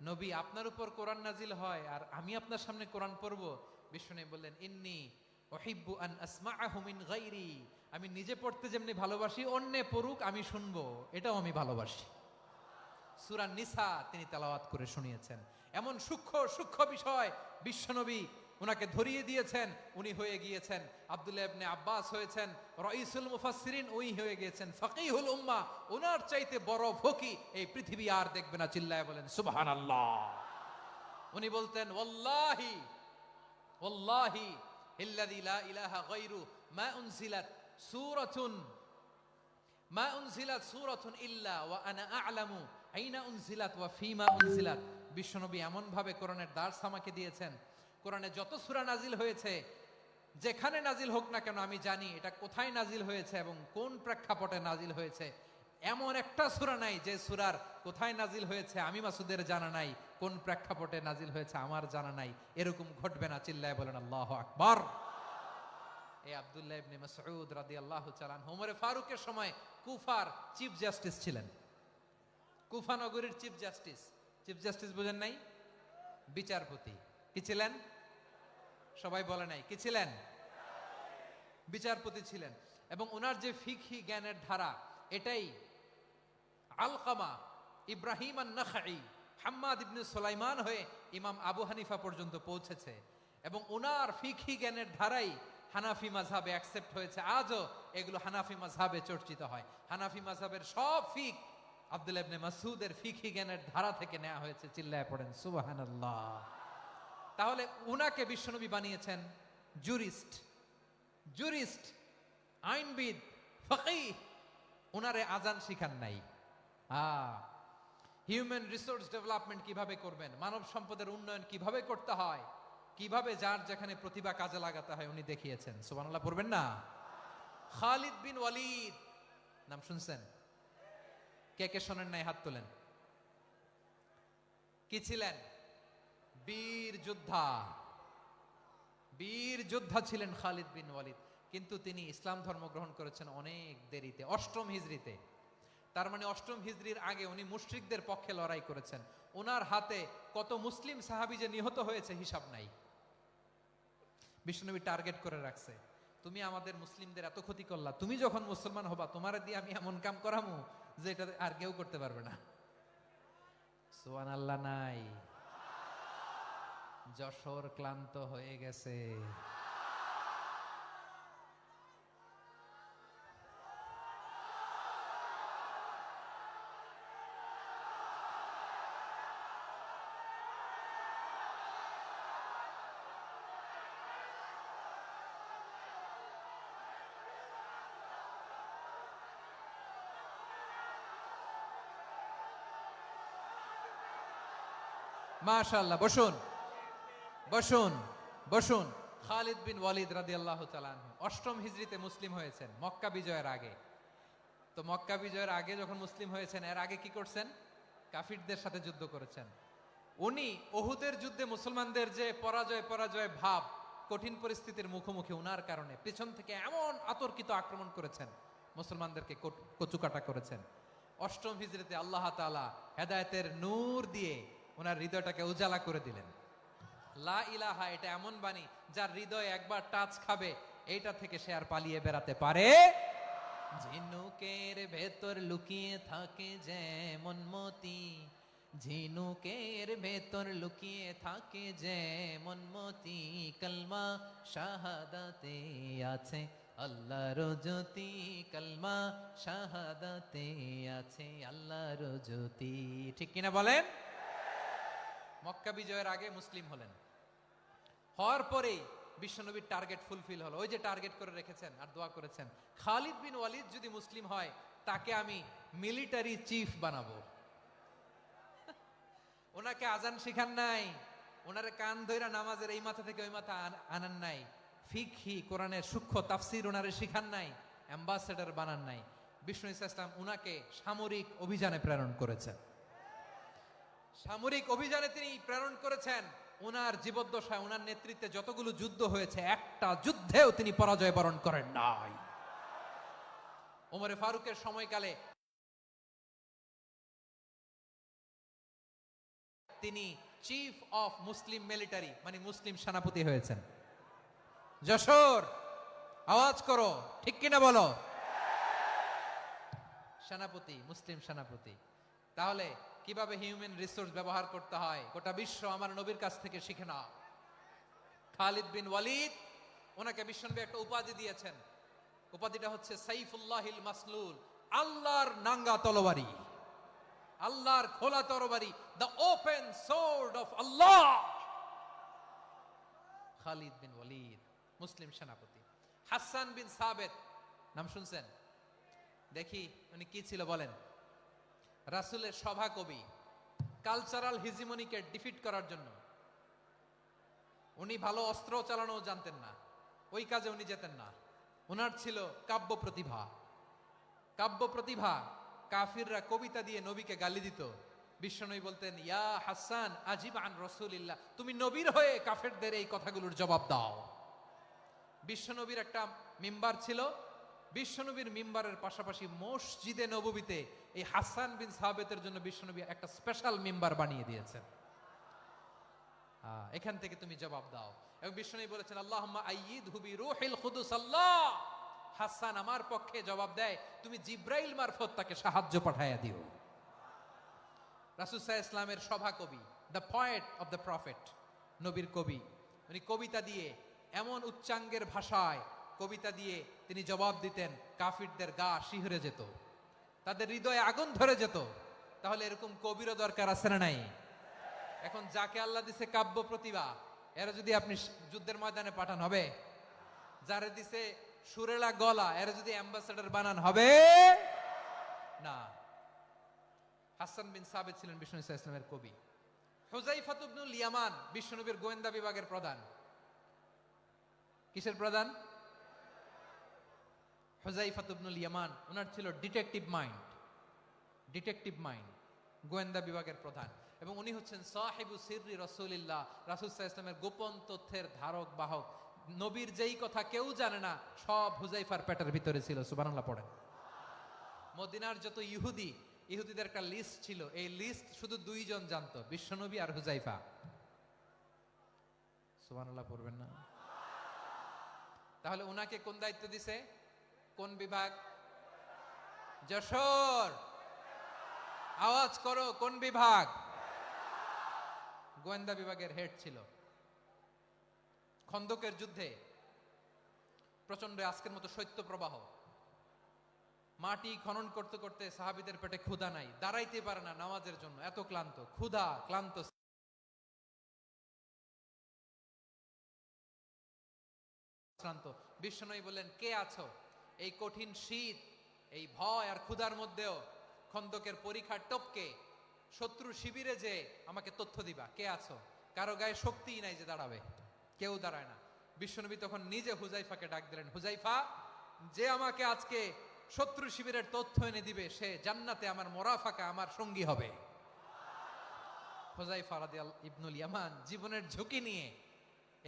[SPEAKER 1] নবী, আপনার উপর কোরআন নাজিল হয় আর আমি আপনার সামনে কোরআন পড়ব। বিশ্বনবী বললেন, ইন্নী উহিব্বু আন আসমাআহু মিন গায়রি। আমি নিজে পড়তে যেমনি ভালোবাসি, অন্যে পড়ুক আমি শুনবো, এটাও আমি ভালোবাসি। সূরা নিসা তিনি তেলাওয়াত করে শুনিয়েছেন। এমন সূক্ষ্ম সূক্ষ্ম বিষয় বিশ্বনবী উনাকে ধরিয়ে দিয়েছেন। উনি হয়ে গিয়েছেন, আব্দুল্লাহ ইবনে আব্বাস হয়েছেন রাইসুল মুফাসসিরিন, উনি হয়ে গিয়েছেন ফাকিহুল উম্মাহ। ওনার চাইতে বড় ফকি এই পৃথিবী আর দেখবে না। চিল্লায় বলেন সুবহানাল্লাহ। উনি বলতেন, ওয়াল্লাহি ওয়াল্লাহি ইল্লাযী লা ইলাহা গায়রু মা উনজিলাত সূরাতুন ইল্লা ওয়া আনা আ'লামু আইনা উনজিলাত ওয়া ফীমা উনজিলাত। বিশ্বনবী এমন ভাবে কোরআনের দার্স আমাকে দিয়েছেন, কোরআনে যত সূরা নাজিল হয়েছে, যেখানে নাজিল হোক না কেন আমি জানি এটা কোথায় নাজিল হয়েছে এবং কোন প্রেক্ষাপটে নাজিল হয়েছে। এমন একটা সূরা নাই যে সূরার কোথায় নাজিল হয়েছে আমি মাসুদের জানা নাই, কোন প্রেক্ষাপটে নাজিল হয়েছে আমার জানা নাই। এরকম ঘটবে না। চিল্লায় বলেন আল্লাহু আকবার। এই আব্দুল্লাহ ইবনে মাসউদ রাদিয়াল্লাহু তাআলা আনহু ওমরে ফারুকের সময় কুফার চিফ জাস্টিস ছিলেন। কুফা নগরীর চিফ জাস্টিস। চিফ জাস্টিস বুঝেন নাই? বিচারপতি। কি ছিলেন? সবাই বলে নাই, কি ছিলেন? বিচারপতি ছিলেন। এবং ওনার যে ফিকহি জ্ঞানের ধারা, এটাই আলকামা, ইব্রাহিম আন-নাখাই, হাম্মাদ ইবনে সুলাইমান হয়ে ইমাম আবু হানিফা পর্যন্ত পৌঁছেছে। এবং ওনার ফিকহি জ্ঞানের ধারাই হানাফি মাযহাবে অ্যাকসেপ্ট হয়েছে। আজও এগুলো হানাফি মাযহাবে চর্চিত হয়। হানাফি মাযহাবের সব ফিক আব্দুল্লাহ ইবনে মাসউদের ফিকহি জ্ঞানের ধারা থেকে নেওয়া হয়েছে। চিল্লায় পড়েন সুবহানাল্লাহ। তাহলে উনাকে বিশ্বনবী বানিয়েছেন জুরিস্ট, আইনবিদ, ফাকিহ। উনারে আজান শিখান নাই। হিউম্যান রিসোর্স ডেভেলপমেন্ট কিভাবে করবেন, মানব সম্পদের উন্নয়ন কিভাবে করতে হয়, কিভাবে যার যেখানে প্রতিভা কাজে লাগাতে হয় উনি দেখিয়েছেন। সুবহানাল্লাহ পড়বেন না? খালিদ বিন ওয়ালিদ নাম শুনছেন? কে কে শোনেন নাই হাত তোলেন। কি ছিলেন? বীর যোদ্ধা ছিলেন খালিদ বিন ওয়ালিদ। কিন্তু তিনি ইসলাম ধর্ম গ্রহণ করেছেন অনেক দেরিতে, 8ম হিজরিতে। তার মানে 8ম হিজরির আগে উনি মুশরিকদের পক্ষে লড়াই করেছেন। ওনার হাতে কত মুসলিম সাহাবী যে নিহত হয়েছে হিসাব নাই। বিশ্বনবী টার্গেট করে রাখছে, তুমি আমাদের মুসলিমদের এত ক্ষতি করলা, তুমি যখন মুসলমান হবা তোমারে দিয়ে আমি এমন কাম করামু যে এটা আর কেউ করতে পারবে না। সুবহানাল্লাহ নাই? যশোর ক্লান্ত হয়ে গেছে। মাশাআল্লাহ। বসুন বসুন বসুন। খালিদ বিন ওয়ালিদ রাদিয়াল্লাহু তাআলা আনহু 8ম হিজরিতে মুসলিম হয়েছেন, মক্কা বিজয়ের আগে। তো মক্কা বিজয়ের আগে যখন মুসলিম হয়েছেন, এর আগে কি করছেন? কাফিরদের সাথে যুদ্ধ করেছেন। উনি উহুদের যুদ্ধে মুসলমানদের যে পরাজয় ভাব, কঠিন পরিস্থিতির মুখোমুখি উনার কারণে পেছন থেকে এমন আতর্কিত আক্রমণ করেছেন, মুসলমানদেরকে কচুকাটা করেছেন। 8ম হিজরিতে আল্লাহ তাআলা হেদায়েতের নূর দিয়ে ওনার হৃদয়টাকে উজালা করে দিলেন। লা ইলাহা এটা এমন বাণী যার হৃদয়ে একবার টাচ খাবে, এইটা থেকে সে আর পালিয়ে বেড়াতে পারে। ঝিনুকের ভেতর লুকিয়ে থাকে যেমন মতি, ঝিনুকের ভেতর লুকিয়ে থাকে যেমন মতি, কলমা শাহাদাতে আছে আল্লাহর জ্যোতি, কলমা শাহাদাতে আছে আল্লাহর জ্যোতি। ঠিক কিনা বলেন? মক্কা বিজয়ের আগে মুসলিম হলেন। হওয়ার পরেই বিশ্বনবীর টার্গেট ফুলফিল হলো। ওই যে টার্গেট করে রেখেছেন আর দোয়া করেছেন, খালিদ বিন ওয়ালিদ যদি মুসলিম হয় তাকে আমি মিলিটারি চিফ বানাবো। ওনাকে আজান শিখান নাই, ওনারে কান ধইরা নামাজের এই মাথা থেকে ওই মাথা আনান নাই, ফিকহি কোরআনের সূক্ষ্ম তাফসীর ওনারে শিখান নাই, অ্যাম্বাসেডর বানান নাই। বিষ্ণু ইসলাম উনাকে সামরিক অভিযানে প্রেরণ করেছেন। সামরিক অভিযানে তিনি প্রেরণ করেছেন। উনার জীবদ্দশায় উনার নেতৃত্বে যতগুলো যুদ্ধ হয়েছে একটা যুদ্ধেও তিনি পরাজয় বরণ করেন নাই। ওমরে ফারুকের সময়কালে তিনি চিফ অফ মুসলিম মিলিটারি মানে মুসলিম সেনাপতি হয়েছেন। যশোর আওয়াজ করো, ঠিক কিনা বলো? সেনাপতি, মুসলিম সেনাপতি। তাহলে কিভাবে হিউম্যান রিসোর্স ব্যবহার করতে হয় গোটা বিশ্ব আমার নবীর কাছ থেকে শিখে নাও। খালিদ বিন ওয়ালিদ, ওনাকে বিশ্বনবী একটা উপাধি দিয়েছেন। উপাধিটা হচ্ছে সাইফুল্লাহিল মাসলুল, আল্লাহর নাঙ্গা তরবারি, আল্লাহর খোলা তরবারি, দ্য ওপেন সোর্ড অফ আল্লাহ। খালিদ বিন ওয়ালিদ মুসলিম সেনাপতি। হাসান বিন সাবেত নাম শুনছেন? দেখি উনি কি ছিল বলেন। রাসূলের সভা কবি, কালচারাল হিজিমনিকে ডিফিট করার জন্য। উনি ভালো অস্ত্র চালানো জানতেন না, ওই কাজে উনি যেতেন না। ওনার ছিল কাব্য প্রতিভা। কাব্য প্রতিভা, কাফিররা কবিতা দিয়ে নবীকে গালি দিত। বিশ্বনবী বলতেন, ইয়া হাসান আজিব আন রাসূলিল্লাহ, তুমি নবীর হয়ে কাফেরদের এই কথাগুলোর জবাব দাও। বিশ্বনবীর একটা মিম্বার ছিল। বিশ্বনবীর মিম্বারের পাশাপাশি মসজিদে নববীতে এই হাসান বিন সাবেতের জন্য বিশ্বনবী একটা স্পেশাল মিম্বার বানিয়ে দিয়েছেন। এখান থেকে তুমি জবাব দাও। এবং বিশ্বনবী বলেছেন, আল্লাহুম্মা আইয়িদহু বিরূহিল কুদুস। আল্লাহ, হাসান আমার পক্ষে জবাব দেয়, তুমি জিব্রাইল মারফত তাকে সাহায্য পাঠাইয়া দিও। রাসূল সাল্লাল্লাহু আলাইহি ইসলামের সভা কবি, the poet of the prophet, নবীর কবি। উনি কবিতা দিয়ে এমন উচ্চাঙ্গের ভাষায় কবিতা দিয়ে তিনি জবাব দিতেন, কাফিরদের গা শিহরে যেত, তাদের হৃদয়ে আগুন ধরে যেত। তাহলে এরকম কবিরও দরকার আছে না নাই? এখন যাকে আল্লাহ দিছে কাব্য প্রতিভা, এরা যদি আপনি যুদ্ধের ময়দানে পাঠান হবে? যারে দিছে সুরেলা গলা, এরা যদি অ্যাম্বাসেডর বানান হবে না। হাসান বিন সাবেত ছিলেন বিষ্ণু ইসলামের কবি। হুযায়ফা ইবনুল ইয়ামান বিশ্বনবীর গোয়েন্দা বিভাগের প্রধান। কিসের প্রধান? হুযায়ফা ইবনুল ইয়ামান। ওনার ছিল ডিটেকটিভ মাইন্ড, ডিটেকটিভ মাইন্ড, গোয়েন্দা বিভাগের প্রধান। এবং উনি হচ্ছেন সাহিবু সিররি রাসূলিল্লাহ, রাসূল সাল্লাল্লাহু আলাইহি ওয়াসাল্লামের গোপন তথ্যের ধারক বাহক। নবীর যেই কথা কেউ জানে না, সব হুযায়ফার পেটের ভিতরে ছিল। সুবহানাল্লাহ পড়েন। মদিনার যত ইহুদি, ইহুদিদের একটা লিস্ট ছিল। এই লিস্ট শুধু দুইজন জানতো, বিশ্বনবী আর হুযায়ফা। সুবহানাল্লাহ পড়বেন না? তাহলে উনাকে কোন দায়িত্ব দিছে? কোন বিভাগ? যশোর আওয়াজ করো, কোন বিভাগ? গোয়েন্দা বিভাগের হেড ছিল। খন্দকের যুদ্ধে প্রচন্ড আজকের মতো শৈত্য প্রবাহ, মাটি খনন করতে করতে সাহাবীদের পেটে ক্ষুধা নাই, দাঁড়াইতে পারে না নামাজের জন্য, এত ক্লান্ত, ক্ষুধা ক্লান্ত। বিশ্বনবী বললেন, কে আছো এই কঠিন শীত, এই ভয় আর ক্ষুধার মধ্যেও খন্দকের পরীক্ষার টপকে শত্রু শিবিরে যে আমাকে তথ্য দিবা? কে আছো? কারো গায়ে শক্তিই নাই যে দাঁড়াবে, কেউ দাঁড়ায় না। বিশ্বনবী তখন নিজে হুযায়ফাকে ডাক দিলেন, হুযায়ফা, যে আমাকে আজকে শত্রু শিবিরের তথ্য এনে দিবে সে জান্নাতে আমার মোরাফাকা, আমার সঙ্গী হবে। হুযায়ফা রাদিয়াল্লাহু ইবনুল ইয়ামান জীবনের ঝুঁকি নিয়ে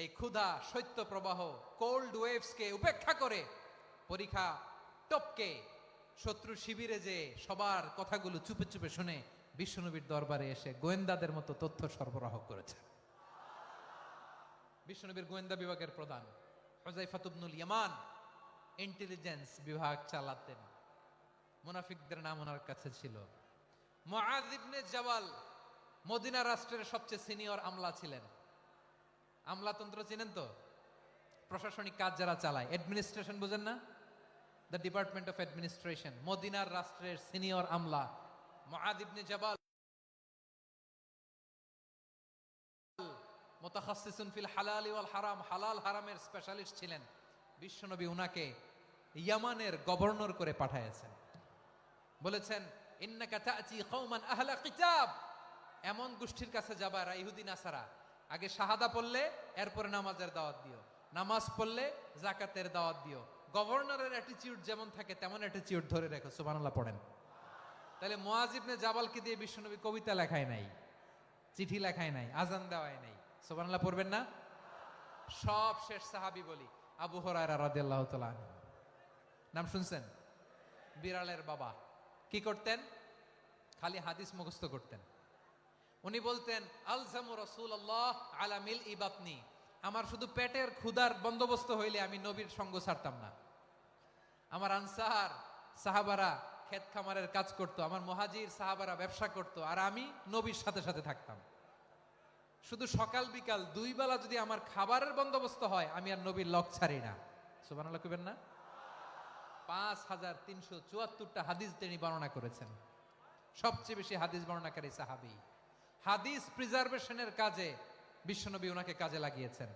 [SPEAKER 1] এই ক্ষুধা, শৈত্য প্রবাহ, কোল্ড ওয়েভসকে উপেক্ষা করে পরীক্ষা টপকে শত্রু শিবিরে যে সবার কথাগুলো চুপে চুপে শুনে বিশ্বনবীর দরবারে এসে গোয়েন্দাদের মতো তথ্য সরবরাহ করেছে। বিশ্বনবীর গোয়েন্দা বিভাগের প্রধান হুযায়ফা ইবনুল ইয়ামান ইন্টেলিজেন্স বিভাগ চালাতেন। মুনাফিকদের নাম ওনার কাছে ছিল। মুআয ইবনে জাবাল মদিনা রাষ্ট্রের সবচেয়ে সিনিয়র আমলা ছিলেন। আমলাতন্ত্র চিনেন তো? প্রশাসনিক কাজ যারা চালায়, অ্যাডমিনিস্ট্রেশন বুঝেন না? The department of administration. মদিনার রাষ্ট্রের সিনিয়র আমলা মুআয ইবনে জাবাল মুতাখাসসিসুন ফিল হালালি ওয়াল হারাম, হালাল হারামের স্পেশালিস্ট ছিলেন। বিশ্বনবী উনাকে ইয়ামানের গভর্নর করে পাঠাইছেন। বলেছেন ইন্নাকা তা'তি কওমান আহলা কিতাব, এমন গোষ্ঠীর কাছে যাবা এরা ইহুদি নাসারা, আগে শাহাদা পড়লে এরপরে নামাজের দাওয়াত দিও, নামাজ পড়লে যাকাতের দাওয়াত দিও। গভর্নরের অ্যাটিটিউড যেমন থাকে তেমন অ্যাটিটিউড ধরে রেখো। সুবহানাল্লাহ পড়েন। তাহলে মুআজ ইবনে জাবালকে দিয়ে বিশ্বনবী কবিতা লেখায় নাই, চিঠি লেখায় নাই, আজান দেওয়ায় নাই। সুবহানাল্লাহ পড়বেন না? সব শেষ সাহাবী বলি আবু হুরায়রা রাদিয়াল্লাহু তাআলা আনহু, নাম শুনছেন? বিড়ালের বাবা। কি করতেন? খালি হাদিস মুখস্থ করতেন। উনি বলতেন আলজামু রাসূলুল্লাহ আলা মিল ইবাতনি, আমার শুধু পেটের ক্ষুধার বন্দোবস্ত হইলে আমি নবীর সঙ্গ ছাড়তাম না। আমার আনসার সাহাবারা ক্ষেত খামারের কাজ করতো, আমার মুহাজির সাহাবারা ব্যবসা করতো, আর আমি নবীর সাথে সাথে থাকতাম। শুধু সকাল বিকাল দুই বেলা যদি আমার খাবারের বন্দোবস্ত হয় আমি আর নবীর লক ছাড়ি না। সুবহানাল্লাহ কইবেন না? 5374টা হাদিস তিনি বর্ণনা করেছেন। সবচেয়ে বেশি হাদিস বর্ণনাকারী সাহাবী। হাদিস প্রিজার্ভেশনের কাজে বিশ্বনবী ওনাকে কাজে লাগিয়েছেন।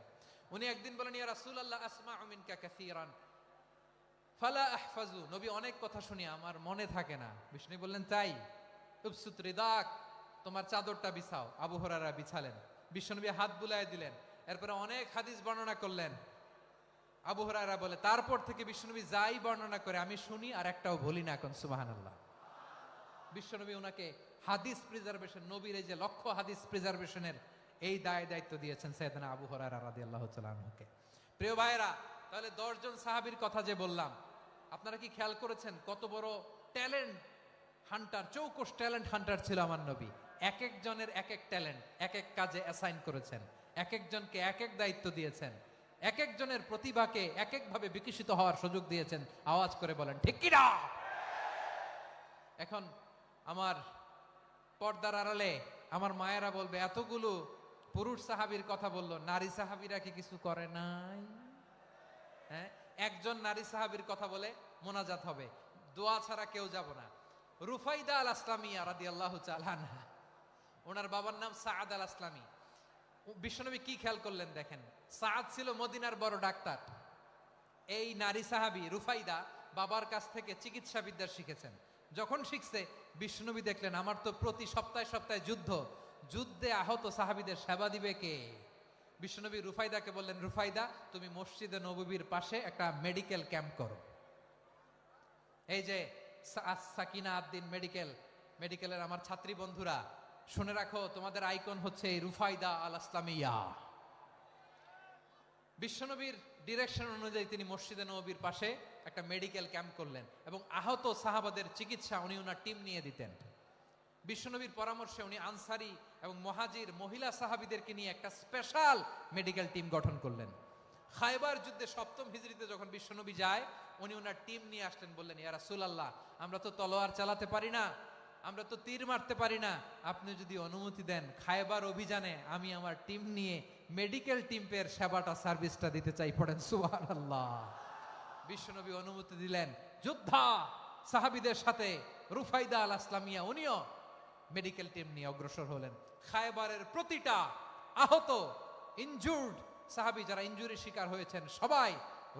[SPEAKER 1] উনি একদিন বলেন ইয়া রাসূলুল্লাহ আসমাউ মিনকা কাসীরান ফালা আহফাজু, নবী অনেক কথা শুনি আমার মনে থাকে না। বিষ্ণু বললেন তাই? উবসুত রিদাক, তোমার চাদরটা বিছাও। আবু হুরায়রা বিছালেন, বিশ্বনবী হাত বুলায় দিলেন, এরপরে অনেক হাদিস বর্ণনা করলেন। আবু হুরায়রা বলে তারপর থেকে বিশ্বনবী যাই বর্ণনা করে আমি শুনি আর একটাও ভুলি না। এখন সুবহানাল্লাহ। বিশ্বনবী ওনাকে হাদিস প্রিজার্ভেশন, নবীর এই যে লক্ষ্য হাদিস প্রিজার্ভেশনের এই দায়িত্ব দিয়েছেন সাইয়েদনা আবু হুরায়রা রাদিয়াল্লাহু তাআলা আনহুকে। প্রিয় ভাইরা, তাহলে 10 জন সাহাবীর কথা যে বললাম, আপনারা কি খেয়াল করেছেন কত বড় ট্যালেন্ট হান্টার, চৌকস ট্যালেন্ট হান্টার ছিল আমার নবী। এক একজনের এক এক ট্যালেন্ট, এক এক কাজে অ্যাসাইন করেছেন, এক একজনকে এক এক দায়িত্ব দিয়েছেন, এক একজনের প্রতিভাকে এক একভাবে বিকশিত হওয়ার সুযোগ দিয়েছেন। আওয়াজ করে বলেন ঠিক কি না? এখন আমার পর্দার আড়ালে আমার মায়েরা বলবে এতগুলো পুরুষ সাহাবীর কথা বললো, নারী সাহাবীরা কি কিছু করে নাই? হ্যাঁ, একজন নারী সাহাবীর কথা বলে মোনাজাত হবে, দোয়া ছাড়া কেউ যাব না। রুফাইদা আল আসলামিয়া রাদিয়াল্লাহু তাআলা আনহা, ওনার বাবার নাম সাআদ আল আসলামি। বিশ্বনবী কি খেয়াল করলেন দেখেন, সাআদ ছিল মদিনার বড় ডাক্তার। এই নারী সাহাবী রুফাইদা বাবার কাছ থেকে চিকিৎসা বিদ্যা শিখেছেন। যখন শিখছে বিশ্বনবী দেখলেন আমার তো প্রতি সপ্তাহে সপ্তাহে যুদ্ধে আহত সাহাবীদের সেবা দিবে কে? বিশ্বনবী রুফাইদাকে বললেন রুফাইদা তুমি মসজিদে নববীর পাশে একটা মেডিকেল ক্যাম্প করো। এই যে সাকিনা আদ্দিন মেডিকেলের আমার ছাত্রী বন্ধুরা শুনে রাখো, তোমাদের আইকন হচ্ছে এই রুফাইদা আল আসলামিয়া। বিশ্বনবীর ডিরেকশন অনুযায়ী তিনি মসজিদে নববীর পাশে একটা মেডিকেল ক্যাম্প করলেন এবং আহত সাহাবাদের চিকিৎসা উনি ওনার টিম নিয়ে দিতেন। বিশ্বনবীর পরামর্শে উনি আনসারি এবং মুহাজির মহিলা সাহাবীদেরকে নিয়ে একটা স্পেশাল মেডিকেল টিম গঠন করলেন। খায়বার যুদ্ধে 7ম হিজরিতে যখন বিশ্বনবী যায় উনি ওনার টিম নিয়ে আসলেন, বললেন ইয়া রাসূলুল্লাহ আমরা তো তলোয়ার চালাতে পারি না, আমরা তো তীর মারতে পারি না, আপনি যদি অনুমতি দেন খায়বার অভিযানে আমি আমার টিম নিয়ে মেডিকেল টিমের সেবাটা সার্ভিসটা দিতে চাই। পড়েন সুবহানাল্লাহ। বিশ্বনবী অনুমতি দিলেন, যোদ্ধা সাহাবীদের সাথে রুফাইদা আল আসলামিয়া উনিও মেডিকেল টিম নিয়ে অগ্রসর হলেন। খায়বারের প্রতিটা আহত ইনজুর্ড সাহাবী যারা ইনজুরির শিকার হয়েছেন সবাই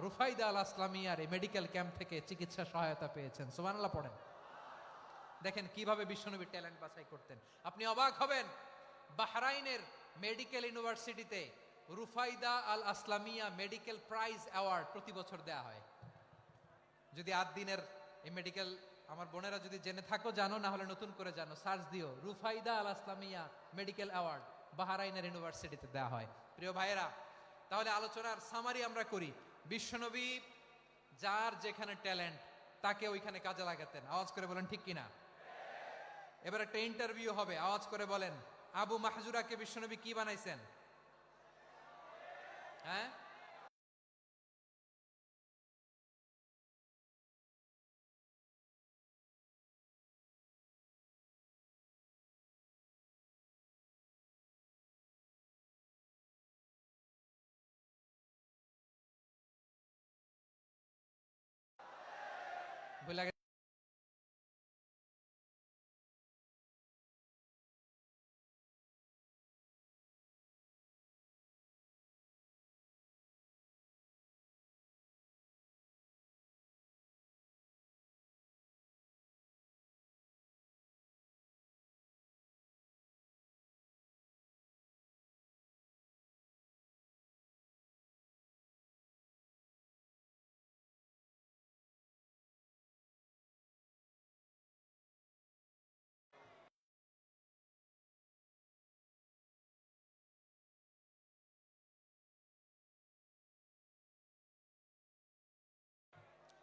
[SPEAKER 1] রুফাইদা আল আসলামিয়ার এই মেডিকেল ক্যাম্প থেকে চিকিৎসা সহায়তা পেয়েছেন। সুবহানাল্লাহ পড়েন। দেখেন কিভাবে বিশ্বনবী ট্যালেন্ট বাছাই করতেন। আপনি অবাক হবেন, বাহরাইনের মেডিকেল ইউনিভার্সিটিতে রুফাইদা আল আসলামিয়া মেডিকেল প্রাইজ অ্যাওয়ার্ড প্রতি বছর দেয়া হয়। যদি 8 দিনের এই মেডিকেল আমার বোনেরা যদি জেনে থাকো জানো, না হলে নতুন করে জানো, সার্চ দিও রুফাইদা আল আসলামিয়া মেডিকেল অ্যাওয়ার্ড বাহরাইনের ইউনিভার্সিটিতে দেয়া হয়। প্রিয় ভাইয়েরা, তাহলে আলোচনার সামারি আমরা করি। বিশ্বনবী যার যেখানে ট্যালেন্ট তাকে ওইখানে কাজে লাগাতেন। আওয়াজ করে বলেন ঠিক কিনা? এবার একটা ইন্টারভিউ হবে, আওয়াজ করে বলেন আবু মাহজুরাকে বিশ্বনবী কি বানাইছেন? হ্যাঁ বলে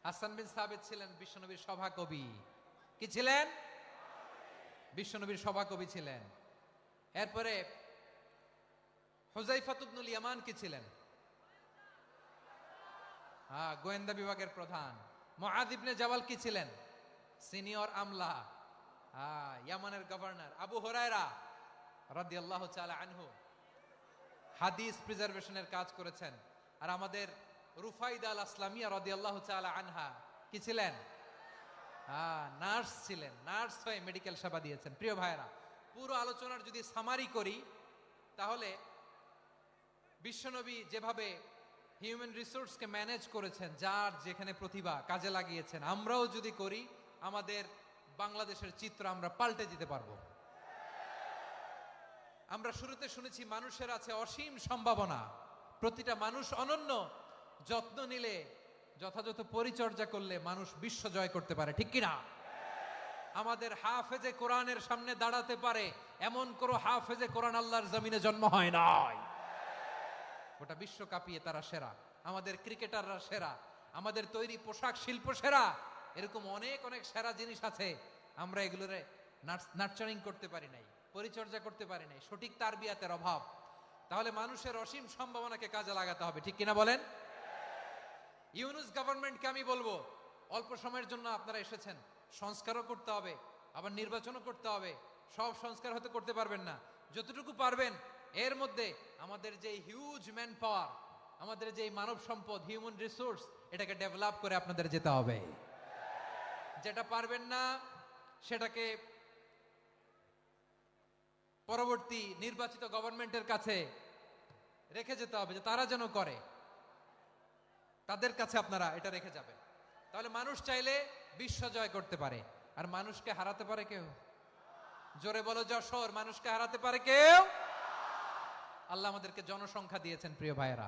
[SPEAKER 1] হাসান বিন সাবিত ছিলেন বিশ্বনবীর সভাকবি। কি ছিলেন? বিশ্বনবীর সভাকবি ছিলেন। এরপরে হুযায়ফা ইবনুল ইয়ামান কি ছিলেন? গোয়েন্দা বিভাগের প্রধান। মুআয ইবনে জাবাল কি ছিলেন? সিনিয়র আমলা, ইয়ামানের গভর্নর। আবু হুরায়রা রাদিয়াল্লাহু তাআলা আনহু হাদিস প্রিজার্ভেশনের কাজ করেছেন। আর আমাদের রুফাইদা আল আসলামিয়া রাদিয়াল্লাহু তাআলা আনহা কি ছিলেন? নার্স ছিলেন। নার্স হয়ে মেডিকেল সেবা দিয়েছেন। প্রিয় ভাইরা, পুরো আলোচনার যদি সামারি করি তাহলে বিশ্বনবী যেভাবে হিউম্যান রিসোর্সকে ম্যানেজ করেছেন, যার যেখানে প্রতিভা কাজে লাগিয়েছেন, আমরাও যদি করি আমাদের বাংলাদেশের চিত্র আমরা পাল্টে দিতে পারবো। আমরা শুরুতে শুনেছি মানুষের আছে অসীম সম্ভাবনা, প্রতিটা মানুষ অনন্য, যত্ন নিলে, যথাযথ পরিচর্যা করলে মানুষ বিশ্ব জয় করতে পারে, ঠিক কিনা? আমাদের হাফেজে কোরআনের সামনে দাঁড়াতে পারে এমন কোন হাফেজে কোরআন আল্লাহর জমিনে জন্ম হয় নাই। গোটা বিশ্ব কাঁপিয়ে তারা সেরা। আমাদের ক্রিকেটাররা সেরা, আমাদের তৈরি পোশাক শিল্প সেরা। এরকম অনেক অনেক সেরা জিনিস আছে, আমরা এগুলোরে নার্চারিং করতে পারি নাই, পরিচর্যা করতে পারি নাই, সঠিক তারবিয়াতের অভাব। তাহলে মানুষের অসীম সম্ভাবনাকে কাজে লাগাতে হবে, ঠিক কিনা বলেন? ইউনূস গভর্নমেন্টকে আমি বলবো, অল্প সময়ের জন্য আপনারা এসেছেন, সংস্কারও করতে হবে, আবার নির্বাচনও করতে হবে। সব সংস্কার হয়তো করতে পারবেন না, যতটুকু পারবেন এর মধ্যে আমাদের যে হিউজ ম্যান পাওয়ার, আমাদের যে মানব সম্পদ, হিউম্যান রিসোর্স, এটাকে ডেভেলপ করে আপনাদের যেতে হবে। যেটা পারবেন না সেটাকে পরবর্তী নির্বাচিত গভর্নমেন্টের কাছে রেখে যেতে হবে, যে তারা যেন করে, তাদের কাছে আপনারা এটা রেখে যাবেন। তাহলে মানুষ চাইলে বিশ্ব জয় করতে পারে। আর মানুষকে হারাতে পারে কেউ? জোরে বলো যশোর, মানুষকে হারাতে পারে কেউ? আল্লাহ আমাদেরকে জনসংখ্যা দিয়েছেন প্রিয় ভাইয়েরা।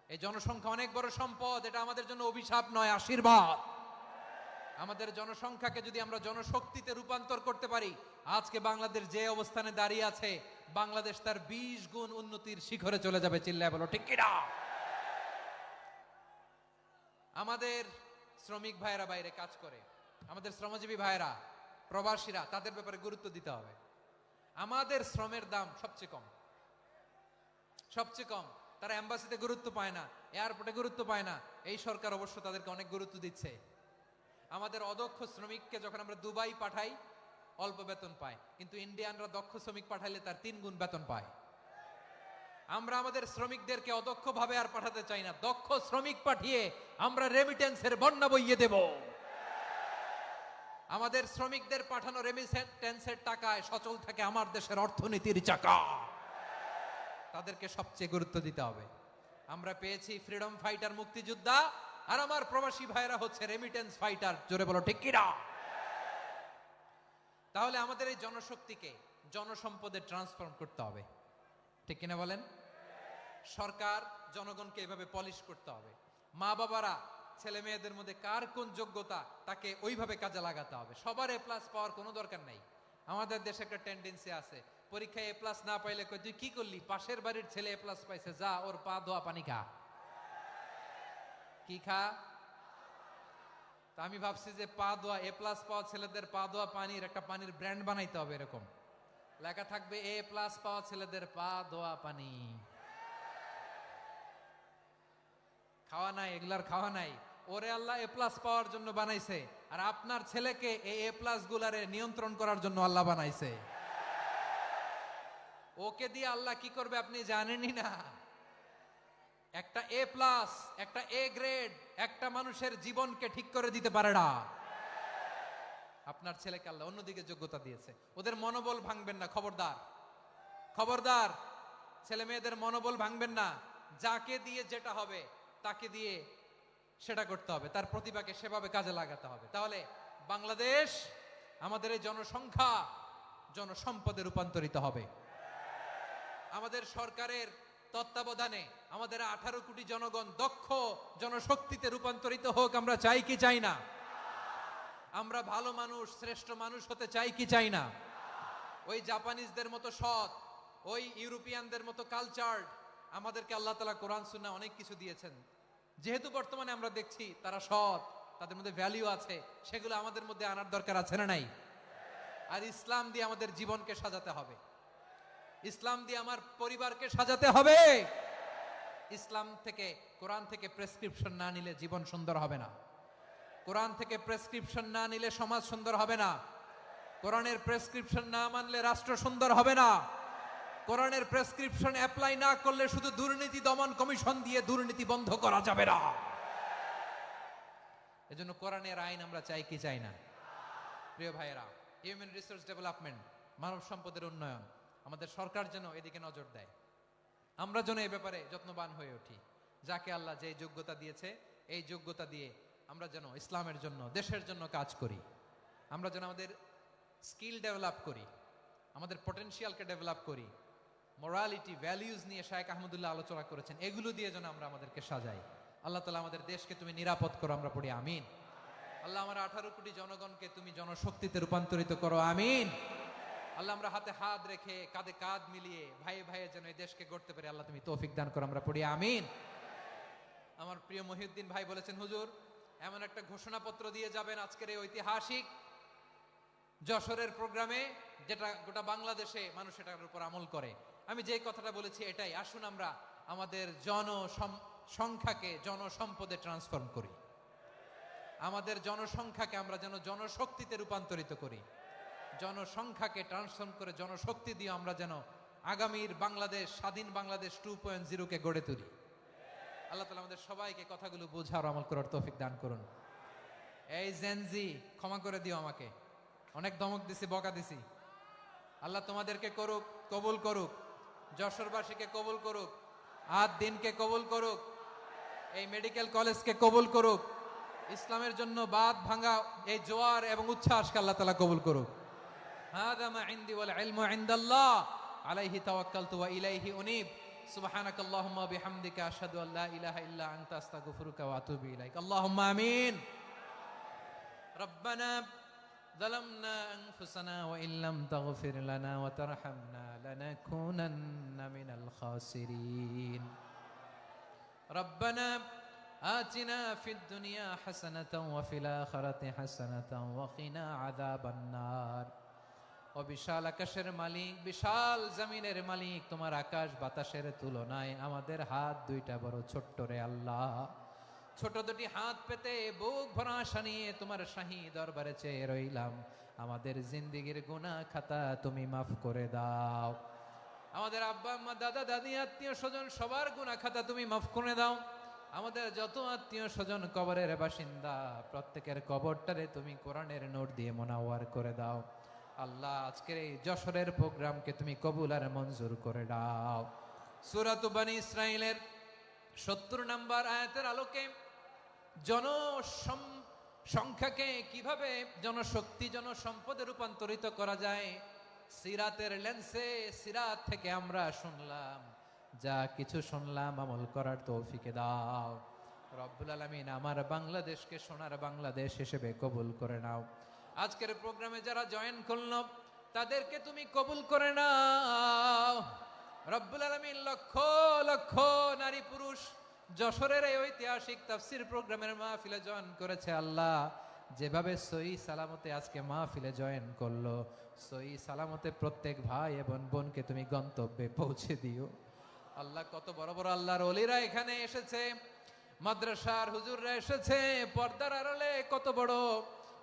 [SPEAKER 1] এই জনসংখ্যা অনেক বড় সম্পদ, এটা আমাদের জন্য অভিশাপ নয়, আশীর্বাদ। আমাদের জনসংখ্যাকে যদি আমরা জনশক্তিতে রূপান্তর করতে পারি, আজকে বাংলাদেশ যে অবস্থানে দাঁড়িয়ে আছে, বাংলাদেশ তার 20 গুণ উন্নতির শিখরে চলে যাবে। চিল্লায় বলো ঠিক কিনা? আমাদের শ্রমিক ভাইয়েরা বাইরে কাজ করে, আমাদের শ্রমজীবী ভাইয়েরা, প্রবাসীরা, তাদের ব্যাপারে গুরুত্ব দিতে হবে। আমাদের শ্রমের দাম সবচেয়ে কম, সবচেয়ে কম। তারা এম্বাসিতে গুরুত্ব পায় না, এয়ারপোর্টে গুরুত্ব পায় না। এই সরকার অবশ্য তাদেরকে অনেক গুরুত্ব দিচ্ছে। আমাদের অদক্ষ শ্রমিককে যখন আমরা দুবাই পাঠাই, অল্প বেতন পায়, কিন্তু ইন্ডিয়ানরা দক্ষ শ্রমিক পাঠাইলে তার 3 গুণ বেতন পায়। আমরা আমাদের শ্রমিকদেরকে অদক্ষ ভাবে আর পাঠাতে চাই না, দক্ষ শ্রমিক পাঠিয়ে আমরা রেমিটেন্সের বন্যা বইয়ে দেব। আমাদের শ্রমিকদের পাঠানো রেমিটেন্সের টাকায় সচল থাকে আমার দেশের অর্থনীতির চাকা। তাদেরকে সবচেয়ে গুরুত্ব দিতে হবে। আমরা পেয়েছি ফ্রিডম ফাইটার, মুক্তিযোদ্ধা, আর আমার প্রবাসী ভাইরা হচ্ছে রেমিটেন্স ফাইটার। জোরে বলো ঠিক কিনা? তাহলে আমাদের এই জনশক্তিকে জনসম্পদে ট্রান্সফর্ম করতে হবে, ঠিক কিনা বলেন? সরকার জনগণকে এভাবে পলিশ করতে হবে। মা বাবারা ছেলে মেয়েদের মধ্যে কার কোন যোগ্যতা তাকে ওইভাবে কাজে লাগাতে হবে। সবার এ প্লাস পাওয়ার কোনো দরকার নাই। আমাদের দেশে একটা টেন্ডেন্সি আছে, পরীক্ষায় এ প্লাস না পাইলে কই তুই কি করলি, পাশের বাড়ির ছেলে এ প্লাস পাইছে, যা ওর পা ধোয়া পানি খা। কি খা? তা আমি ভাবছি যে পা ধোয়া, এ প্লাস পাওয়া ছেলেদের পা ধোয়া পানির একটা পানির ব্র্যান্ড বানাইতে হবে। এরকম লেখা থাকবে, এ প্লাস পাওয়া ছেলেদের পা ধোয়া পানি। খাওয়া নাই, এগুলার খাওয়া নাই। ওরে আল্লাহ এ প্লাস পাওয়ার জন্য বানাইছে, আর আপনার ছেলেকে এই এ প্লাস গুলারে নিয়ন্ত্রণ করার জন্য আল্লাহ বানাইছে। ওকে দিয়ে আল্লাহ কি করবে আপনি জানেনই না। একটা এ প্লাস, একটা এ গ্রেড একটা মানুষের জীবনকে ঠিক করে দিতে পারে না। আপনার ছেলেকে আল্লাহ অন্যদিকে যোগ্যতা দিয়েছে। ওদের মনোবল ভাঙবেন না, খবরদার, খবরদার। ছেলে মেয়েদের মনোবল ভাঙবেন না। যাকে দিয়ে যেটা হবে তাকে দিয়ে সেটা করতে হবে, তার প্রতিভাকে সেভাবে কাজে লাগাতে হবে। তাহলে বাংলাদেশ, আমাদের এই জনসংখ্যা জনসম্পদে রূপান্তরিত হবে। আমাদের সরকারের তত্ত্বাবধানে আমাদের 18 কোটি জনগণ দক্ষ জনশক্তিতে রূপান্তরিত হোক, আমরা চাই কি চাই না? আমরা ভালো মানুষ, শ্রেষ্ঠ মানুষ হতে চাই কি চাই না? ওই জাপানিজদের মতো সৎ, ওই ইউরোপিয়ানদের মতো কালচার্ড। আমাদেরকে আল্লাহ তাআলা কোরআন সুন্নাহ অনেক কিছু দিয়েছেন। যেহেতু বর্তমানে আমরা দেখছি তারা সৎ, তাদের মধ্যে ভ্যালিউ আছে, সেগুলো আমাদের মধ্যে আনার দরকার আছে না নাই? আর ইসলাম দিয়ে আমাদের জীবনকে সাজাতে হবে, ইসলাম দিয়ে আমার পরিবারকে সাজাতে হবে। ইসলাম থেকে, কোরআন থেকে প্রেসক্রিপশন না নিলে জীবন সুন্দর হবে না। কোরআন থেকে প্রেসক্রিপশন না নিলে সমাজ সুন্দর হবে না। কোরআনের প্রেসক্রিপশন না মানলে রাষ্ট্র সুন্দর হবে না। কোরআনের প্রেসক্রিপশন অ্যাপ্লাই না করলে শুধু দুর্নীতি দমন কমিশন দিয়ে দুর্নীতি বন্ধ করা যাবে না। এজন্য কোরআনের আইন আমরা চাই কি চাই না? প্রিয় ভাইয়েরা, হিউম্যান রিসোর্স ডেভেলপমেন্ট, মানব সম্পদের উন্নয়ন, আমাদের সরকার যেন এদিকে নজর দেয়। আমরা যেন এই ব্যাপারে যত্নবান হয়ে উঠি। যাকে আল্লাহ যে যোগ্যতা দিয়েছে, এই যোগ্যতা দিয়ে আমরা যেন ইসলামের জন্য, দেশের জন্য কাজ করি। আমরা যেন আমাদের স্কিল ডেভেলপ করি, আমাদের পটেনশিয়ালকে ডেভেলপ করি। মোরালিটি, ভ্যালিউজ নিয়ে শায়েখ আহমদুল্লাহ আলোচনা করেছেন, এগুলো দিয়ে যেন আমরা আমাদেরকে সাজাই। আল্লাহ তাআলা আমাদের দেশকে তুমি নিরাপদ করো, আমরা পড়ি আমিন। আল্লাহ আমার 18 কোটি জনগণকে তুমি জনশক্তিতে রূপান্তরিত করো, আমিন। আল্লাহ আমরা হাতে হাত রেখে, কাঁধে কাঁধ মিলিয়ে, ভাইয়ে ভাইয়ে যেন এই দেশকে গড়তে পারি, আল্লাহ তুমি তৌফিক দান করো, আমরা পড়ি আমিন। আমার প্রিয় মহিউদ্দিন ভাই বলেছেন, হুজুর এমন একটা ঘোষণাপত্র দিয়ে যাবেন আজকের এই ঐতিহাসিক যশোরের প্রোগ্রামে, যেটা গোটা বাংলাদেশে মানুষ এটার উপর আমল করে। আমি যে কথাটা বলেছি এটাই, আসুন আমরা আমাদের জনসংখ্যাকে জনসম্পদে ট্রান্সফর্ম করি। আমাদের জনসংখ্যাকে আমরা যেন জনশক্তিতে রূপান্তরিত করি। জনসংখ্যাকে ট্রান্সফর্ম করে জনশক্তি দিয়ে আমরা যেন আগামীর বাংলাদেশ, স্বাধীন বাংলাদেশ 2.0 কে গড়ে তুলি। আল্লাহ তাআলা আমাদের সবাইকে কথাগুলো বোঝার, আমল করার তৌফিক দান করুন। এই জেনজি, ক্ষমা করে দিও আমাকে, অনেক ধমক দিছি, বকা দিছি। আল্লাহ তোমাদেরকে করুক, কবুল করুক, যশোরবাসীকে কবুল করুক, আদ দিনকে কবুল করুক, এই মেডিকেল কলেজকে কবুল করুক, ইসলামের জন্য বাদ ভাঙা এই জোয়ার এবং উচ্ছ্বাসকে আল্লাহ তাআলা কবুল করুক। হাদা মা ইনদি ওয়াল ইলমু ইনদাল্লাহ আলাইহি তাওয়াক্কালতু ওয়া ইলাইহি উনীব। সুবহানাকাল্লাহুম্মা বিহামদিকা আশহাদু আল লা ইলাহা ইল্লা আনতা আস্তাগফিরুকা ওয়া আতুবু ইলাইক। আল্লাহুম্মা আমিন। রব্বানা ظلمنا أنفسنا وإن لم تغفر لنا وترحمنا لنكونن من الخاسرين. ربنا آتنا في الدنيا حسنة وفي الآخرة حسنة وقنا عذاب النار. ও বিশাল আকাশের মালিক, বিশাল জমিনের মালিক, তোমার আকাশ বাতাসের তুলনায় আমাদের হাত দুইটা বড় ছোট্ট রে আল্লাহ। ছোট দুটি হাত পেতে বুক ভরা আশা নিয়ে তোমার শাহী দরবারে চেয়ে রইলাম। আমাদের জিন্দেগির গুনাহ খাতা তুমি মাফ করে দাও। আমাদের আব্বা আম্মা, দাদা দাদি, আত্মীয় স্বজন সবার গুনাহ খাতা তুমি মাফ করে দাও। আমাদের যত আত্মীয় স্বজন কবরের বাসিন্দা, প্রত্যেকের কবরটারে তুমি কোরআনের নূর দিয়ে মুনাওয়ার করে দাও। আল্লাহ আজকের এই যশোরের প্রোগ্রামকে তুমি কবুল আর মঞ্জুর করে দাও। সূরা বনী ইসরাঈলের 70 নম্বর আয়াতের আলোকে জনসংখ্যাকে কিভাবে জনশক্তি, জনসম্পদে রূপান্তরিত করা যায়, সিরাতের লেন্সে, সিরাত থেকে আমরা শুনলাম, যা কিছু শুনলাম আমল করার তৌফিকে দাও। রব্বুল আলামিন আমার বাংলাদেশকে সোনার বাংলাদেশ হিসেবে কবুল করে নাও। আজকের প্রোগ্রামে যারা জয়েন করল তাদেরকে তুমি কবুল করে নাও। রব্বুল আলামিন লক্ষ লক্ষ নারী পুরুষ যশোরের এই ঐতিহাসিক তাফসীর প্রোগ্রামের মাহফিলে জয়েন করেছে, আল্লাহ যেভাবে সহি সালামতে আজকে মাহফিলে জয়েন করলো, সহি সালামতে প্রত্যেক ভাই এবং বোনকে তুমি গন্তব্যে পৌঁছে দিও। আল্লাহ কত বড় বড় আল্লাহর ওলিরা এখানে এসেছে, মাদ্রাসার হুজুররা এসেছে, পর্দার আড়ালে কত বড়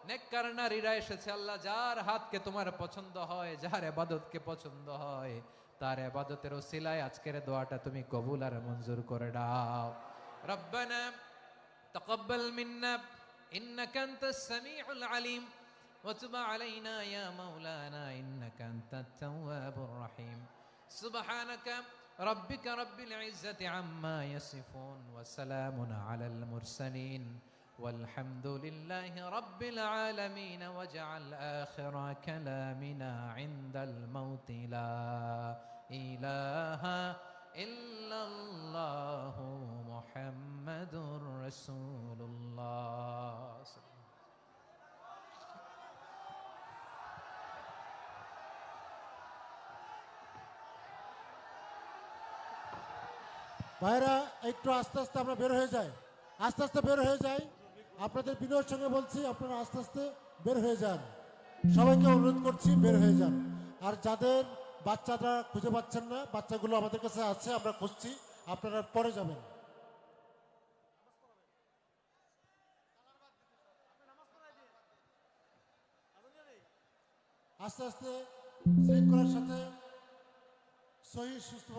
[SPEAKER 1] নেককার নারীরা এসেছে। আল্লাহ যার হাতকে তোমার পছন্দ হয়, যার ইবাদতকে পছন্দ হয়, তার ইবাদতের ওসিলায় আজকের দোয়াটা তুমি কবুল আর মঞ্জুর করে দাও। রব্বানা তাকাব্বাল মিন্না ইন্নাকা আনতাস সামিউল আলিম ওয়া তুব আলাইনা ইয়া মাওলানা ইন্নাকা আনতাত তাওয়াবুর রহিম। সুবহানাকা রাব্বিকা রাব্বিল ইজ্জাতি আম্মা ইয়াসিফুন ওয়া সালামুন আলাল মুরসালিন والحمد لله رب العالمين. واجعل آخر كلامنا عند الموت لا إله إلا الله محمد رسول الله.
[SPEAKER 2] ভাইরা একটু আস্তে আস্তে আমরা বের হয়ে যাই, আস্তে আস্তে বের হয়ে যাই। আপনাদের বিনয়ের সঙ্গে বলছি, আপনারা আস্তে আস্তে বের হয়ে যান। সবাইকে অনুরোধ করছি বের হয়ে যান। আর যাদের বাচ্চারা খুঁজে পাচ্ছেন না, বাচ্চাগুলো আমাদের কাছে আছে, আমরা খুঁজছি, আপনারা পরে যাবেন। আস্তে আস্তে শৃঙ্খলার সাথে সহি সুস্থ